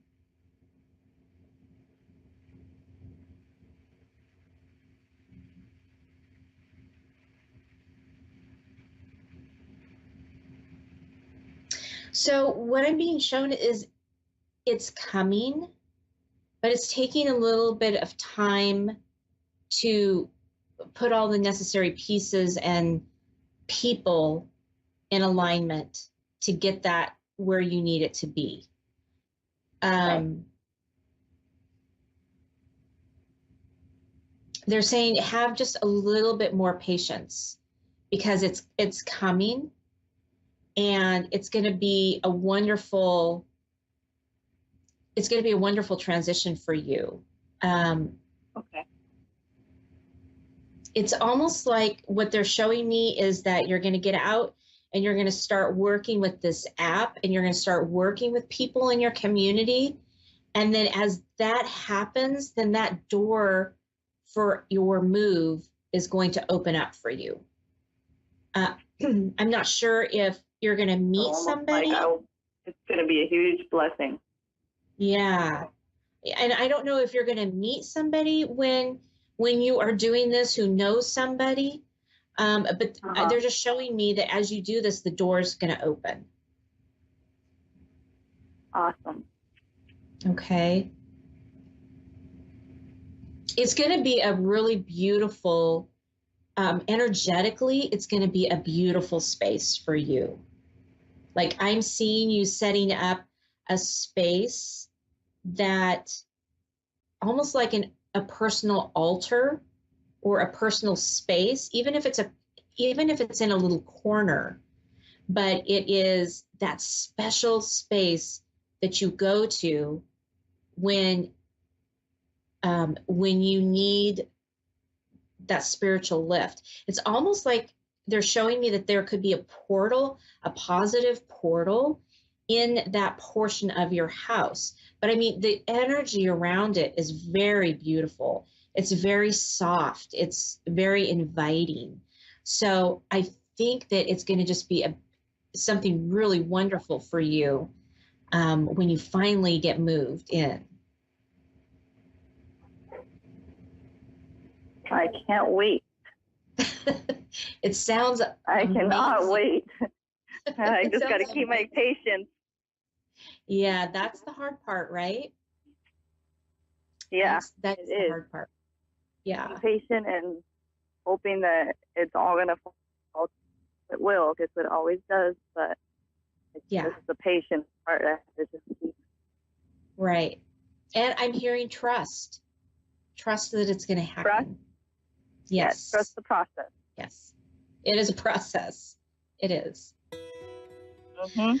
So what I'm being shown is it's coming, but it's taking a little bit of time to put all the necessary pieces and people in alignment to get that where you need it to be. They're saying have just a little bit more patience, because it's coming, and it's going to be a wonderful transition for you. Okay. It's almost like what they're showing me is that you're going to get out and you're going to start working with this app, and you're going to start working with people in your community. And then as that happens, then that door for your move is going to open up for you. I'm not sure if you're going to meet somebody. It's going to be a huge blessing. Yeah. And I don't know if you're going to meet somebody when you are doing this who knows somebody. But they're just showing me that as you do this, the door's going to open. Awesome. Okay. It's going to be a really beautiful, energetically, it's going to be a beautiful space for you. Like I'm seeing you setting up a space that almost like a personal altar or a personal space, even if it's in a little corner, but it is that special space that you go to when you need that spiritual lift. It's almost like they're showing me that there could be a portal, a positive portal in that portion of your house. But I mean, the energy around it is very beautiful. It's very soft. It's very inviting. So I think that it's going to just be something really wonderful for you when you finally get moved in. I can't wait. It sounds I amazing. cannot wait. I just got to keep my patience. Yeah, that's the hard part, right? Yeah, that's the hard part. Yeah. Be patient and hoping that it's all going to fall. It will, because it always does, but it's just the patient part that I have to just keep. Right. And I'm hearing trust. Trust that it's going to happen. Trust? Yes. Trust the process. Yes. It is a process. It is. Mm-hmm.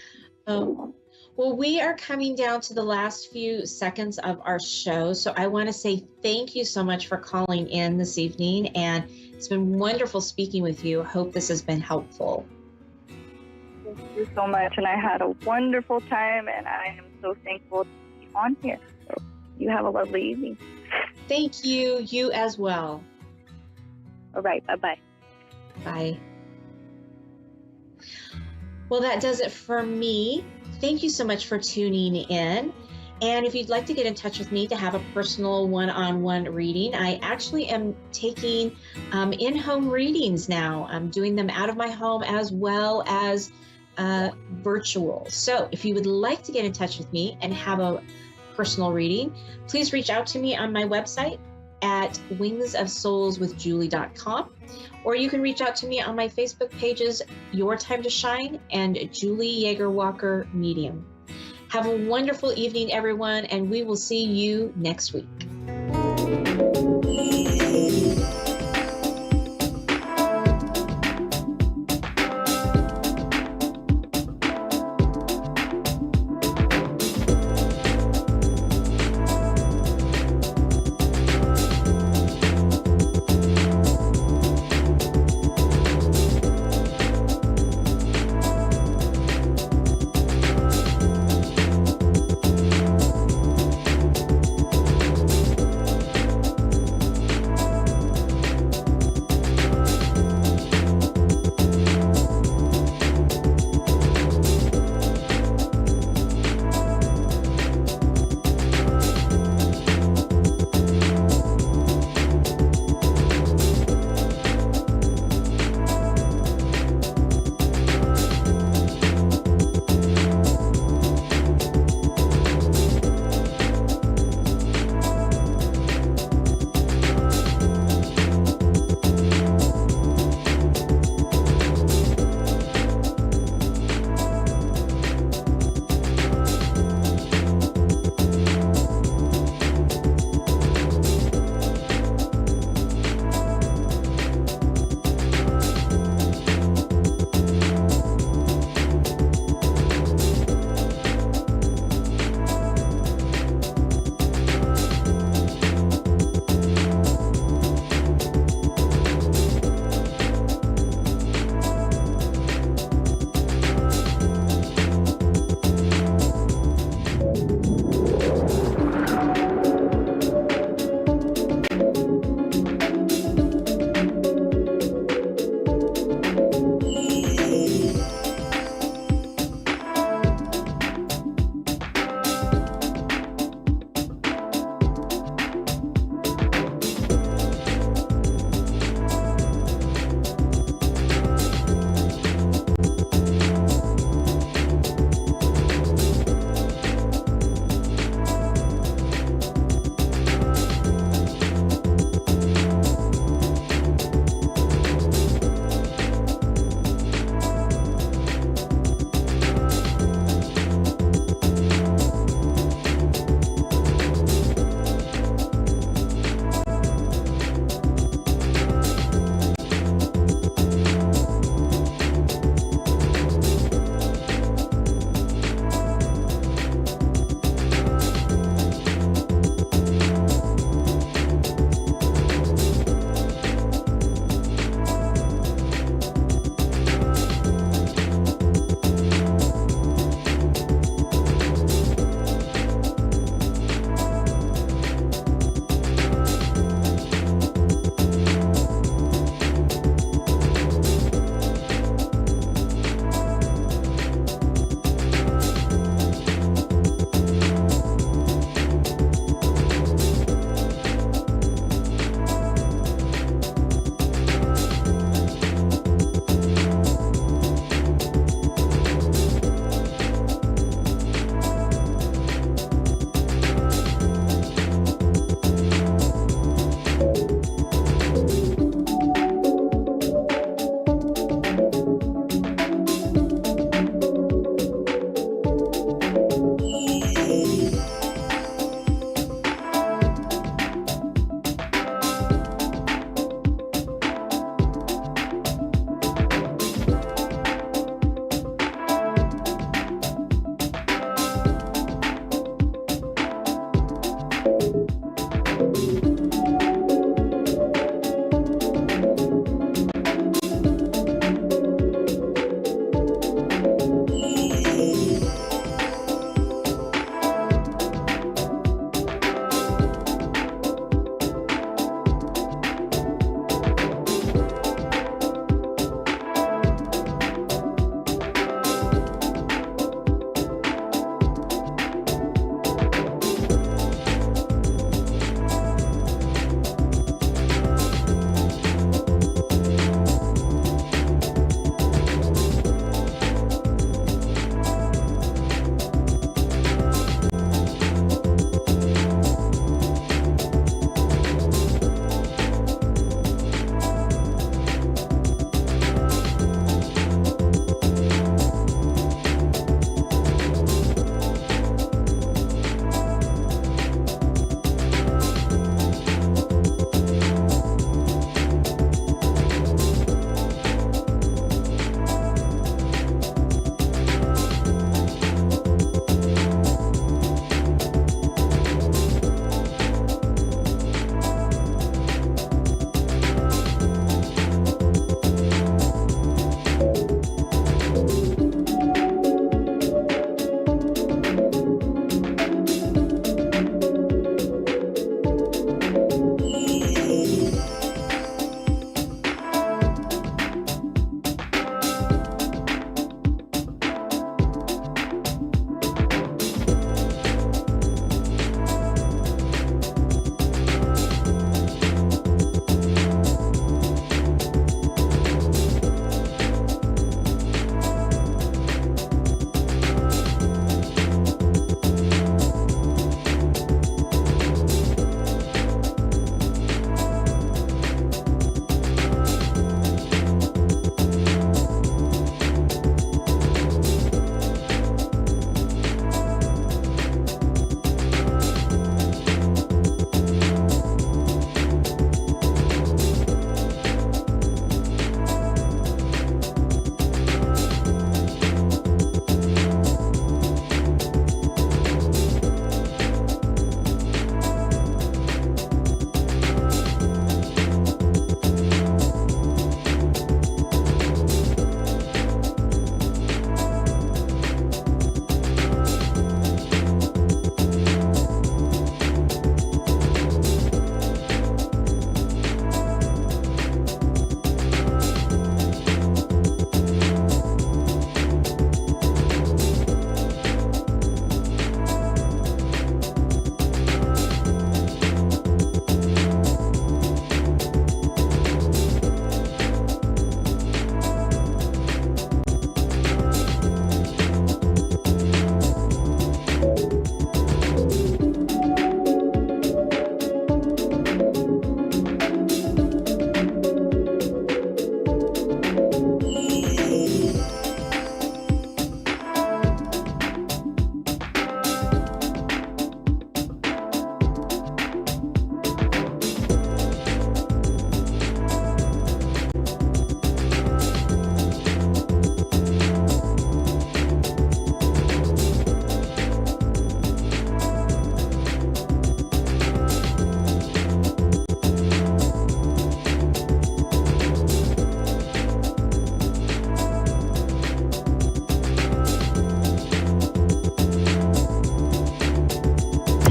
Well, we are coming down to the last few seconds of our show. So I want to say thank you so much for calling in this evening. And it's been wonderful speaking with you. Hope this has been helpful. Thank you so much. And I had a wonderful time, and I am so thankful to be on here. So you have a lovely evening. Thank you. You as well. All right. Bye-bye. Bye. Well, that does it for me. Thank you so much for tuning in. And if you'd like to get in touch with me to have a personal one-on-one reading, I actually am taking in-home readings now. I'm doing them out of my home as well as virtual. So if you would like to get in touch with me and have a personal reading, please reach out to me on my website at wingsofsoulswithjulie.com, or you can reach out to me on my Facebook pages, Your Time to Shine and Julie Yeager Walker Medium. Have a wonderful evening, everyone, and we will see you next week.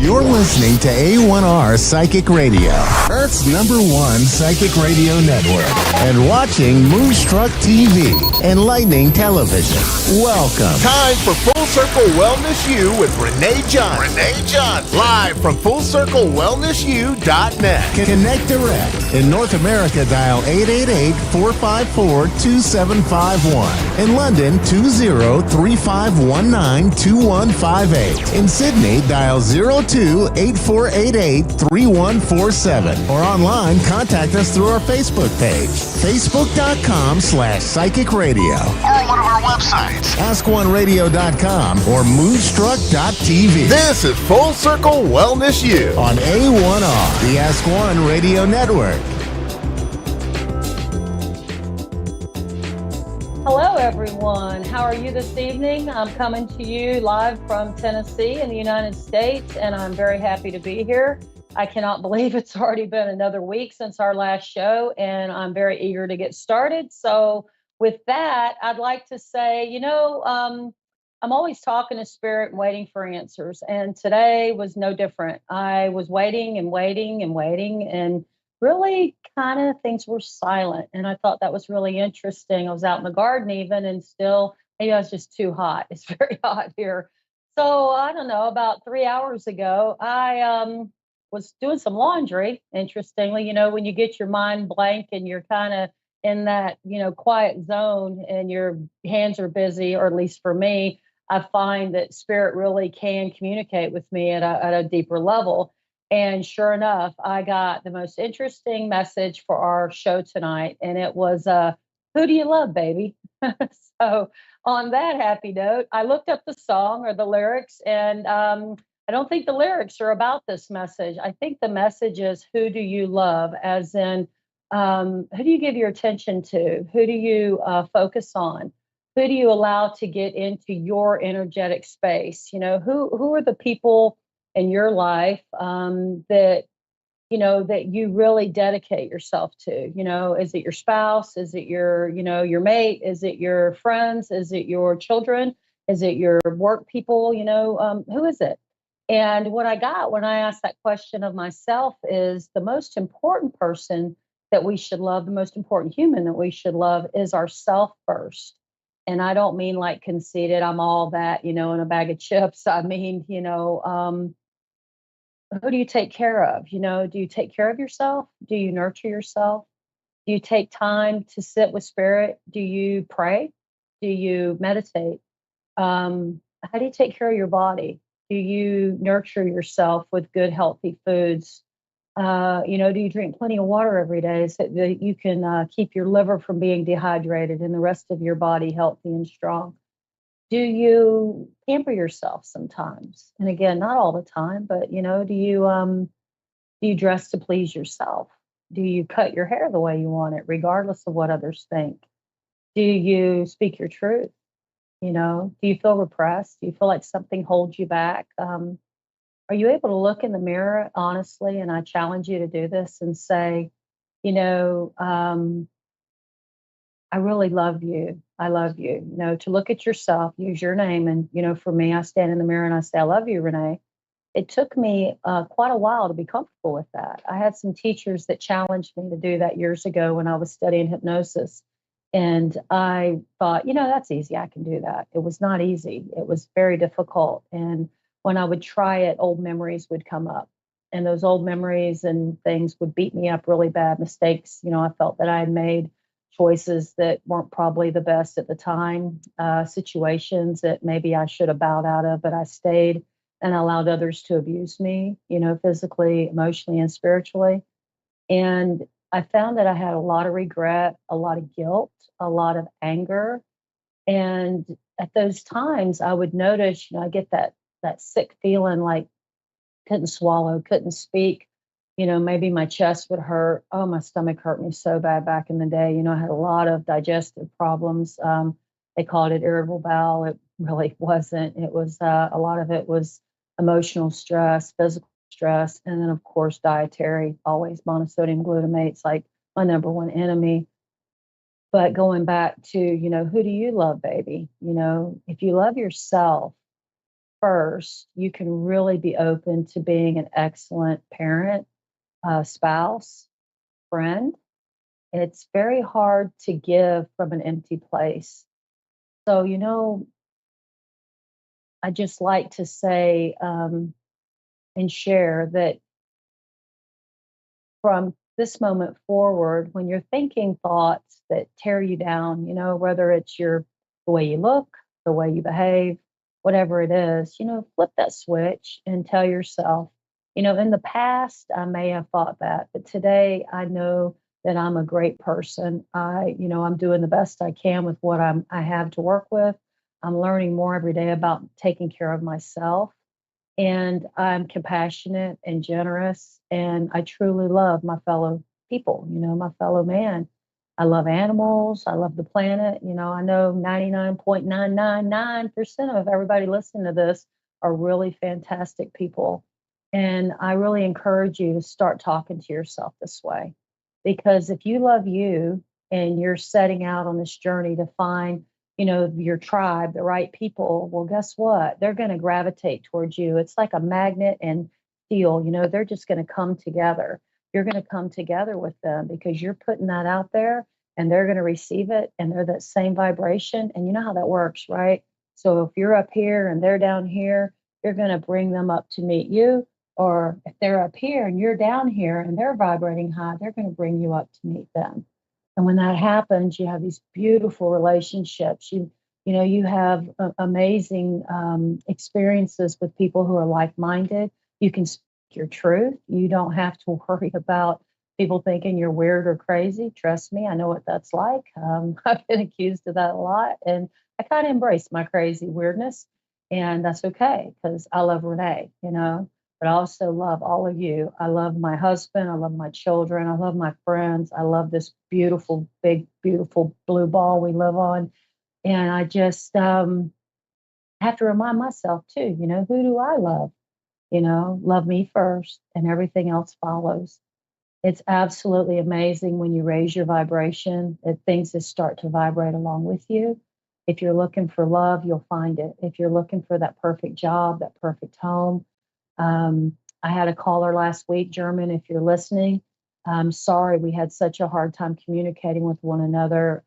You're listening to A1R Psychic Radio, Earth's #1 psychic radio network, and watching Moonstruck TV and Lightning Television. Welcome. Time for Full Circle Wellness U with Renee John. Renee John. Live from FullCircleWellnessU.net. Connect direct. In North America, dial 888-454-2751. In London, 20-3519-2158. In Sydney, dial 02-8488-3147. Or online, contact us through our Facebook page, facebook.com/psychic radio. Or one of our websites, askoneradio.com or moonstruck.tv. This is Full Circle Wellness U on A1R, the Ask One Radio Network. Hello, everyone. How are you this evening? I'm coming to you live from Tennessee in the United States, and I'm very happy to be here. I cannot believe it's already been another week since our last show, and I'm very eager to get started. So with that, I'd like to say, I'm always talking to Spirit and waiting for answers, and today was no different. I was waiting and waiting and waiting, and really kind of things were silent. And I thought that was really interesting. I was out in the garden even, and still, maybe I was just too hot. It's very hot here. So I don't know, about 3 hours ago, I was doing some laundry. Interestingly, when you get your mind blank and you're kind of in that, quiet zone and your hands are busy, or at least for me, I find that Spirit really can communicate with me at a deeper level. And sure enough, I got the most interesting message for our show tonight. And it was, who do you love, baby? So on that happy note, I looked up the song or the lyrics, and I don't think the lyrics are about this message. I think the message is, who do you love? As in, who do you give your attention to? Who do you focus on? Who do you allow to get into your energetic space? Who are the people in your life that you really dedicate yourself to? Is it your spouse? Is it your mate? Is it your friends? Is it your children? Is it your work people? Who is it? And what I got when I asked that question of myself is, the most important person that we should love, the most important human that we should love, is ourself first. And I don't mean like conceited, I'm all that, in a bag of chips. I mean, who do you take care of? Do you take care of yourself? Do you nurture yourself? Do you take time to sit with Spirit? Do you pray? Do you meditate? How do you take care of your body? Do you nurture yourself with good, healthy foods? Do you drink plenty of water every day so that you can keep your liver from being dehydrated and the rest of your body healthy and strong? Do you pamper yourself sometimes? And again, not all the time, but do you dress to please yourself? Do you cut your hair the way you want it, regardless of what others think? Do you speak your truth? Do you feel repressed? Do you feel like something holds you back? Are you able to look in the mirror honestly? And I challenge you to do this and say, I really love you. I love you. To look at yourself, use your name. And, for me, I stand in the mirror and I say, I love you, Renee. It took me quite a while to be comfortable with that. I had some teachers that challenged me to do that years ago when I was studying hypnosis. And I thought, that's easy. I can do that. It was not easy. It was very difficult. And when I would try it, old memories would come up. And those old memories and things would beat me up really bad. Mistakes. I felt that I had made choices that weren't probably the best at the time, situations that maybe I should have bowed out of, but I stayed and allowed others to abuse me, physically, emotionally, and spiritually. And I found that I had a lot of regret, a lot of guilt, a lot of anger. And at those times, I would notice, I get that sick feeling, like couldn't swallow, couldn't speak. Maybe my chest would hurt. Oh, my stomach hurt me so bad back in the day. I had a lot of digestive problems. They called it irritable bowel. It really wasn't. It was a lot of it was emotional stress, physical stress, and then of course dietary. Always monosodium glutamate's like my number one enemy. But going back to who do you love, baby? If you love yourself, first, you can really be open to being an excellent parent, spouse, friend. It's very hard to give from an empty place. So, I just like to say and share that from this moment forward, when you're thinking thoughts that tear you down, whether it's the way you look, the way you behave, whatever it is, flip that switch and tell yourself, in the past, I may have thought that, but today I know that I'm a great person. I'm doing the best I can with what I have to work with. I'm learning more every day about taking care of myself, and I'm compassionate and generous, and I truly love my fellow people, my fellow man. I love animals. I love the planet. I know 99.999% of everybody listening to this are really fantastic people. And I really encourage you to start talking to yourself this way. Because if you love you and you're setting out on this journey to find your tribe, the right people, well, guess what? They're going to gravitate towards you. It's like a magnet and steel, they're just going to come together. You're going to come together with them because you're putting that out there, and they're going to receive it, and they're that same vibration. And you know how that works, right? So if you're up here and they're down here, you're going to bring them up to meet you. Or if they're up here and you're down here and they're vibrating high, they're going to bring you up to meet them. And when that happens, you have these beautiful relationships. You have amazing experiences with people who are like-minded. You can speak your truth. You don't have to worry about people thinking you're weird or crazy. Trust me, I know what that's like. I've been accused of that a lot, and I kind of embrace my crazy weirdness, and that's okay because I love Renee, but I also love all of you. I love my husband. I love my children. I love my friends. I love this beautiful, big, beautiful blue ball we live on. And I just have to remind myself too, who do I love? Love me first, and everything else follows. It's absolutely amazing when you raise your vibration that things just start to vibrate along with you. If you're looking for love, you'll find it. If you're looking for that perfect job, that perfect home, I had a caller last week, German, if you're listening. I'm sorry we had such a hard time communicating with one another.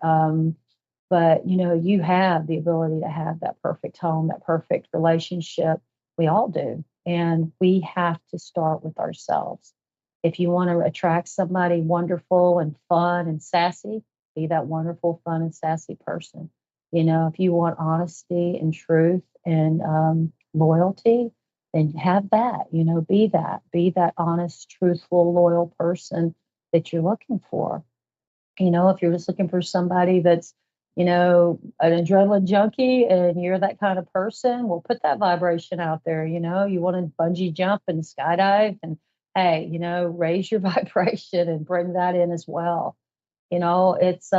But you have the ability to have that perfect home, that perfect relationship. We all do. And we have to start with ourselves. If you want to attract somebody wonderful and fun and sassy, be that wonderful, fun, and sassy person. If you want honesty and truth and loyalty, then have that, be that honest, truthful, loyal person that you're looking for. If you're just looking for somebody that's, an adrenaline junkie and you're that kind of person, well, put that vibration out there. You want to bungee jump and skydive, and hey, raise your vibration and bring that in as well. It's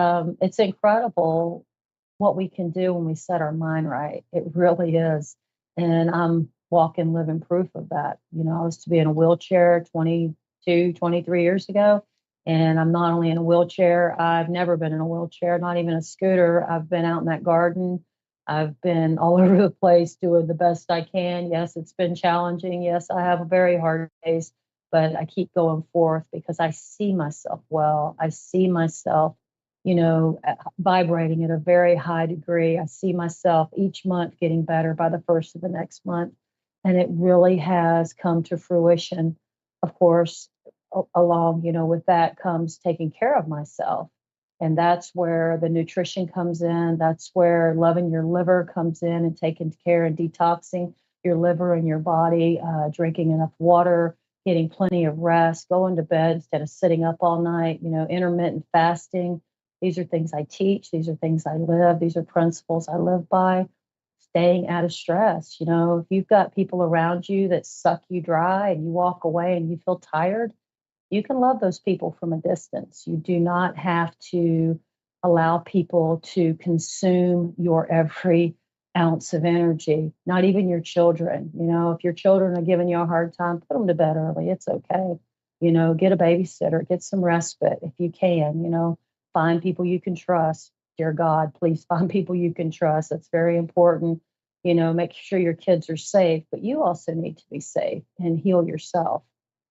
incredible what we can do when we set our mind right. It really is. And I'm walking living proof of that. I was to be in a wheelchair 22, 23 years ago. And I'm not only in a wheelchair, I've never been in a wheelchair, not even a scooter. I've been out in that garden. I've been all over the place doing the best I can. Yes, it's been challenging. Yes, I have very hard days, but I keep going forth because I see myself well. I see myself vibrating at a very high degree. I see myself each month getting better by the first of the next month. And it really has come to fruition. Of course, along, with that comes taking care of myself. And that's where the nutrition comes in. That's where loving your liver comes in and taking care and detoxing your liver and your body, drinking enough water, getting plenty of rest, going to bed instead of sitting up all night, intermittent fasting. These are things I teach. These are things I live. These are principles I live by. Staying out of stress. If you've got people around you that suck you dry and you walk away and you feel tired, you can love those people from a distance. You do not have to allow people to consume your every ounce of energy, not even your children. If your children are giving you a hard time, put them to bed early. It's okay. Get a babysitter, get some respite if you can, find people you can trust. Dear God, please find people you can trust. It's very important. Make sure your kids are safe, but you also need to be safe and heal yourself.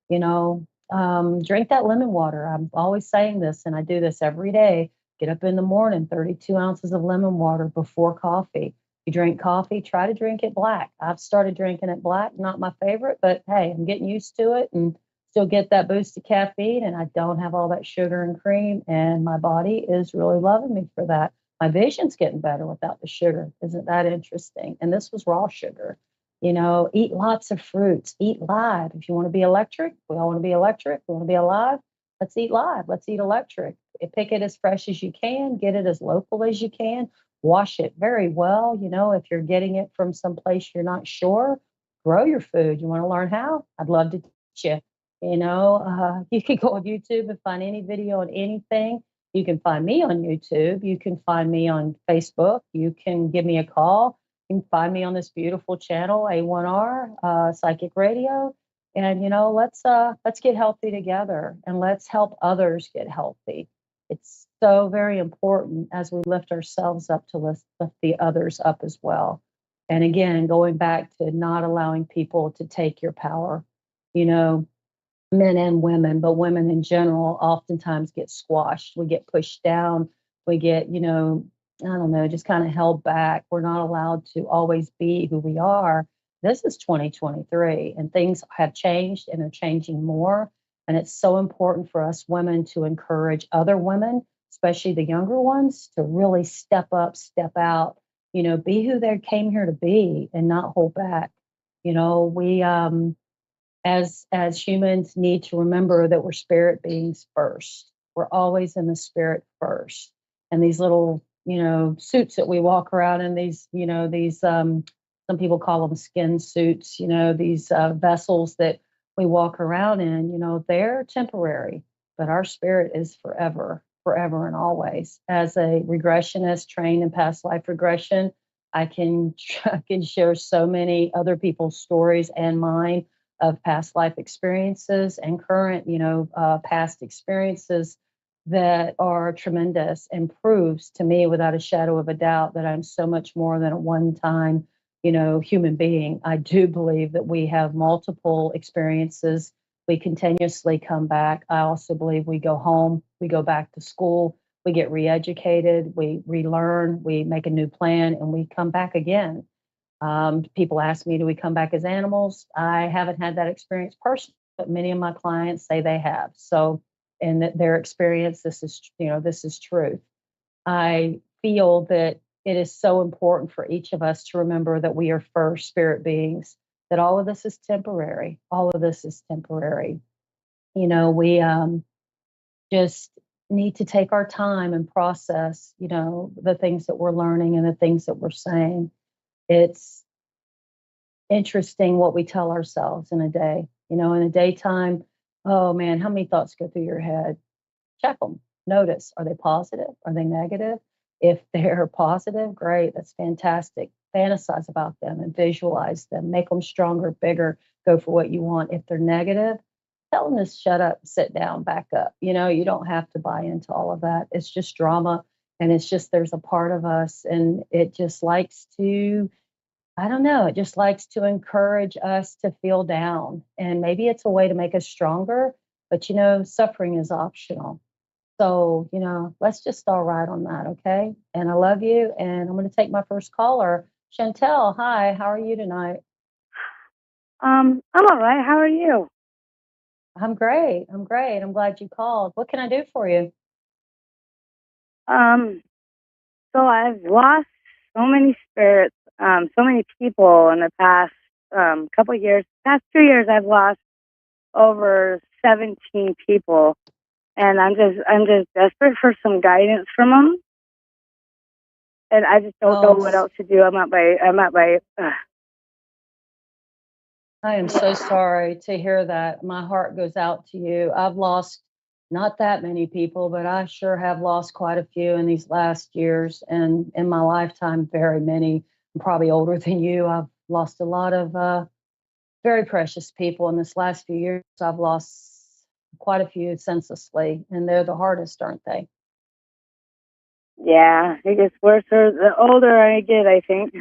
Drink that lemon water. I'm always saying this, and I do this every day. Get up in the morning, 32 ounces of lemon water before coffee. You drink coffee, try to drink it black. I've started drinking it black, not my favorite, but hey, I'm getting used to it and still get that boost of caffeine, and I don't have all that sugar and cream, and my body is really loving me for that. My vision's getting better without the sugar. Isn't that interesting? And this was raw sugar. Eat lots of fruits, eat live. If you want to be electric, we all want to be electric. We want to be alive. Let's eat live. Let's eat electric. Pick it as fresh as you can, get it as local as you can, wash it very well. If you're getting it from someplace you're not sure, grow your food. You want to learn how? I'd love to teach you. You can go on YouTube and find any video on anything. You can find me on YouTube. You can find me on Facebook. You can give me a call. You can find me on this beautiful channel, A1R, Psychic Radio. And let's get healthy together, and let's help others get healthy. It's so very important as we lift ourselves up to lift the others up as well. And again, going back to not allowing people to take your power. Men and women, but women in general oftentimes get squashed. We get pushed down. We get, I don't know, just kind of held back. We're not allowed to always be who we are. This is 2023, and things have changed and are changing more. And it's so important for us women to encourage other women, especially the younger ones, to really step up, step out, be who they came here to be and not hold back. We, as humans, need to remember that we're spirit beings first. We're always in the spirit first. And these little, suits that we walk around in, these some people call them skin suits, these vessels that we walk around in, they're temporary, but our spirit is forever, forever and always. As a regressionist trained in past life regression, I can share so many other people's stories and mine of past life experiences and current, past experiences that are tremendous, and proves to me without a shadow of a doubt that I'm so much more than a one-time, human being. I do believe that we have multiple experiences. We continuously come back. I also believe we go home, we go back to school, we get re-educated, we relearn, we make a new plan, and we come back again. People ask me, do we come back as animals? I haven't had that experience personally, but many of my clients say they have. So, in their experience, this is truth. I feel that it is so important for each of us to remember that we are first spirit beings, that all of this is temporary. All of this is temporary. We just need to take our time and process, the things that we're learning and the things that we're saying. It's interesting what we tell ourselves in a day. In the daytime, oh man, how many thoughts go through your head? Check them. Notice, are they positive? Are they negative? If they're positive, great, that's fantastic. Fantasize about them and visualize them. Make them stronger, bigger, go for what you want. If they're negative, tell them to shut up, sit down, back up. You don't have to buy into all of that. It's just drama. And it's just, there's a part of us, and it just likes to, I don't know, it just likes to encourage us to feel down. And maybe it's a way to make us stronger, but suffering is optional. So, let's just all ride on that, okay? And I love you. And I'm going to take my first caller. Chantel, hi, how are you tonight? I'm all right. How are you? I'm great. I'm great. I'm glad you called. What can I do for you? So I've lost so many spirits, so many people in the past couple of years. Past 2 years, I've lost over 17 people, and I'm just desperate for some guidance from them. And I just don't know what else to do. I'm at my. I am so sorry to hear that. My heart goes out to you. I've lost not that many people, but I sure have lost quite a few in these last years, and in my lifetime, very many. I'm probably older than you. I've lost a lot of very precious people in this last few years. I've lost quite a few senselessly, and they're the hardest, aren't they? Yeah, it gets worse the older I get, I think.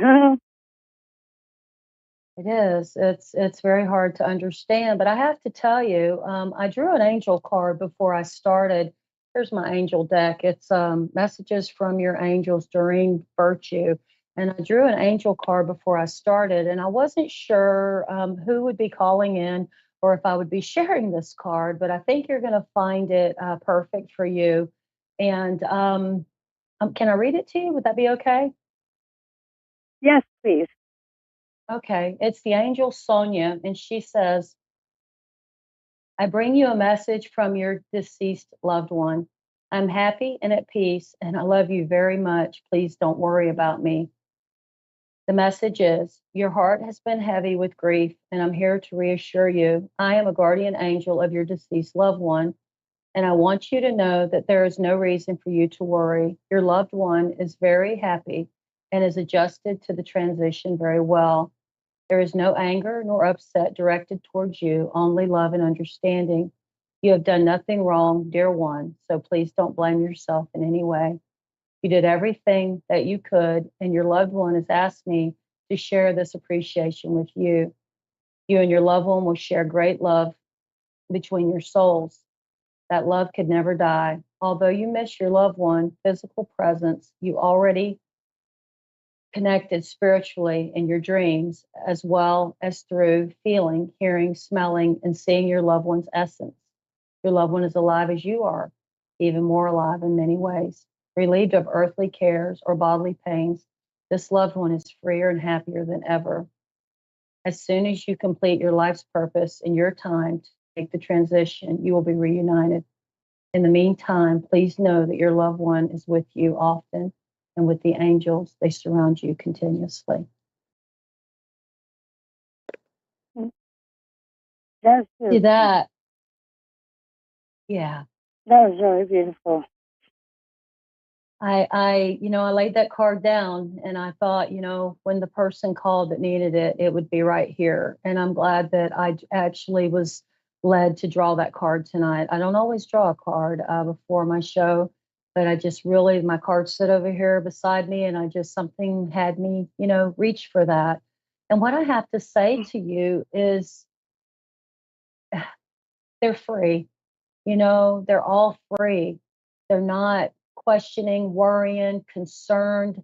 It is. It's very hard to understand. But I have to tell you, I drew an angel card before I started. Here's my angel deck. It's messages from your angels during virtue. And I drew an angel card before I started, and I wasn't sure who would be calling in or if I would be sharing this card, but I think you're going to find it perfect for you. And can I read it to you? Would that be okay? Yes, please. Okay, it's the angel Sonia, and she says, I bring you a message from your deceased loved one. I'm happy and at peace, and I love you very much. Please don't worry about me. The message is, your heart has been heavy with grief, and I'm here to reassure you. I am a guardian angel of your deceased loved one, and I want you to know that there is no reason for you to worry. Your loved one is very happy and is adjusted to the transition very well. There is no anger nor upset directed towards you, only love and understanding. You have done nothing wrong, dear one, so please don't blame yourself in any way. You did everything that you could, and your loved one has asked me to share this appreciation with you. You and your loved one will share great love between your souls. That love could never die. Although you miss your loved one, physical presence, you already connected spiritually in your dreams, as well as through feeling, hearing, smelling, and seeing your loved one's essence. Your loved one is alive as you are, even more alive in many ways. Relieved of earthly cares or bodily pains, this loved one is freer and happier than ever. As soon as you complete your life's purpose in your time to make the transition, you will be reunited. In the meantime, please know that your loved one is with you often, and with the angels, they surround you continuously. That's See beautiful. that? Yeah. That was really beautiful. I laid that card down and I thought, when the person called that needed it, it would be right here. And I'm glad that I actually was led to draw that card tonight. I don't always draw a card before my show, but I just really, my cards sit over here beside me and something had me, reach for that. And what I have to say to you is they're free. They're all free. They're not questioning, worrying, concerned.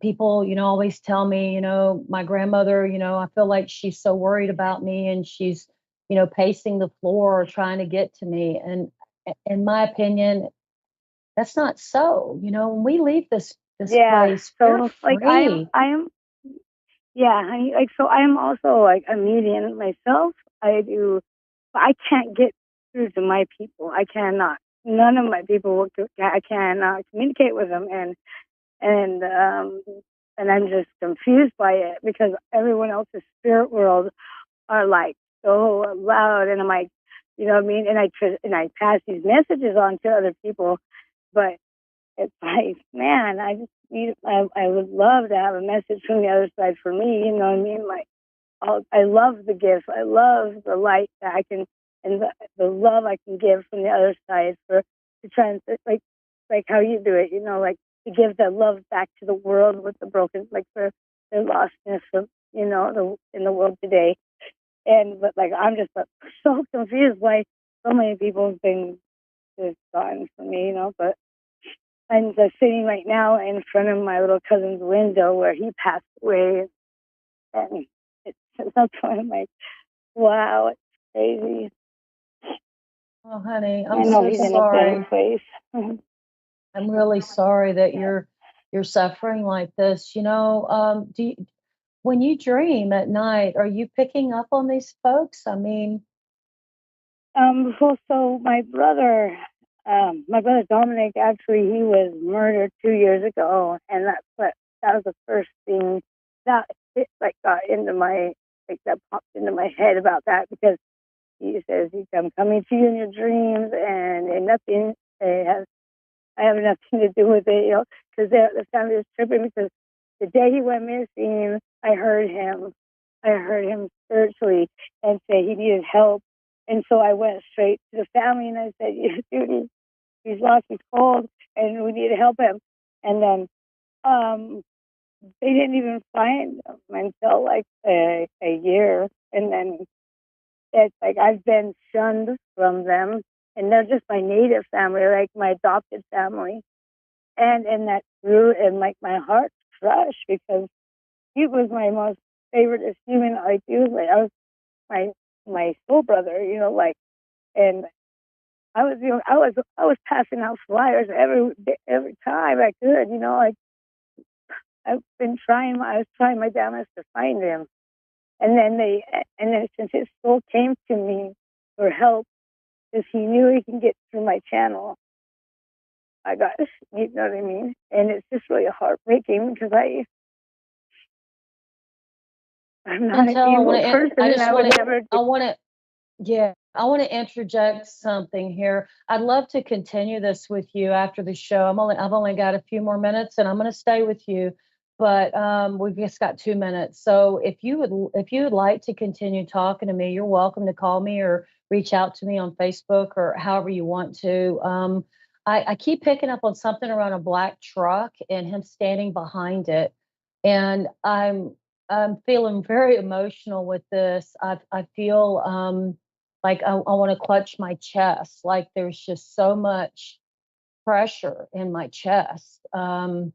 People, always tell me, my grandmother, I feel like she's so worried about me and she's, pacing the floor trying to get to me. And in my opinion, that's not so. When we leave this Yeah. place, we're So like free. so I am also like a medium myself. But I can't get through to my people. I cannot. None of my people I cannot communicate with them, and I'm just confused by it because everyone else's spirit world are like so loud, and I'm like, you know what I mean? And I pass these messages on to other people, but it's like, man, I would love to have a message from the other side for me. You know what I mean? Like, I love the gifts. I love the light that I can, and the love I can give from the other side to transit, like how you do it. Like to give that love back to the world with the broken, like for their lostness of, in the world today. But like I'm just so confused why so many people have been just gone from me. But I'm just sitting right now in front of my little cousin's window where he passed away, and that's why I'm like, wow, it's crazy. Oh, honey, I I'm know so he's in a sorry. bad place. I'm really sorry that you're suffering like this. When you dream at night, are you picking up on these folks? I mean, Well, so my brother Dominic, actually, he was murdered 2 years ago, and that was the first thing that got into that popped into my head about that because he says I'm coming to you in your dreams, and nothing I have nothing to do with it, because the family was tripping because the day he went missing, I heard him spiritually and say he needed help. And so I went straight to the family and I said, dude, he's lost his cold and we need to help him. And then they didn't even find them until like a year. And then it's like I've been shunned from them. And they're just my native family, like my adopted family. And that grew, and like my heart's crushed because he was my most favorite human. Like he was like, I was my soul brother, you know, like, and I was, you know, I was passing out flyers every time I could, you know, like I was trying my damnedest to find him. And then since his soul came to me for help, because he knew he can get through my channel, I got, you know what I mean? And it's just really heartbreaking because I'm not an evil person. I want to interject something here. I'd love to continue this with you after the show. I've only got a few more minutes, and I'm going to stay with you, but we've just got 2 minutes. So if you would like to continue talking to me, you're welcome to call me or reach out to me on Facebook or however you want to. I keep picking up on something around a black truck and him standing behind it, and I'm feeling very emotional with this. I feel like I want to clutch my chest. Like there's just so much pressure in my chest. And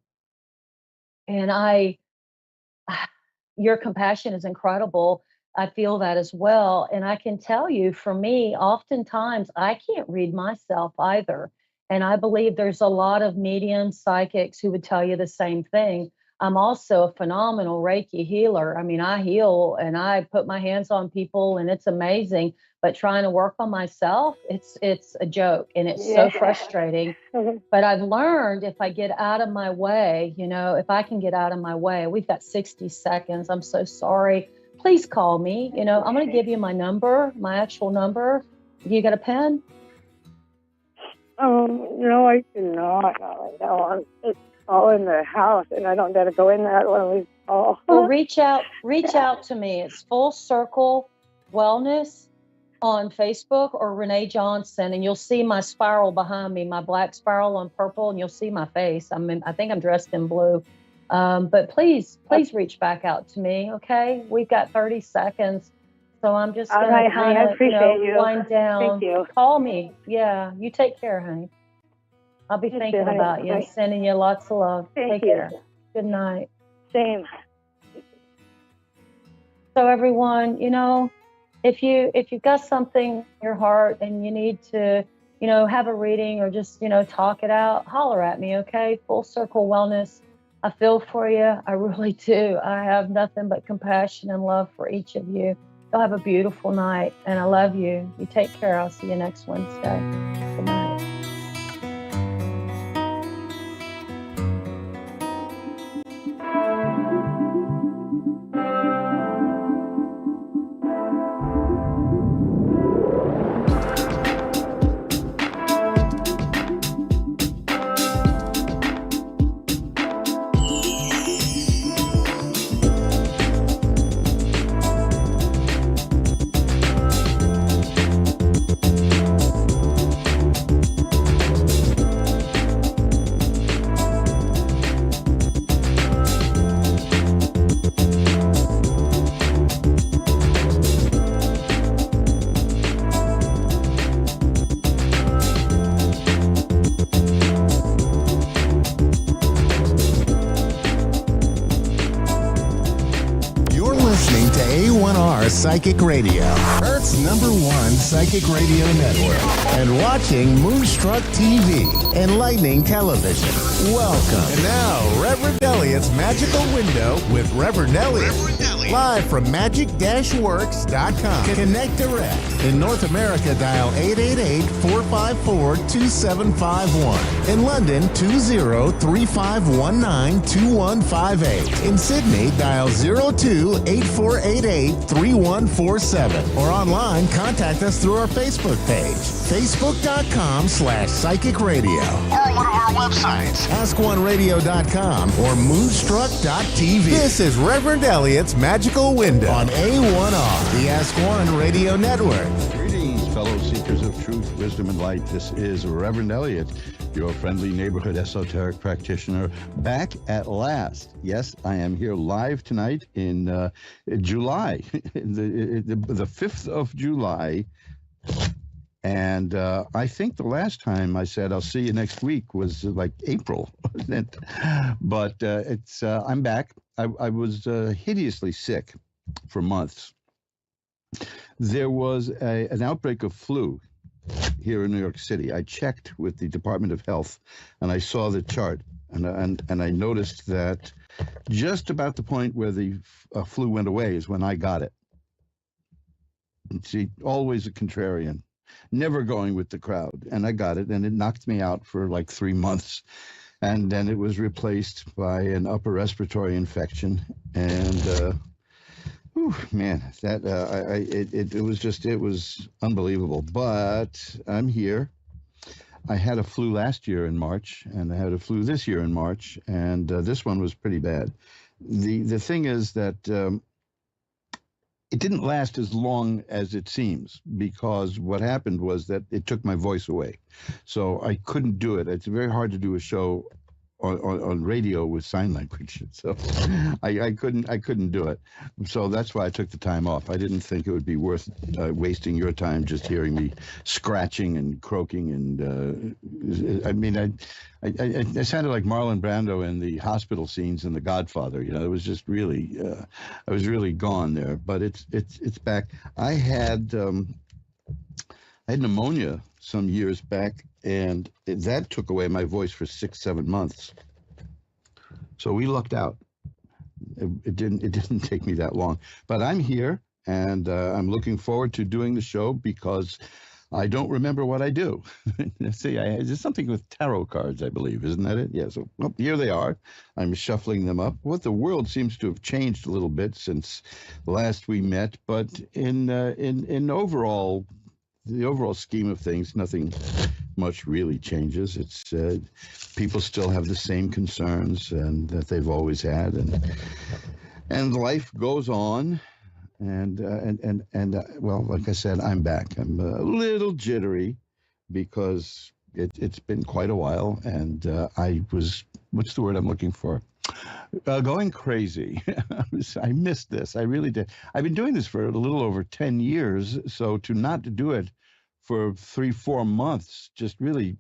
your compassion is incredible. I feel that as well. And I can tell you, for me, oftentimes I can't read myself either. And I believe there's a lot of mediums, psychics who would tell you the same thing. I'm also a phenomenal Reiki healer. I mean, I heal and I put my hands on people and it's amazing. But trying to work on myself, it's a joke and it's so frustrating. But I've learned if I get out of my way, you know, if I can get out of my way, we've got 60 seconds. I'm so sorry. Please call me. You know, I'm going to give you my number, my actual number. You got a pen? No, I do not. Not right now. It's all in the house, and I don't dare to go in there when we call. Well, reach out to me. It's Full Circle Wellness on Facebook or Renee Johnson, and you'll see my spiral behind me, my black spiral on purple, and you'll see my face. I think I'm dressed in blue. But please reach back out to me, okay? We've got 30 seconds. So I'm just going to kind of wind down. Thank you. Call me. Yeah, you take care, honey. I'll be thinking about you and sending you lots of love. Take care. Good night. Same. So everyone, you know, if you've got something in your heart and you need to, you know, have a reading or just, you know, talk it out, holler at me, okay? Full Circle Wellness. I feel for you. I really do. I have nothing but compassion and love for each of you. You'll have a beautiful night, and I love you. You take care. I'll see you next Wednesday. Good night. A1R Psychic Radio, Earth's #1 psychic radio network, and watching Moonstruck TV, enlightening television. Welcome. And now, Reverend Elliot's Magical Window with Reverend Elliot. Live from magic-works.com. Connect direct. In North America, dial 888-454-2751. In London, 20-3519-2158. In Sydney, dial 02-8488-3147. Or online, contact us through our Facebook page, facebook.com/psychic radio. Or one of our websites, askoneradio.com or moonstruck.tv. This is Reverend Elliot's Magical Window on A1R, the Ask One Radio Network. Greetings, fellow seekers. seekers of truth, wisdom, and light. This is Reverend Elliot, your friendly neighborhood esoteric practitioner, back at last. Yes, I am here live tonight in July, the 5th of July. And I think the last time I said I'll see you next week was like April. But I'm back. I was hideously sick for months. There was an outbreak of flu here in New York City. I checked with the Department of Health, and I saw the chart, and I noticed that just about the point where the flu went away is when I got it. See, always a contrarian, never going with the crowd, and I got it, and it knocked me out for like 3 months, and then it was replaced by an upper respiratory infection, and man, that it was unbelievable. But I'm here. I had a flu last year in March, and I had a flu this year in March, and this one was pretty bad. The thing is that it didn't last as long as it seems, because what happened was that it took my voice away, so I couldn't do it. It's very hard to do a show on radio with sign language, so I couldn't do it. So that's why I took the time off. I didn't think it would be worth wasting your time just hearing me scratching and croaking, and I mean, I sounded like Marlon Brando in the hospital scenes in The Godfather. You know, it was just really I was really gone there. But it's back. I had pneumonia some years back, and that took away my voice for 6-7 months. So we lucked out. It didn't take me that long. But I'm here, and I'm looking forward to doing the show because I don't remember what I do. See, there's something with tarot cards, I believe. Isn't that it? Yeah, so well, here they are. I'm shuffling them up. What the world seems to have changed a little bit since last we met, but in overall, the overall scheme of things, nothing much really changes. It's people still have the same concerns and that they've always had, and life goes on. And well, like I said, I'm back. I'm a little jittery because it's been quite a while, and I was, what's the word I'm looking for? Going crazy. I missed this. I really did. I've been doing this for a little over 10 years, so to not do it for 3-4 months just really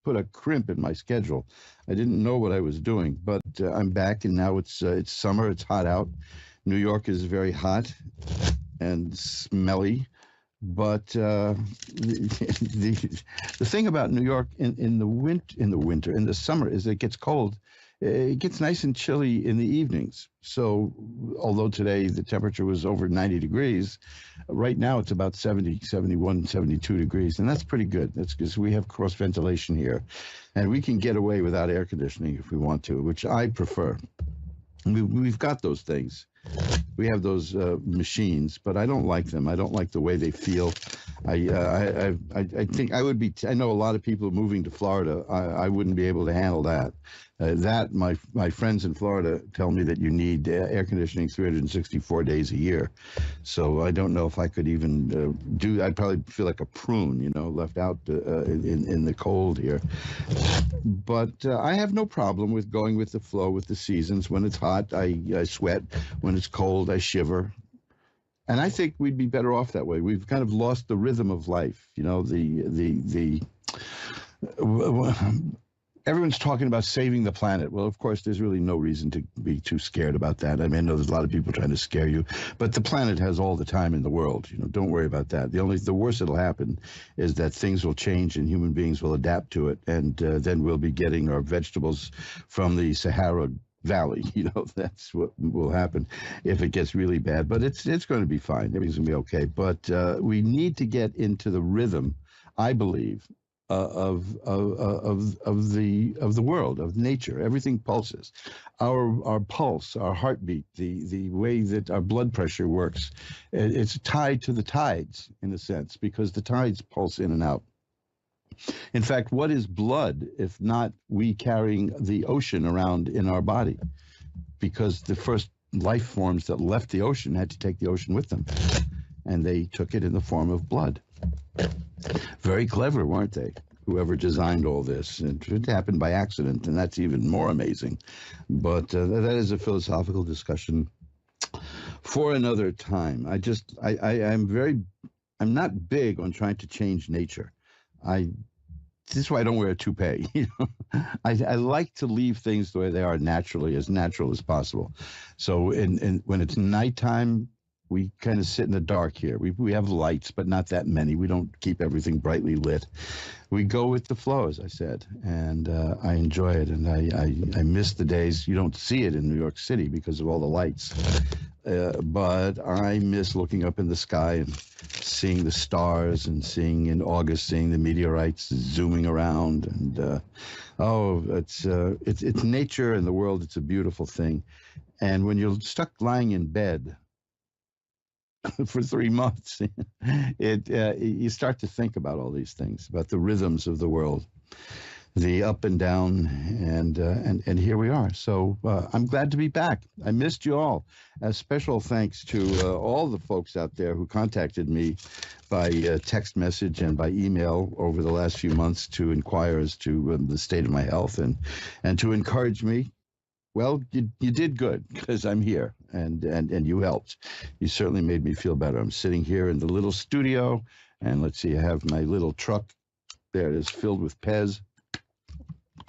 put a crimp in my schedule. I didn't know what I was doing, but I'm back, and now it's summer. It's hot out. New York is very hot and smelly, but the thing about New York in the summer is it gets cold. It gets nice and chilly in the evenings. So although today the temperature was over 90 degrees, right now it's about 70, 71, 72 degrees. And that's pretty good. That's because we have cross ventilation here. And we can get away without air conditioning if we want to, which I prefer. We've got those things. We have those machines, but I don't like them. I don't like the way they feel. I think I would be. I know a lot of people moving to Florida. I wouldn't be able to handle that. My friends in Florida tell me that you need air conditioning 364 days a year. So I don't know if I could even do. I'd probably feel like a prune, you know, left out in the cold here. But I have no problem with going with the flow with the seasons. When it's hot, I sweat. When it's cold, I shiver. And I think we'd be better off that way. We've kind of lost the rhythm of life. You know, everyone's talking about saving the planet. Well, of course, there's really no reason to be too scared about that. I mean, I know there's a lot of people trying to scare you, but the planet has all the time in the world. You know, don't worry about that. The worst that'll happen is that things will change and human beings will adapt to it, and then we'll be getting our vegetables from the Sahara Valley. You know, that's what will happen if it gets really bad. But it's going to be fine. Everything's going to be okay. But we need to get into the rhythm, I believe, of the world, of nature. Everything pulses. Our pulse, our heartbeat, the way that our blood pressure works, it's tied to the tides in a sense, because the tides pulse in and out. In fact, what is blood if not we carrying the ocean around in our body? Because the first life forms that left the ocean had to take the ocean with them, and they took it in the form of blood. Very clever, weren't they? Whoever designed all this. It happened by accident, and that's even more amazing. But that is a philosophical discussion for another time. I'm not big on trying to change nature. This is why I don't wear a toupee. I like to leave things the way they are naturally, as natural as possible. So when it's nighttime, we kind of sit in the dark here. We have lights, but not that many. We don't keep everything brightly lit. We go with the flow, as I said, and I enjoy it. And I miss the days. You don't see it in New York City because of all the lights. But I miss looking up in the sky and seeing the stars, and seeing in August, seeing the meteorites zooming around. And it's nature and the world. It's a beautiful thing. And when you're stuck lying in bed for 3 months, you start to think about all these things, about the rhythms of the world, the up and down, and here we are. So I'm glad to be back. I missed you all. A special thanks to all the folks out there who contacted me by text message and by email over the last few months to inquire as to the state of my health and to encourage me. Well, you did good, because I'm here, and you helped. You certainly made me feel better. I'm sitting here in the little studio, and let's see, I have my little truck. There it is, filled with Pez.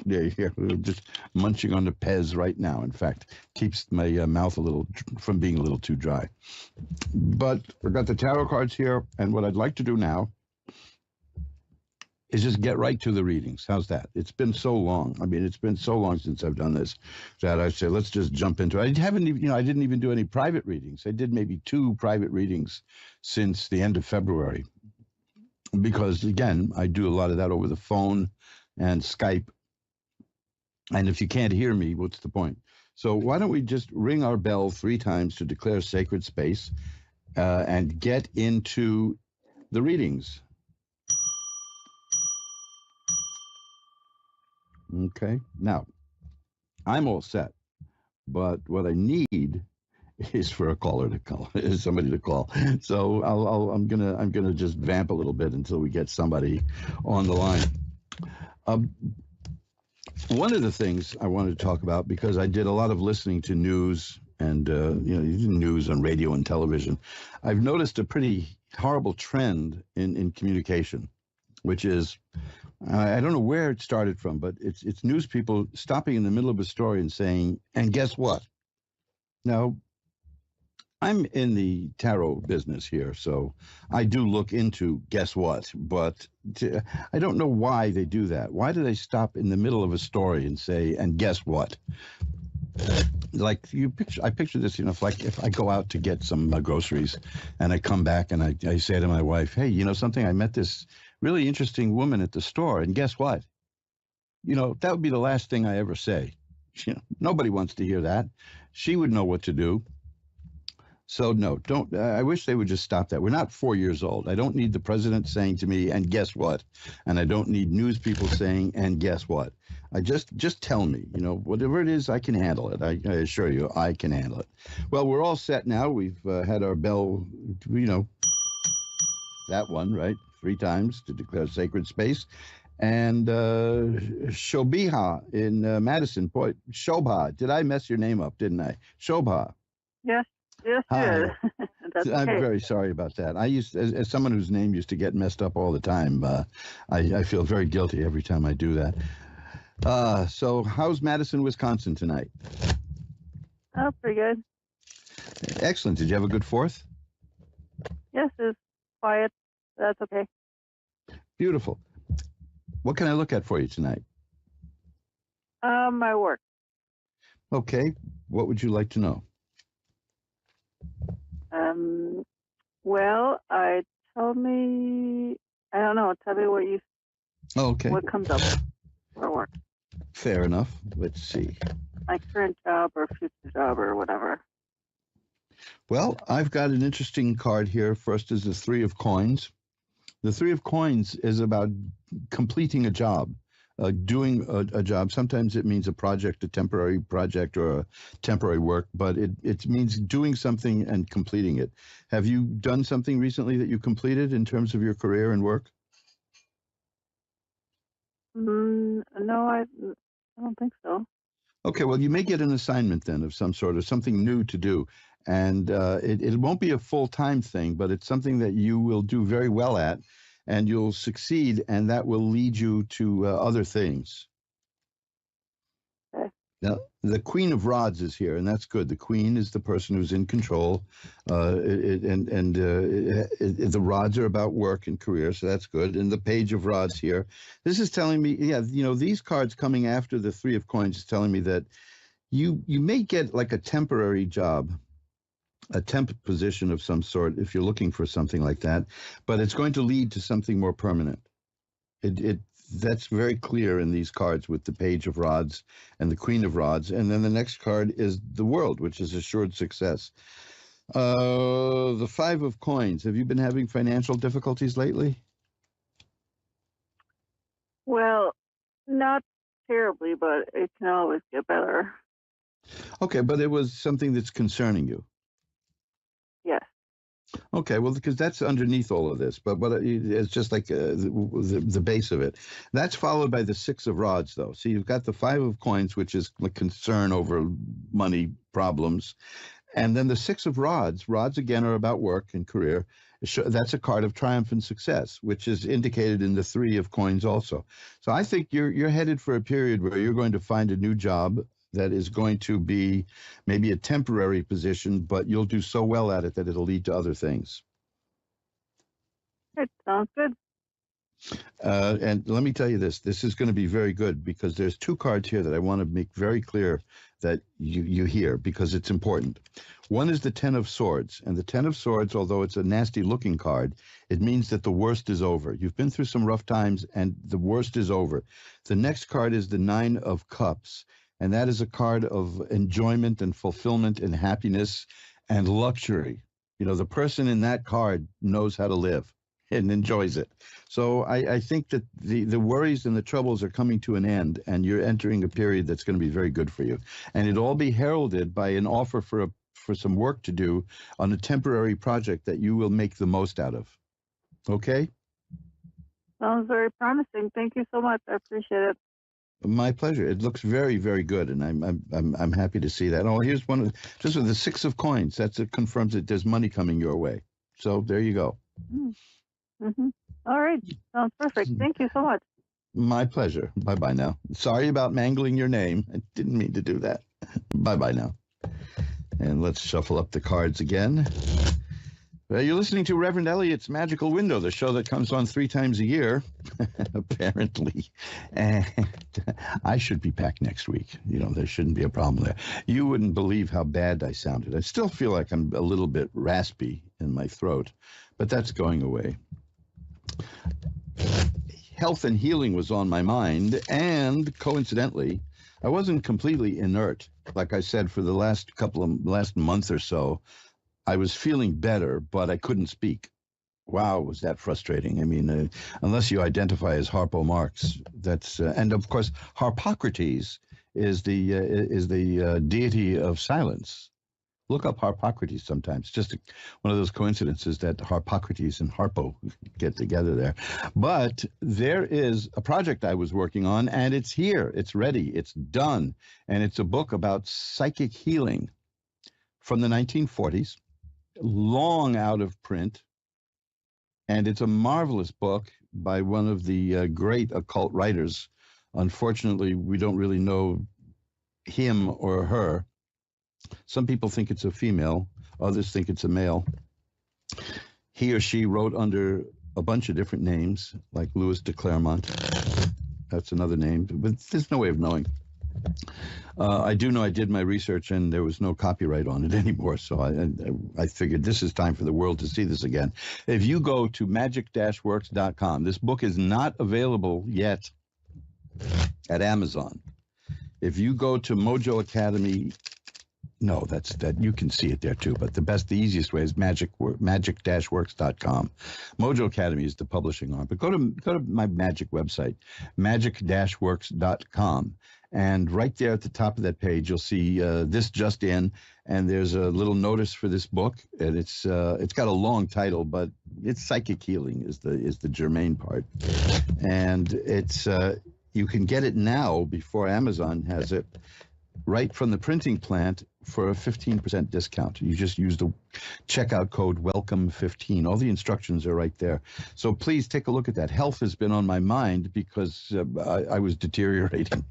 There you hear, just munching on the Pez right now. In fact, keeps my mouth from being a little too dry. But we've got the tarot cards here, and what I'd like to do now is just get right to the readings. How's that? It's been so long. I mean, it's been so long since I've done this that I say, let's just jump into it. I didn't even do any private readings. I did maybe 2 private readings since the end of February, because again, I do a lot of that over the phone and Skype. And if you can't hear me, what's the point? So why don't we just ring our bell 3 times to declare sacred space and get into the readings. Okay. Now, I'm all set, but what I need is for a caller to call, is somebody to call. So I'm gonna just vamp a little bit until we get somebody on the line. One of the things I wanted to talk about, because I did a lot of listening to news and news on radio and television, I've noticed a pretty horrible trend in communication, which is, I don't know where it started from, but it's news people stopping in the middle of a story and saying, and guess what? Now, I'm in the tarot business here, so I do look into guess what, but I don't know why they do that. Why do they stop in the middle of a story and say, and guess what? Like I picture this, like if I go out to get some groceries and I come back and I say to my wife, hey, you know something, I met this really interesting woman at the store, and guess what? That would be the last thing I ever say. Nobody wants to hear that. She would know what to do. So no, don't. I wish they would just stop that. We're not 4 years old. I don't need the president saying to me, and guess what? And I don't need news people saying, and guess what? I just tell me, whatever it is, I can handle it. I assure you, I can handle it. Well, we're all set now. We've had our bell, that one, right? 3 times to declare sacred space. And Shobha in Madison. Boy, Shobha, did I mess your name up, didn't I? Shobha. Yes, Hi. That's I'm okay. very sorry about that. I as someone whose name used to get messed up all the time, I feel very guilty every time I do that. So how's Madison, Wisconsin tonight? Oh, pretty good. Excellent. Did you have a good 4th? Yes, it's quiet. That's okay. Beautiful. What can I look at for you tonight? My work. Okay. What would you like to know? Well, I don't know. Tell me what comes up for work. Fair enough. Let's see. My current job or future job or whatever. Well, I've got an interesting card here. First is the 3 of Coins. The 3 of Coins is about completing a job, doing a job. Sometimes it means a project, a temporary project or a temporary work, but it means doing something and completing it. Have you done something recently that you completed in terms of your career and work? No, I don't think so. Okay, well, you may get an assignment then of some sort, or something new to do. And it won't be a full-time thing, but it's something that you will do very well at, and you'll succeed, and that will lead you to other things. Okay. Now, the Queen of Rods is here, and that's good. The Queen is the person who's in control, and the rods are about work and career, so that's good. And the Page of Rods here. This is telling me, yeah, these cards coming after the Three of Coins is telling me that you may get like a temporary job, a temp position of some sort if you're looking for something like that, but it's going to lead to something more permanent. That's very clear in these cards with the Page of Rods and the Queen of Rods. And then the next card is the World, which is assured success. The Five of Coins. Have you been having financial difficulties lately? Well, not terribly, but it can always get better. Okay, but it was something that's concerning you. Yes. Okay, well, because that's underneath all of this, but it's just like the base of it. That's followed by the Six of Rods, though. So you've got the Five of Coins, which is a concern over money problems, and then the Six of Rods. Rods, again, are about work and career. That's a card of triumph and success, which is indicated in the Three of Coins also. So I think you're headed for a period where you're going to find a new job that is going to be maybe a temporary position, but you'll do so well at it that it'll lead to other things. It sounds good. And let me tell you this is going to be very good, because there's two cards here that I want to make very clear that you hear, because it's important. One is the Ten of Swords, and the Ten of Swords, although it's a nasty looking card, it means that the worst is over. You've been through some rough times and the worst is over. The next card is the Nine of Cups, and that is a card of enjoyment and fulfillment and happiness and luxury. The person in that card knows how to live and enjoys it. So I think that the worries and the troubles are coming to an end, and you're entering a period that's going to be very good for you. And it'll all be heralded by an offer for some work to do on a temporary project that you will make the most out of. Okay? Sounds very promising. Thank you so much. I appreciate it. My pleasure. It looks very, very good, and I'm happy to see that. Oh, here's one just with the Six of Coins. It confirms that there's money coming your way. So there you go. Mm-hmm. All right. Sounds perfect. Thank you so much. My pleasure. Bye-bye now. Sorry about mangling your name. I didn't mean to do that. Bye-bye now. And let's shuffle up the cards again. Well, you're listening to Reverend Elliot's Magical Window, the show that comes on 3 times a year, apparently. And I should be back next week. There shouldn't be a problem there. You wouldn't believe how bad I sounded. I still feel like I'm a little bit raspy in my throat, but that's going away. Health and healing was on my mind, and coincidentally, I wasn't completely inert. Like I said, for the last month or so, I was feeling better, but I couldn't speak. Wow, was that frustrating. I mean, unless you identify as Harpo Marx, that's and of course Harpocrates is the deity of silence. Look up Harpocrates sometimes. Just one of those coincidences that Harpocrates and Harpo get together there. But there is a project I was working on, and it's here. It's ready. It's done. And it's a book about psychic healing from the 1940s, long out of print. And it's a marvelous book by one of the great occult writers. Unfortunately, we don't really know him or her. Some people think it's a female. Others think it's a male. He or she wrote under a bunch of different names, like Louis de Clermont. That's another name, but there's no way of knowing. I do know I did my research, and there was no copyright on it anymore, so I figured this is time for the world to see this again. If you go to magic-works.com, this book is not available yet at Amazon. If you go to Mojo Academy, no, that you can see it there too, but the easiest way is magic-works.com. Mojo Academy is the publishing arm, but go to my magic website, magic-works.com, and right there at the top of that page you'll see this just in, and there's a little notice for this book, and it's got a long title, but it's psychic healing is the germane part, and it's you can get it now before Amazon has it, right from the printing plant for a 15% discount. You just use the checkout code WELCOME15. All the instructions are right there. So please take a look at that. Health has been on my mind because I was deteriorating,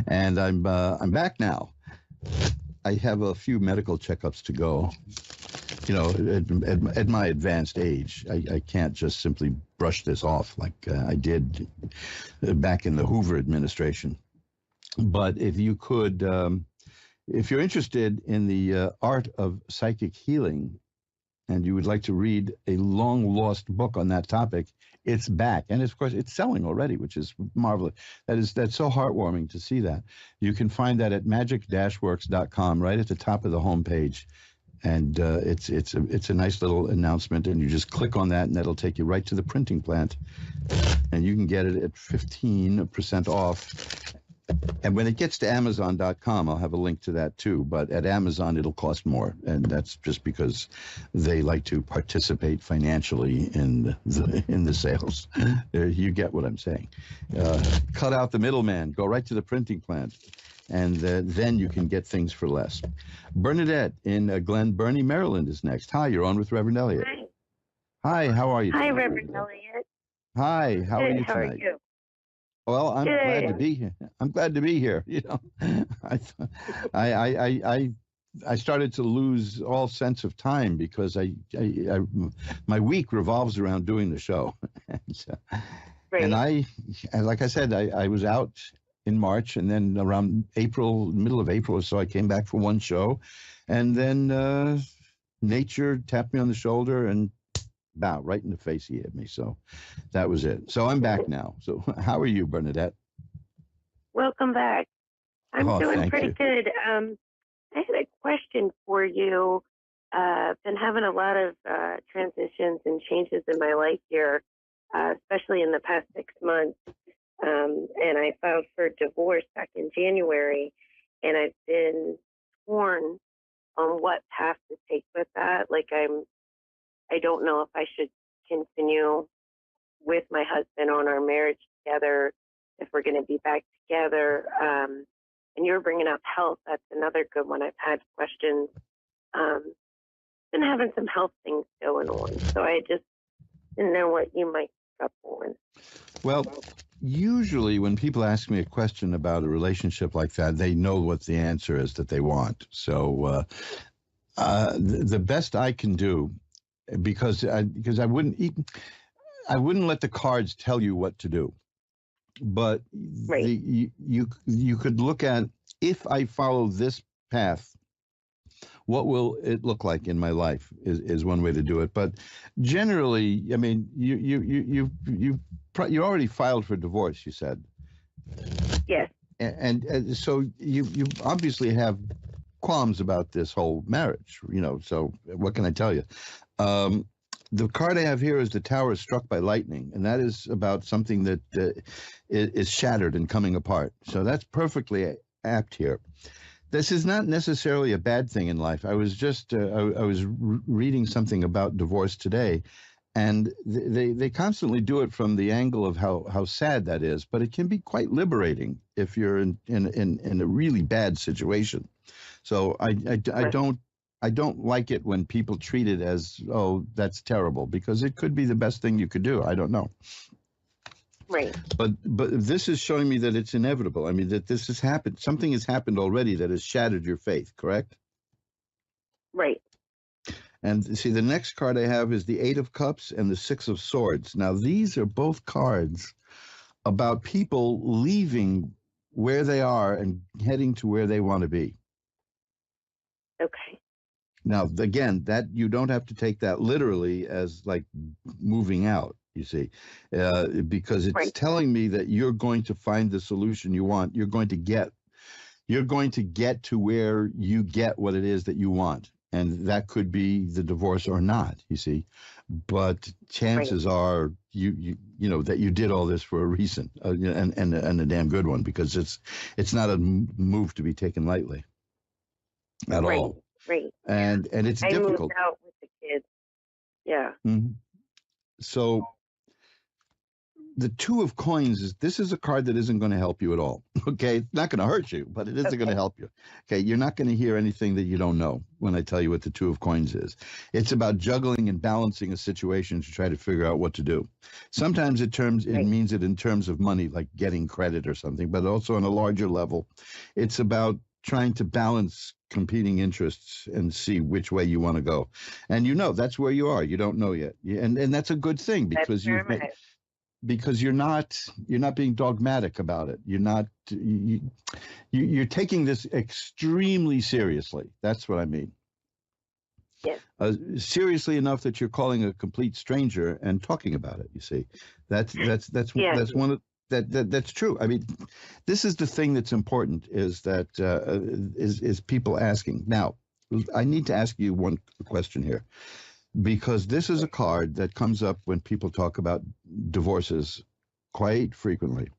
and I'm back now. I have a few medical checkups to go. You know, at my advanced age, I can't just simply brush this off like I did back in the Hoover administration. But if you could, if you're interested in the art of psychic healing, and you would like to read a long-lost book on that topic, it's back. And of course, it's selling already, which is marvelous. That's so heartwarming to see that. You can find that at magic-works.com, right at the top of the homepage. And it's a nice little announcement, and you just click on that, and that'll take you right to the printing plant. And you can get it at 15% off. And when it gets to Amazon.com, I'll have a link to that too. But at Amazon, it'll cost more. And that's just because they like to participate financially in the sales. You get what I'm saying. Cut out the middleman. Go right to the printing plant. And then you can get things for less. Bernadette in Glen Burnie, Maryland is next. Hi, you're on with Reverend Elliot. Hi. Hi, how are you? Hi, Reverend Elliot. Hi, how are you tonight? How are you? Well, I'm Good. glad to be here. I'm glad to be here. You know, I started to lose all sense of time because my week revolves around doing the show. And like I said, I was out in March, and then around middle of April or so, I came back for one show, and then nature tapped me on the shoulder and right in the face he hit me. So that was it. So I'm back now. So how are you, Bernadette? Welcome back. I'm doing pretty you. good. I had a question for you. I've been having a lot of transitions and changes in my life here, especially in the past 6 months. And I filed for divorce back in January, and I've been torn on what path to take with that. Like I don't know if I should continue with my husband on our marriage together, if we're going to be back together. And you're bringing up health. That's another good one. I've had questions. Been having some health things going on. So I just didn't know what you might pick up on. Well, usually when people ask me a question about a relationship like that, they know what the answer is that they want. So the best I can do, because I wouldn't let the cards tell you what to do, but you could look at, if I follow this path, what will it look like in my life is one way to do it. But generally, I mean, you already filed for divorce, you said. Yes. And so you obviously have qualms about this whole marriage, you know, so what can I tell you? The card I have here is the tower struck by lightning, and that is about something that is shattered and coming apart. So that's perfectly apt here. This is not necessarily a bad thing in life. I was just I was reading something about divorce today, and they constantly do it from the angle of how sad that is, but it can be quite liberating if you're in a really bad situation. So I don't like it when people treat it as, oh, that's terrible, because it could be the best thing you could do. I don't know. Right. But this is showing me that it's inevitable. I mean, that this has happened. Something has happened already that has shattered your faith, correct? Right. And see, the next card I have is the Eight of Cups and the Six of Swords. Now, these are both cards about people leaving where they are and heading to where they want to be. Okay. Now, again, that you don't have to take that literally as like moving out, you see, because it's telling me that you're going to find the solution you want. You're going to get to where you get what it is that you want. And that could be the divorce or not, you see. But chances are you know that you did all this for a reason, and a damn good one, because it's not a move to be taken lightly at all. Right. And it's difficult. I moved out with the kids. Yeah. Mm-hmm. So the Two of Coins this is a card that isn't going to help you at all. Okay, it's not going to hurt you, but it isn't going to help you. Okay, you're not going to hear anything that you don't know when I tell you what the Two of Coins is. It's about juggling and balancing a situation to try to figure out what to do. Sometimes it means it in terms of money, like getting credit or something, but also on a larger level, it's about trying to balance competing interests and see which way you want to go. And that's where you are. You don't know yet, and that's a good thing because you're not being dogmatic about it. You're taking this extremely seriously. That's what I mean. Yes. Seriously enough that you're calling a complete stranger and talking about it. You see, that's one of that's true. I mean, this is the thing that's important is that is people asking. Now, I need to ask you one question here. Because this is a card that comes up when people talk about divorces quite frequently.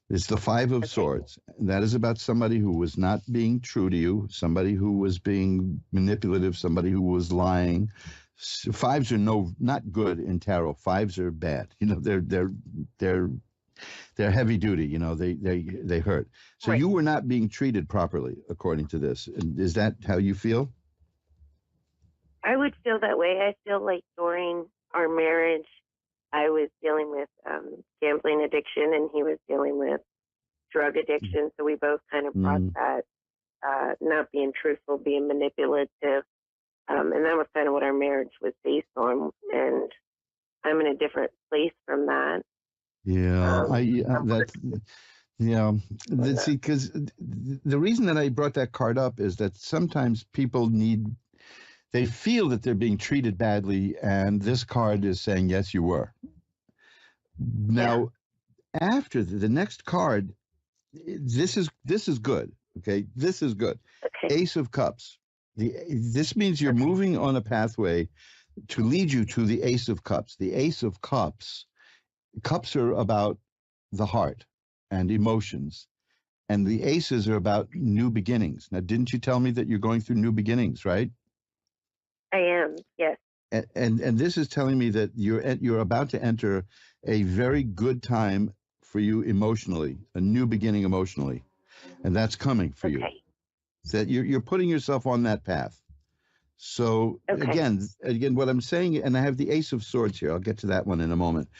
It's the Five of Swords. And that is about somebody who was not being true to you, somebody who was being manipulative, somebody who was lying. Fives are not good in tarot. Fives are bad. They're heavy duty. They hurt. So you were not being treated properly, according to this. And is that how you feel? I would feel that way. I feel like during our marriage, I was dealing with gambling addiction, and he was dealing with drug addiction. So we both kind of brought that, not being truthful, being manipulative. And that was kind of what our marriage was based on. And I'm in a different place from that. Yeah, see, because the reason that I brought that card up is that sometimes people they feel that they're being treated badly, and this card is saying, yes, you were. Now, after the next card, this is good, okay? This is good. Okay. Ace of Cups. This means you're moving on a pathway to lead you to the Ace of Cups. The Ace of Cups are about the heart and emotions, and the aces are about new beginnings. Now, didn't you tell me that you're going through new beginnings, right? I am, yes. And this is telling me that you're about to enter a very good time for you emotionally, a new beginning emotionally, and that's coming for you. That you're putting yourself on that path. So again, what I'm saying, and I have the Ace of Swords here. I'll get to that one in a moment.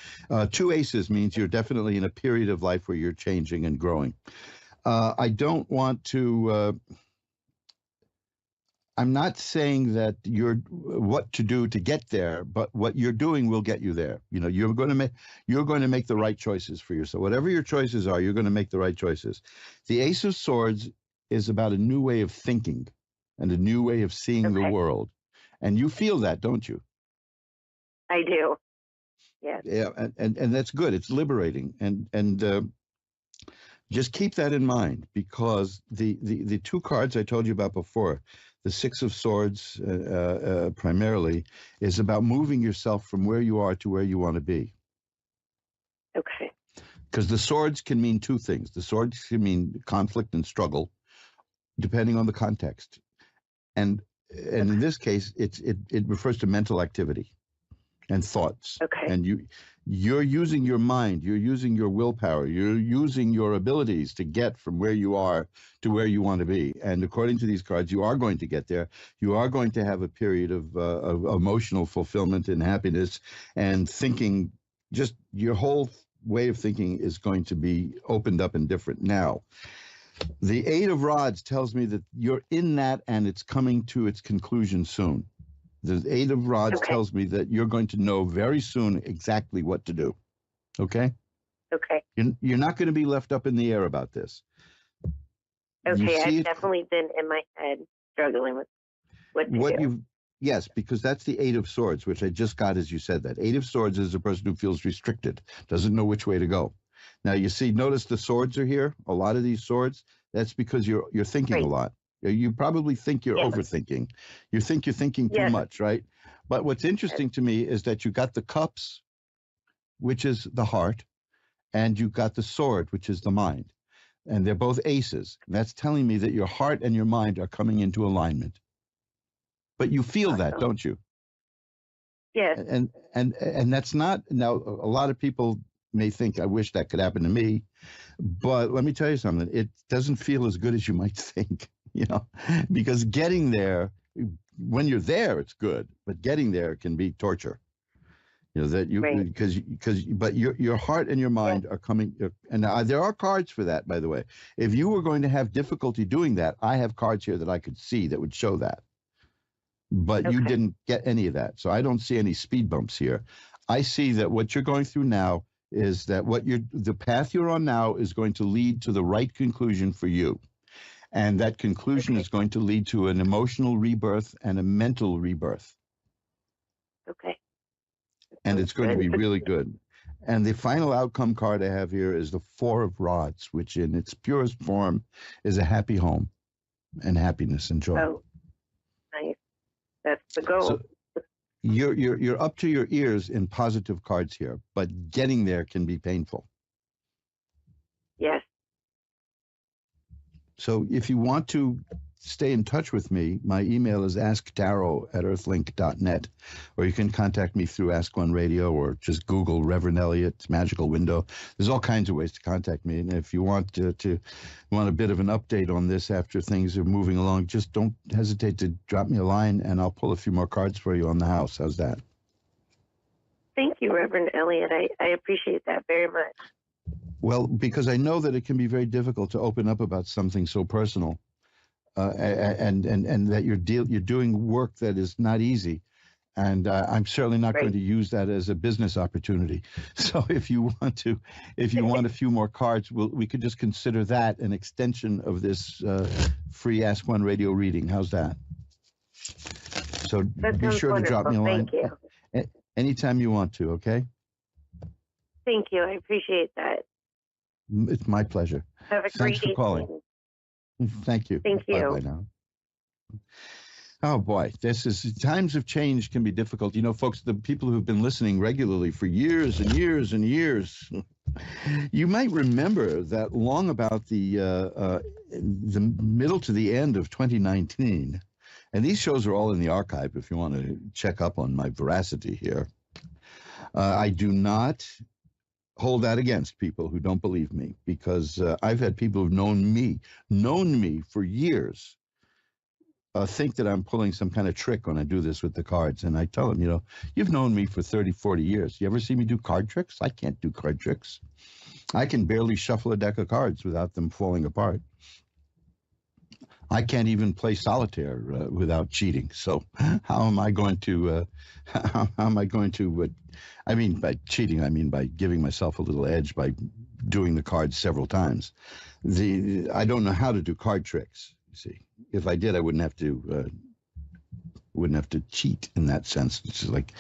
Two aces means you're definitely in a period of life where you're changing and growing. I don't want to. I'm not saying that you're what to do to get there, but what you're doing will get you there. You're going to make the right choices for yourself. Whatever your choices are, you're going to make the right choices. The Ace of Swords is about a new way of thinking and a new way of seeing the world. And you feel that, don't you? I do. Yes. Yeah, and that's good. It's liberating. And just keep that in mind, because the two cards I told you about before, the Six of Swords primarily, is about moving yourself from where you are to where you want to be. Okay. Because the swords can mean two things. The swords can mean conflict and struggle, depending on the context. And in this case, it refers to mental activity and thoughts. Okay. And you're using your mind, you're using your willpower, you're using your abilities to get from where you are to where you want to be. And according to these cards, you are going to get there. You are going to have a period of emotional fulfillment and happiness, and thinking, just your whole way of thinking is going to be opened up and different. Now, the Eight of Rods tells me that you're in that, and it's coming to its conclusion soon. The Eight of Rods tells me that you're going to know very soon exactly what to do. Okay? Okay. You're not going to be left up in the air about this. Okay, I've definitely been in my head struggling with what to do. Yes, because that's the Eight of Swords, which I just got as you said that. Eight of Swords is a person who feels restricted, doesn't know which way to go. Now, you see, notice the swords are here. A lot of these swords, that's because you're thinking a lot. You probably think you're overthinking. You think you're thinking too much, right? But what's interesting to me is that you got the cups, which is the heart, and you got the sword, which is the mind. And they're both aces. That's telling me that your heart and your mind are coming into alignment. But you feel that, don't you? Yes. And that's not, now, a lot of people may think, I wish that could happen to me. But let me tell you something. It doesn't feel as good as you might think, because getting there, when you're there, it's good. But getting there can be torture. But your heart and your mind are coming. And there are cards for that, by the way. If you were going to have difficulty doing that, I have cards here that I could see that would show that. But you didn't get any of that. So I don't see any speed bumps here. I see that what you're going through now is that the path you're on now is going to lead to the right conclusion for you. And that conclusion is going to lead to an emotional rebirth and a mental rebirth. Okay. And it's going to be really good. And the final outcome card I have here is the Four of Rods, which in its purest form is a happy home and happiness and joy. Oh, nice. That's the goal. So you're up to your ears in positive cards here, but getting there can be painful. Yes. So if you want to stay in touch with me, my email is asktarot@earthlink.net, or you can contact me through Ask One Radio or just Google Reverend Elliott's Magical Window. There's all kinds of ways to contact me. And if you want a bit of an update on this after things are moving along, just don't hesitate to drop me a line and I'll pull a few more cards for you on the house. How's that? Thank you, Reverend Elliott. I appreciate that very much. Well, because I know that it can be very difficult to open up about something so personal. And that you're doing work that is not easy, and I'm certainly not going to use that as a business opportunity. So if you want a few more cards, we could just consider that an extension of this free Ask One Radio reading. How's that? So be sure to drop me a line. Thank you. Anytime you want to. Okay. Thank you. I appreciate that. It's my pleasure. Have a great Thanks for calling. evening. Thank you. Thank you. Bye now. Oh boy, times of change can be difficult. Folks, the people who've been listening regularly for years and years and years, you might remember that long about the middle to the end of 2019, and these shows are all in the archive if you want to check up on my veracity here. I do not hold that against people who don't believe me, because I've had people who've known me for years think that I'm pulling some kind of trick when I do this with the cards. And I tell them, you've known me for 30, 40 years. You ever see me do card tricks? I can't do card tricks. I can barely shuffle a deck of cards without them falling apart. I can't even play solitaire without cheating. So how am I going to, I mean, by cheating, I mean by giving myself a little edge by doing the cards several times. I don't know how to do card tricks, you see. If I did, I wouldn't have to cheat in that sense. It's just like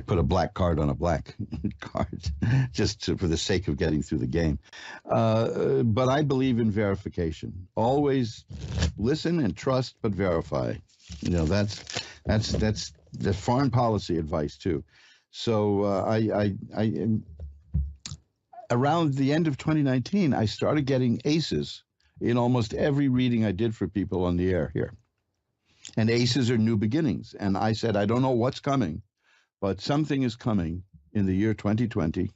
put a black card on a black card for the sake of getting through the game. But I believe in verification. Always listen and trust, but verify. That's the foreign policy advice too. So I around the end of 2019, I started getting aces in almost every reading I did for people on the air here. And aces are new beginnings. And I said, I don't know what's coming, but something is coming in the year 2020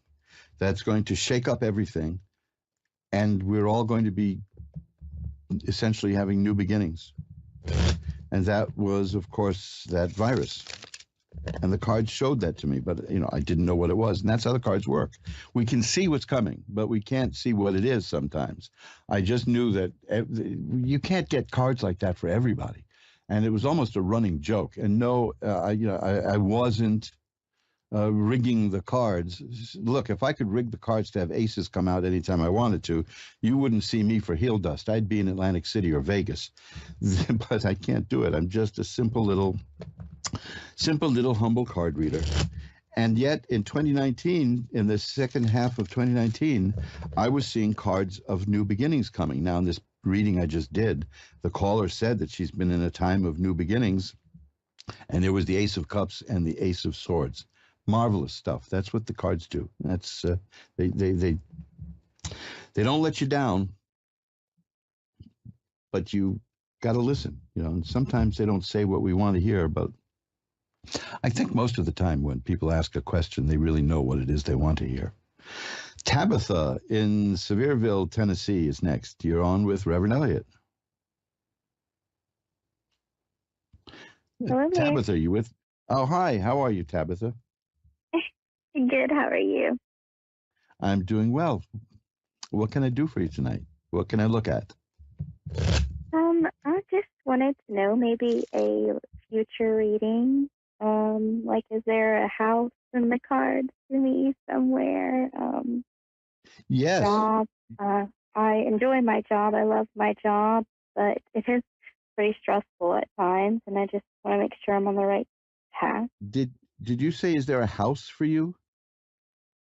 that's going to shake up everything. And we're all going to be essentially having new beginnings. And that was, of course, that virus. And the cards showed that to me, but, I didn't know what it was. And that's how the cards work. We can see what's coming, but we can't see what it is sometimes. I just knew that you can't get cards like that for everybody. And it was almost a running joke. And no, I wasn't rigging the cards. Look, if I could rig the cards to have aces come out anytime I wanted to, you wouldn't see me for heel dust. I'd be in Atlantic City or Vegas. But I can't do it. I'm just a simple little humble card reader. And yet in 2019, in the second half of 2019, I was seeing cards of new beginnings coming. Now, in this reading I just did, the caller said that she's been in a time of new beginnings, and there was the Ace of Cups and the Ace of Swords. Marvelous stuff. That's what the cards do. That's they don't let you down, but you got to listen. And sometimes they don't say what we want to hear, but I think most of the time when people ask a question, they really know what it is they want to hear. Tabitha in Sevierville, Tennessee is next. You're on with Reverend Elliot. Hello, Tabitha, you with? Oh, hi. How are you, Tabitha? Good. How are you? I'm doing well. What can I do for you tonight? What can I look at? I just wanted to know maybe a future reading. Like, is there a house in the cards for me somewhere? Yes. Job. I enjoy my job. I love my job, but it is pretty stressful at times, and I just want to make sure I'm on the right path. Did you say, is there a house for you?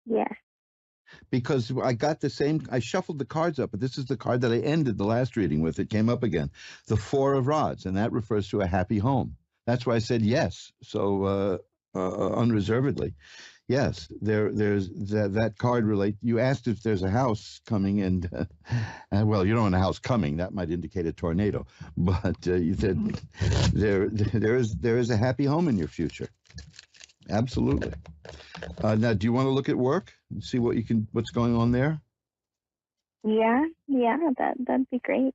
Yes. Because I got the same, I shuffled the cards up, but this is the card that I ended the last reading with. It came up again, the Four of Rods, and that refers to a happy home. That's why I said yes, so unreservedly. Yes, there's that card relate. You asked if there's a house coming, and well, you don't want a house coming. That might indicate a tornado. But you said there is a happy home in your future. Absolutely. Now, do you want to look at work and see what's going on there? Yeah, that'd be great.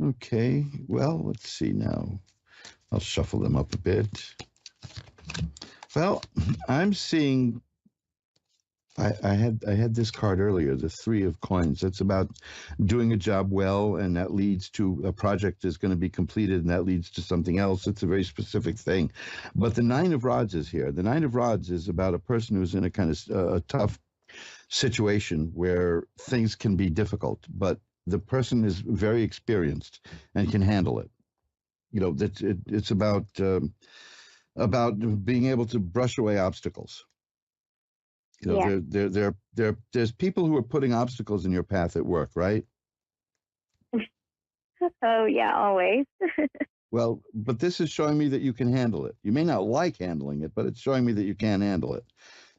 Okay. Well, let's see now. I'll shuffle them up a bit. Well, I'm seeing. I had this card earlier, the Three of Coins. That's about doing a job well, and that leads to a project that's going to be completed, and that leads to something else. It's a very specific thing. But the Nine of Rods is here. The Nine of Rods is about a person who's in a kind of a tough situation where things can be difficult, but the person is very experienced and can handle it. You know, it's about being able to brush away obstacles. You know, there's people who are putting obstacles in your path at work, right? Oh, yeah, always. Well, but this is showing me that you can handle it. You may not like handling it, but it's showing me that you can handle it.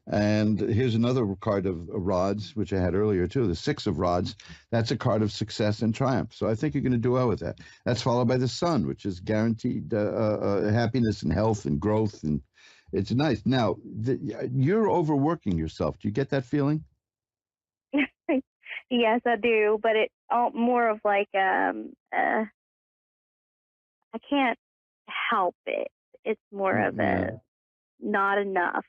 And here's another card of rods, which I had earlier, too, the Six of Rods. That's a card of success and triumph. So I think you're going to do well with that. That's followed by the Sun, which is guaranteed happiness and health and growth. And it's nice. Now, you're overworking yourself. Do you get that feeling? Yes, I do, but it's more of like I can't help it. It's more of a not enough.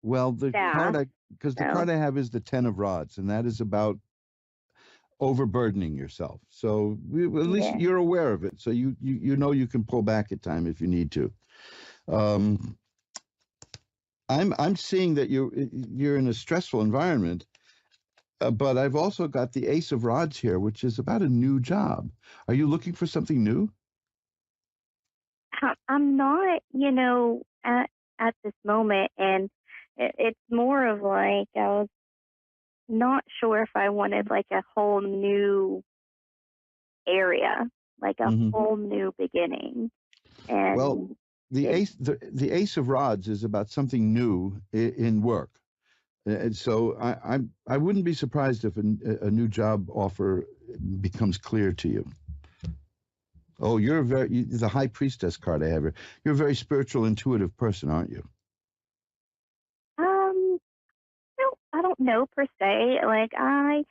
Well, the card I have is the Ten of Rods, and that is about overburdening yourself. So at least you're aware of it. So you know you can pull back at time if you need to. I'm seeing that you're in a stressful environment, but I've also got the Ace of Rods here, which is about a new job. Are you looking for something new? I'm not, at this moment, and it's more of like I was not sure if I wanted like a whole new area, like a whole new beginning. And well, the Ace of Rods is about something new in work. And so I wouldn't be surprised if a new job offer becomes clear to you. Oh, you're the High Priestess card I have here. You're a very spiritual, intuitive person, aren't you? I don't know per se. Like I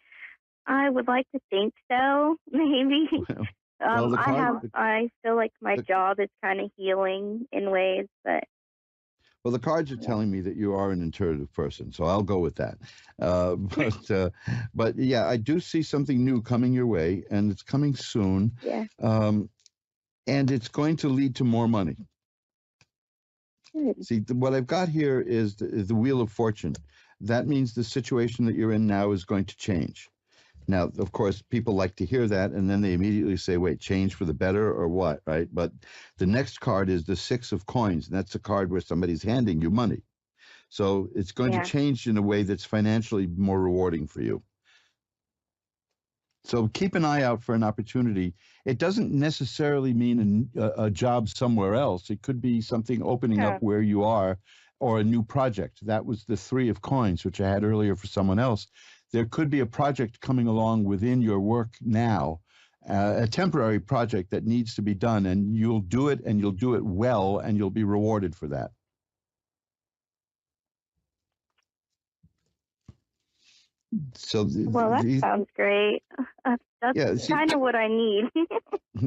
would like to think so, maybe. Well, I feel like my job is kind of healing in ways, but. Well, the cards are telling me that you are an intuitive person, so I'll go with that. But yeah, I do see something new coming your way, and it's coming soon. Yeah. And it's going to lead to more money. Good. See, what I've got here is the Wheel of Fortune. That means the situation that you're in now is going to change. Now, of course, people like to hear that, and then they immediately say, wait, change for the better or what, right? But the next card is the Six of Coins, and that's a card where somebody's handing you money. So it's going to change in a way that's financially more rewarding for you. So keep an eye out for an opportunity. It doesn't necessarily mean a job somewhere else. It could be something opening up where you are, or a new project. That was the Three of Coins, which I had earlier for someone else. There could be a project coming along within your work now, a temporary project that needs to be done, and you'll do it, and you'll do it well, and you'll be rewarded for that. So Well, that sounds great. That's yeah, see, kind of what I need.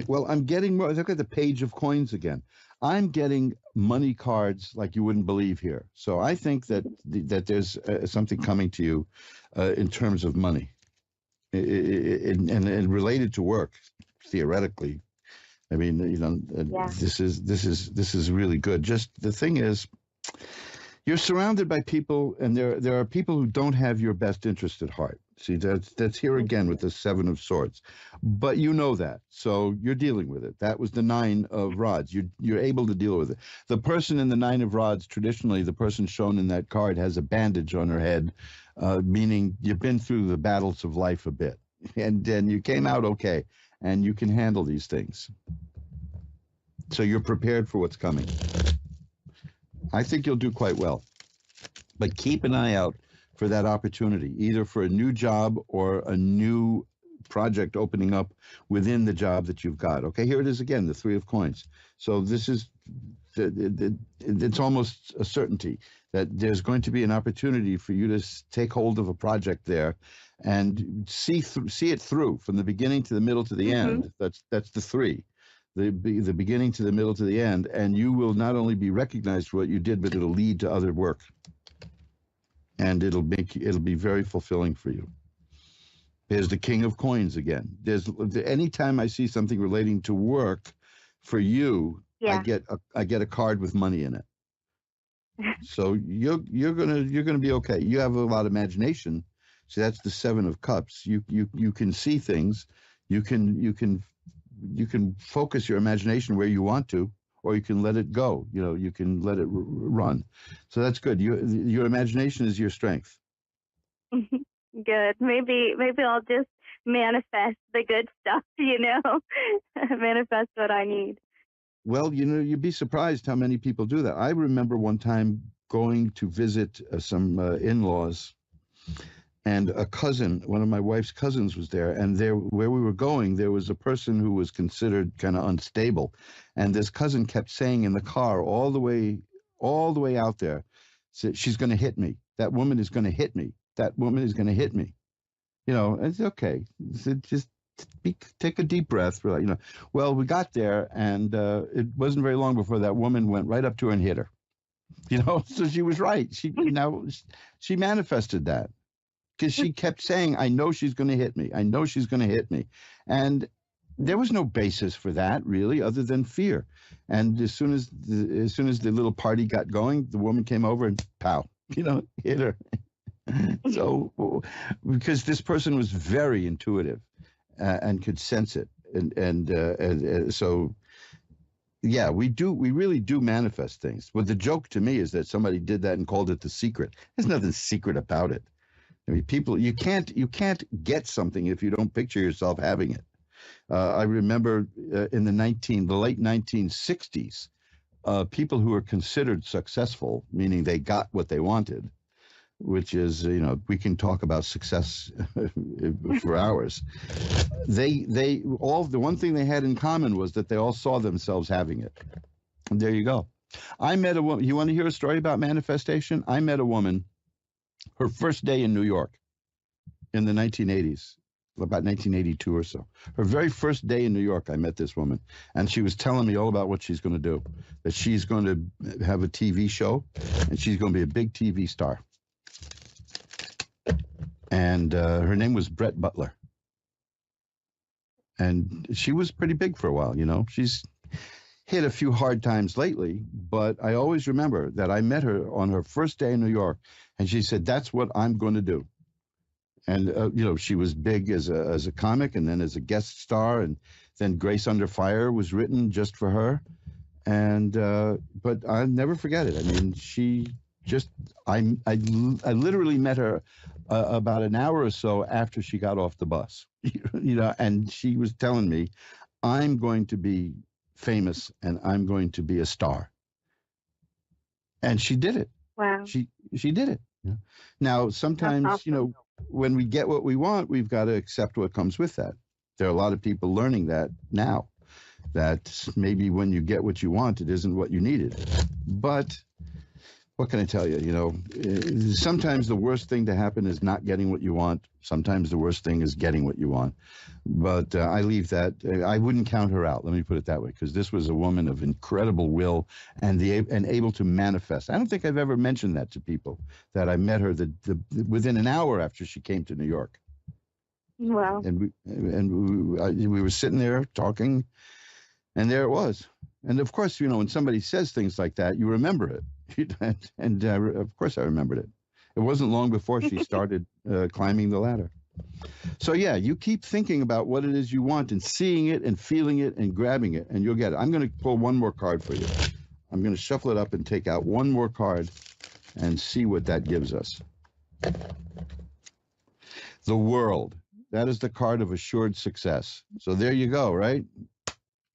well, I'm getting more. Look at the page of coins again. I'm getting money cards like you wouldn't believe here. So I think that there's something coming to you in terms of money, and related to work, theoretically. I mean, Yeah. this is really good. Just the thing is, you're surrounded by people, and there are people who don't have your best interest at heart. See, that's here again with the Seven of Swords, but you know that, so you're dealing with it. That was the Nine of Rods. You're able to deal with it. The person in the Nine of Rods, traditionally, the person shown in that card has a bandage on her head, meaning you've been through the battles of life a bit, and you came out okay, and you can handle these things. So you're prepared for what's coming. I think you'll do quite well. But keep an eye out for that opportunity, either for a new job or a new project opening up within the job that you've got. Okay, here it is again, the Three of Coins. So this is, it's almost a certainty that there's going to be an opportunity for you to take hold of a project there and see it through from the beginning to the middle to the end. That's the three. The beginning to the middle to the end, and you will not only be recognized for what you did, but it'll lead to other work, and it'll be very fulfilling for you. There's the King of Coins again. Anytime I see something relating to work for you, I get a card with money in it. So you're gonna be okay. You have a lot of imagination. So that's the Seven of Cups. You can see things. You can focus your imagination where you want to, or you can let it go. You can let it run. So that's good. Your imagination is your strength. Good. Maybe I'll just manifest the good stuff, manifest what I need. Well, you'd be surprised how many people do that. I remember one time going to visit some in-laws, and a cousin, one of my wife's cousins, was there. And where we were going, there was a person who was considered kind of unstable. And this cousin kept saying in the car all the way out there, said, "She's going to hit me. That woman is going to hit me. That woman is going to hit me." It's okay. Just take a deep breath. Well, we got there, and it wasn't very long before that woman went right up to her and hit her. So she was right. She manifested that. Because she kept saying, "I know she's going to hit me. I know she's going to hit me." And there was no basis for that, really, other than fear. And as soon as the little party got going, the woman came over and pow, hit her. So, because this person was very intuitive and could sense it. And so, yeah, we really do manifest things. But the joke to me is that somebody did that and called it The Secret. There's nothing secret about it. I mean, people, you can't get something if you don't picture yourself having it. I remember in the late 1960s, people who were considered successful, meaning they got what they wanted, which is, we can talk about success for hours. The one thing they had in common was that they all saw themselves having it. And there you go. I met a woman. You want to hear a story about manifestation? I met a woman. Her first day in New York in the 1980s, about 1982 or so. Her very first day in New York, I met this woman, and she was telling me all about what she's going to do, that she's going to have a TV show, and she's going to be a big TV star. And her name was Brett Butler. And she was pretty big for a while, She's hit a few hard times lately, but I always remember that I met her on her first day in New York, and she said, "That's what I'm going to do." And, she was big as a comic, and then as a guest star, and then Grace Under Fire was written just for her. And, but I'll never forget it. I mean, she just, I literally met her about an hour or so after she got off the bus, and she was telling me, "I'm going to be famous and I'm going to be a star." And she did it. Wow. She did it. Now, sometimes, awesome. When we get what we want, we've got to accept what comes with that. There are a lot of people learning that now, that maybe when you get what you want, it isn't what you needed. But what can I tell you? You know, sometimes the worst thing to happen is not getting what you want. Sometimes the worst thing is getting what you want. But I leave that. I wouldn't count her out. Let me put it that way, because this was a woman of incredible will and able to manifest. I don't think I've ever mentioned that to people, that I met her within an hour after she came to New York. Wow. And we were sitting there talking, and there it was. And of course, you know, when somebody says things like that, you remember it. And of course I remembered it. It wasn't long before she started climbing the ladder. So yeah, you keep thinking about what it is you want and seeing it and feeling it and grabbing it, and you'll get it. I'm going to pull one more card for you. I'm going to shuffle it up and take out one more card and see what that gives us. The World. That is the card of assured success. So there you go, right?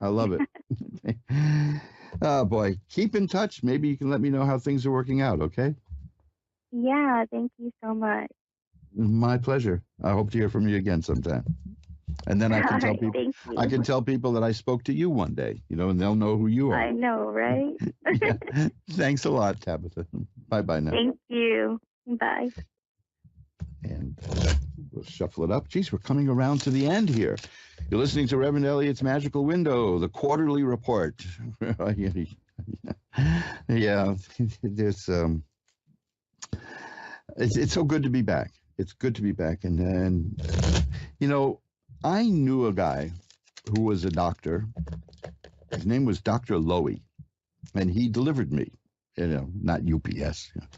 I love it. Oh, boy. Keep in touch. Maybe you can let me know how things are working out, okay? Yeah, thank you so much. My pleasure. I hope to hear from you again sometime. And then I can tell people I can tell people that I spoke to you one day, you know, and they'll know who you are. I know, right? Yeah. Thanks a lot, Tabitha. Bye-bye now. Thank you. Bye. And we'll shuffle it up. Geez, we're coming around to the end here. You're listening to Reverend Elliot's Magical Window, the quarterly report. Yeah, there's it's so good to be back. It's good to be back. And you know, I knew a guy who was a doctor. His name was Dr. Lowy, and he delivered me, you know, not UPS. You know.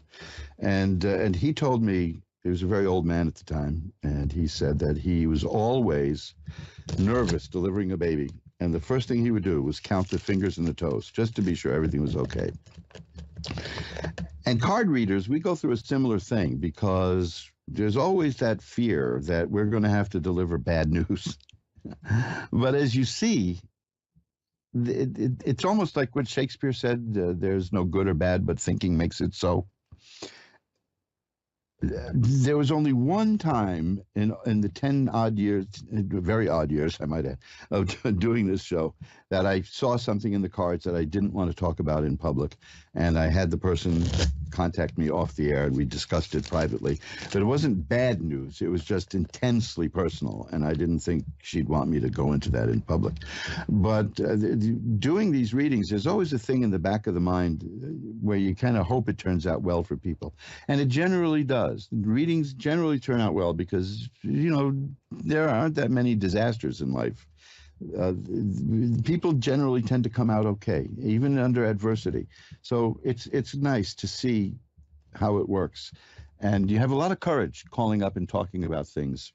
And he told me, he was a very old man at the time, and he said that he was always nervous delivering a baby. And the first thing he would do was count the fingers and the toes, just to be sure everything was okay. And card readers, we go through a similar thing, because there's always that fear that we're going to have to deliver bad news. But as you see, it's almost like what Shakespeare said, there's no good or bad, but thinking makes it so. There was only one time in the 10 odd years, very odd years, I might add, of doing this show, that I saw something in the cards that I didn't want to talk about in public. And I had the person contact me off the air, and we discussed it privately. But it wasn't bad news. It was just intensely personal, and I didn't think she'd want me to go into that in public. But doing these readings, there's always a thing in the back of the mind where you kind of hope it turns out well for people. And it generally does. Readings generally turn out well because, you know, there aren't that many disasters in life. People generally tend to come out okay, even under adversity. So it's nice to see how it works. And you have a lot of courage calling up and talking about things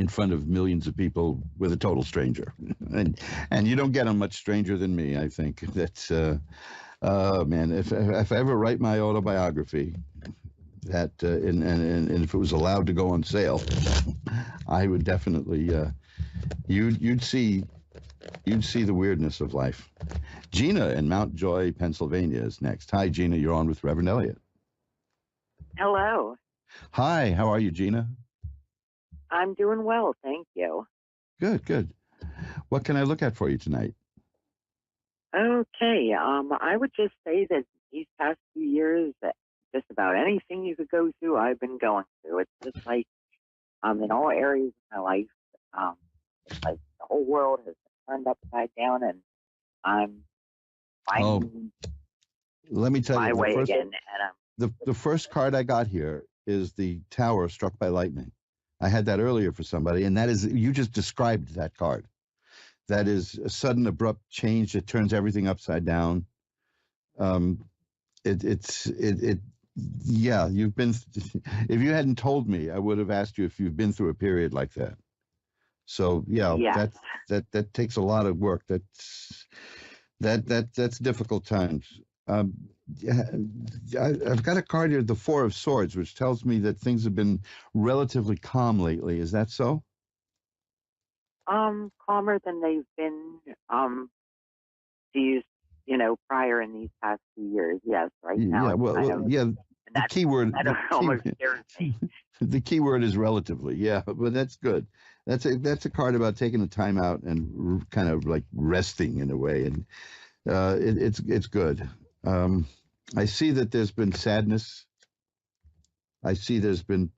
in front of millions of people with a total stranger. And you don't get a much stranger than me, I think. That's, man, if I ever write my autobiography, that and if it was allowed to go on sale, I would definitely you'd see the weirdness of life. Gina in Mount Joy, Pennsylvania is next. Hi, Gina. You're on with Reverend Elliot. Hello. Hi. How are you, Gina? I'm doing well, thank you. Good, good. What can I look at for you tonight? Okay. I would just say that these past few years, that just about anything you could go through, I've been going through. It's just like in all areas of my life, it's like the whole world has been turned upside down, and I'm finding let me tell my you, way again. And the first card I got here is the tower struck by lightning. I had that earlier for somebody, and that is, you just described that card. That is a sudden, abrupt change that turns everything upside down. Yeah, you've been, if you hadn't told me, I would have asked you if you've been through a period like that. So yeah, that takes a lot of work. That's difficult times. I've got a card here, the Four of Swords, which tells me that things have been relatively calm lately. Is that so? Calmer than they've been these, prior in these past few years. Yes, right now. Yeah, well, yeah. The key word. The key word is relatively. Yeah, but that's good. That's a card about taking a time out and kind of like resting in a way, and it's good. I see that there's been sadness. I see there's been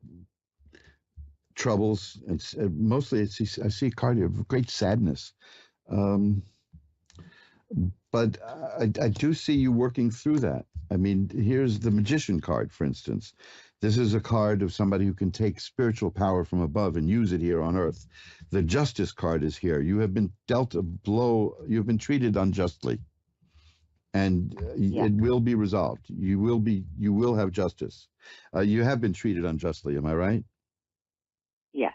troubles, and mostly I see a card here of great sadness. But I do see you working through that. I mean, here's the Magician card, for instance. This is a card of somebody who can take spiritual power from above and use it here on earth. The Justice card is here. You have been dealt a blow. You've been treated unjustly, and it will be resolved. You will have justice. You have been treated unjustly. Am I right? Yes.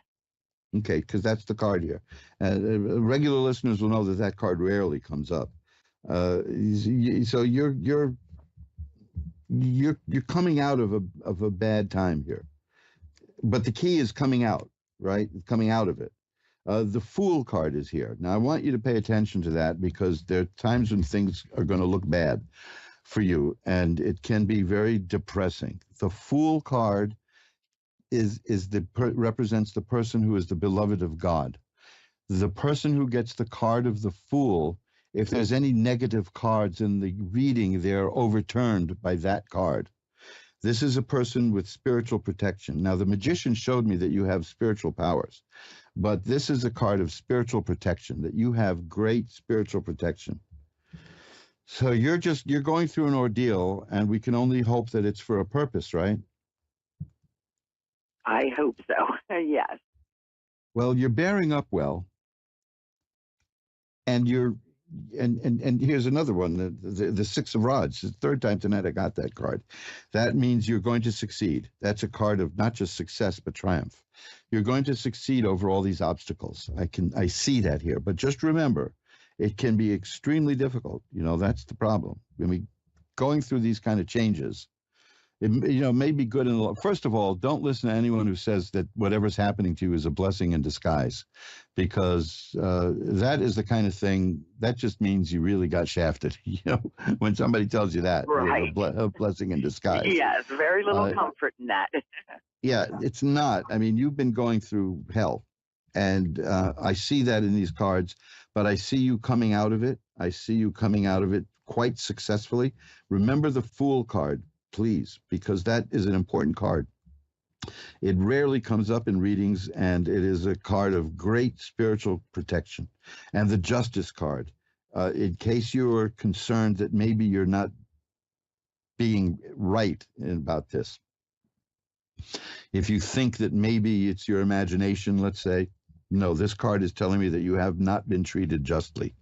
Okay, because that's the card here. Regular listeners will know that that card rarely comes up. So you're coming out of a bad time here, but the key is coming out, right? Coming out of it. The Fool card is here. Now I want you to pay attention to that, because there are times when things are going to look bad for you, and it can be very depressing. The Fool card represents the person who is the beloved of God. The person who gets the card of the Fool, if there's any negative cards in the reading, they're overturned by that card. This is a person with spiritual protection. Now, the Magician showed me that you have spiritual powers, but this is a card of spiritual protection, that you have great spiritual protection. So you're going through an ordeal, and we can only hope that it's for a purpose, right? I hope so. Yes. Well, you're bearing up well, and and here's another one, the Six of Rods. The third time tonight I got that card. That means you're going to succeed. That's a card of not just success but triumph. You're going to succeed over all these obstacles. I see that here. But just remember, it can be extremely difficult. That's the problem. Going through these kind of changes, it may be good in the first of all, don't listen to anyone who says that whatever's happening to you is a blessing in disguise, because that is the kind of thing that just means you really got shafted. When somebody tells you that, right. A blessing in disguise. Yes, very little comfort in that. Yeah, it's not. I mean, you've been going through hell, and I see that in these cards, but I see you coming out of it. I see you coming out of it quite successfully. Remember the Fool card, please, because that is an important card. It rarely comes up in readings, and it is a card of great spiritual protection. And the Justice card, in case you are concerned that maybe you're not being right about this. If you think that maybe it's your imagination, let's say, no, this card is telling me that you have not been treated justly.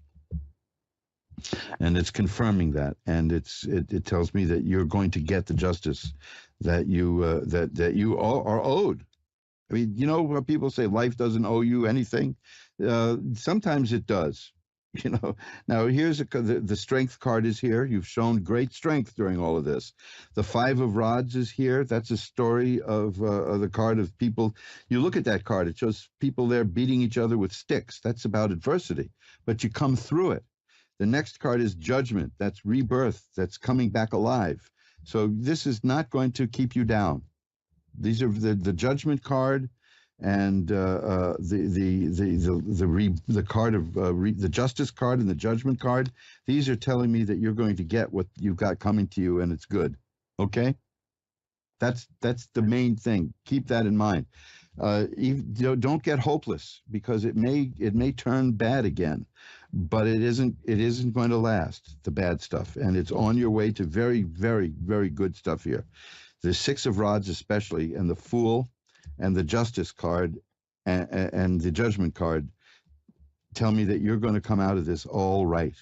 And it's confirming that, and it tells me that you're going to get the justice that you are owed. I mean, what people say, life doesn't owe you anything. Sometimes it does. Now here's the Strength card is here. You've shown great strength during all of this. The Five of Rods is here. That's a story of the card of people. You look at that card, it shows people there beating each other with sticks. That's about adversity, but you come through it. The next card is Judgment. That's rebirth. That's coming back alive. So this is not going to keep you down. These are the Judgment card, and the card of the Justice card and the Judgment card. These are telling me that you're going to get what you've got coming to you, and it's good. Okay, that's the main thing. Keep that in mind. Don't get hopeless, because it may turn bad again, but it isn't going to last, the bad stuff, and it's on your way to very, very, very good stuff here. The Six of Rods especially, and the Fool, and the Justice card, and the Judgment card tell me that you're going to come out of this all right.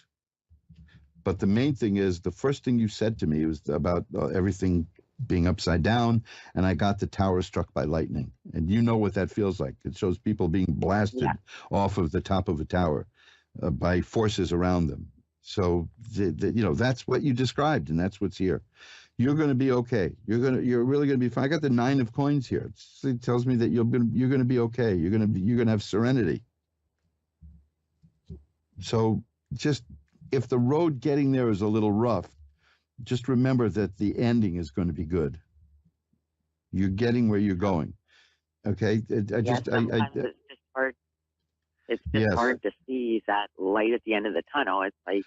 But the main thing is, the first thing you said to me was about everything being upside down, and I got the tower struck by lightning, and you know what that feels like. It shows people being blasted off of the top of a tower by forces around them. So that's what you described, and that's what's here. You're going to be okay. You're really going to be fine. I got the Nine of Coins here. It tells me that you're going to be okay. You're going to have serenity. So just, if the road getting there is a little rough, just remember that the ending is going to be good. You're getting where you're going. Okay? It's just hard. It's just hard to see that light at the end of the tunnel. It's like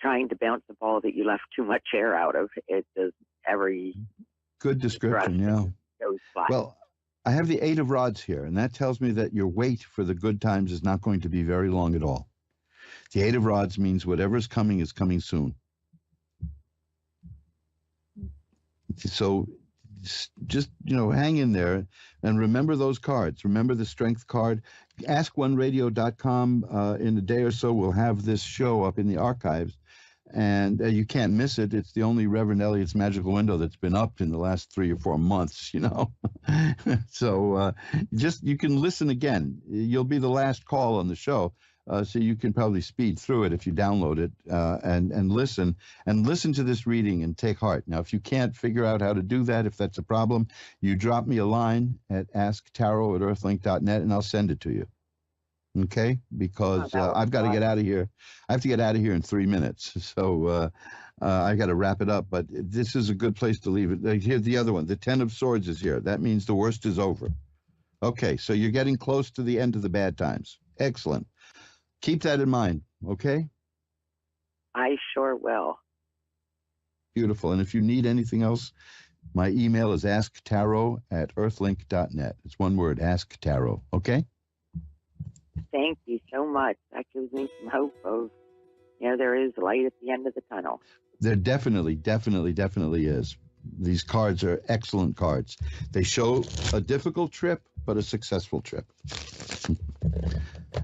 trying to bounce a ball that you left too much air out of. It just every Good description, yeah. goes by. Well, I have the 8 of rods here, and that tells me that your wait for the good times is not going to be very long at all. The 8 of rods means whatever's coming is coming soon. So just hang in there and remember those cards. Remember the strength card. AskOneRadio.com in a day or so we'll have this show up in the archives. And you can't miss it. It's the only Reverend Elliott's Magical Window that's been up in the last 3 or 4 months, So you can listen again. You'll be the last call on the show. So you can probably speed through it if you download it and listen to this reading and take heart. Now, if you can't figure out how to do that, if that's a problem, you drop me a line at asktarot@earthlink.net and I'll send it to you. Okay? Because I've got to get out of here. I have to get out of here in 3 minutes. So I got to wrap it up. But this is a good place to leave it. Here's the other one. The 10 of Swords is here. That means the worst is over. Okay, so you're getting close to the end of the bad times. Excellent. Keep that in mind, okay? I sure will. Beautiful. And if you need anything else, my email is asktarot@earthlink.net. It's one word, asktarot, okay? Thank you so much. That gives me some hope of, there is light at the end of the tunnel. There definitely is. These cards are excellent cards. They show a difficult trip, but a successful trip.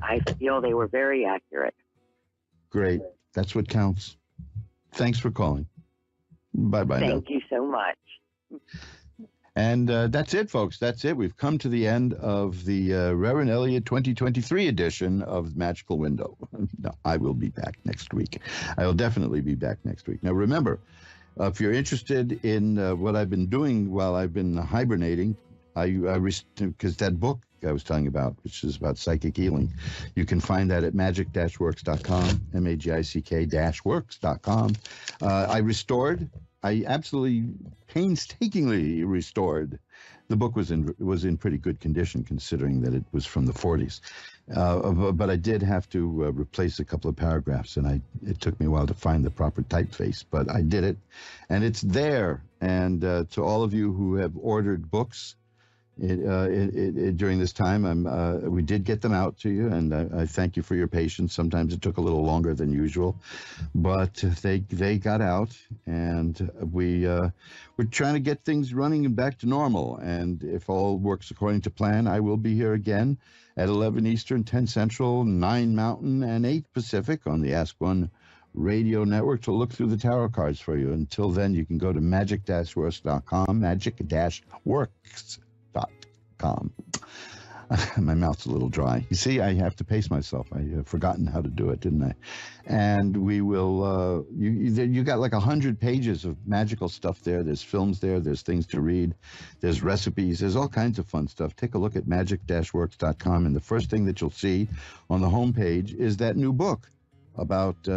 I feel they were very accurate. Great. That's what counts. Thanks for calling. Bye-bye. Thank you so much. And that's it, folks. That's it. We've come to the end of the Reverend Elliott 2023 edition of Magical Window. No, I will be back next week. I will definitely be back next week. Now, remember, if you're interested in what I've been doing while I've been hibernating, because that book I was telling you about, which is about psychic healing, you can find that at magic-works.com, magick-works.com. I absolutely painstakingly restored. The book was in pretty good condition considering that it was from the 40s. But I did have to replace a couple of paragraphs, and it took me a while to find the proper typeface, but I did it, and it's there. And to all of you who have ordered books during this time, we did get them out to you, and I thank you for your patience. Sometimes it took a little longer than usual, but they got out, and we're trying to get things running and back to normal. And if all works according to plan, I will be here again at 11 Eastern, 10 Central, 9 Mountain, and 8 Pacific on the Ask One Radio Network to look through the tarot cards for you. Until then, you can go to magic-works.com, magic-works.com. My mouth's a little dry. You see, I have to pace myself. I have forgotten how to do it, didn't I? And we will, you got like 100 pages of magical stuff there. There's films there. There's things to read. There's recipes. There's all kinds of fun stuff. Take a look at magic-works.com, and the first thing that you'll see on the homepage is that new book about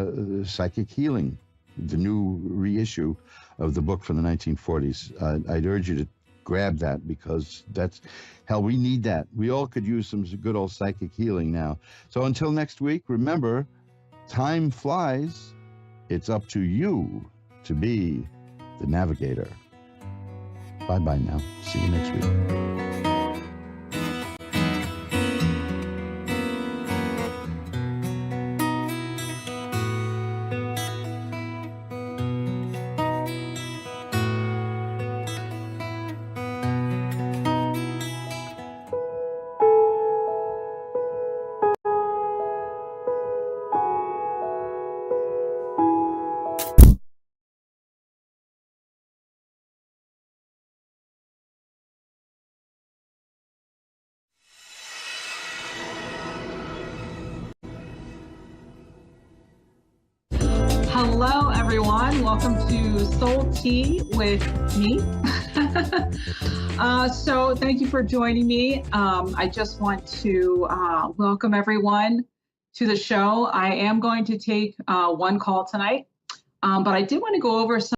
psychic healing, the new reissue of the book from the 1940s. I'd urge you to grab that, because we need that. We all could use some good old psychic healing now. So until next week, remember, time flies. It's up to you to be the navigator. Bye-bye now. See you next week. Hello, everyone. Welcome to Soul Tea with me. So thank you for joining me. I just want to welcome everyone to the show. I am going to take one call tonight, but I did want to go over some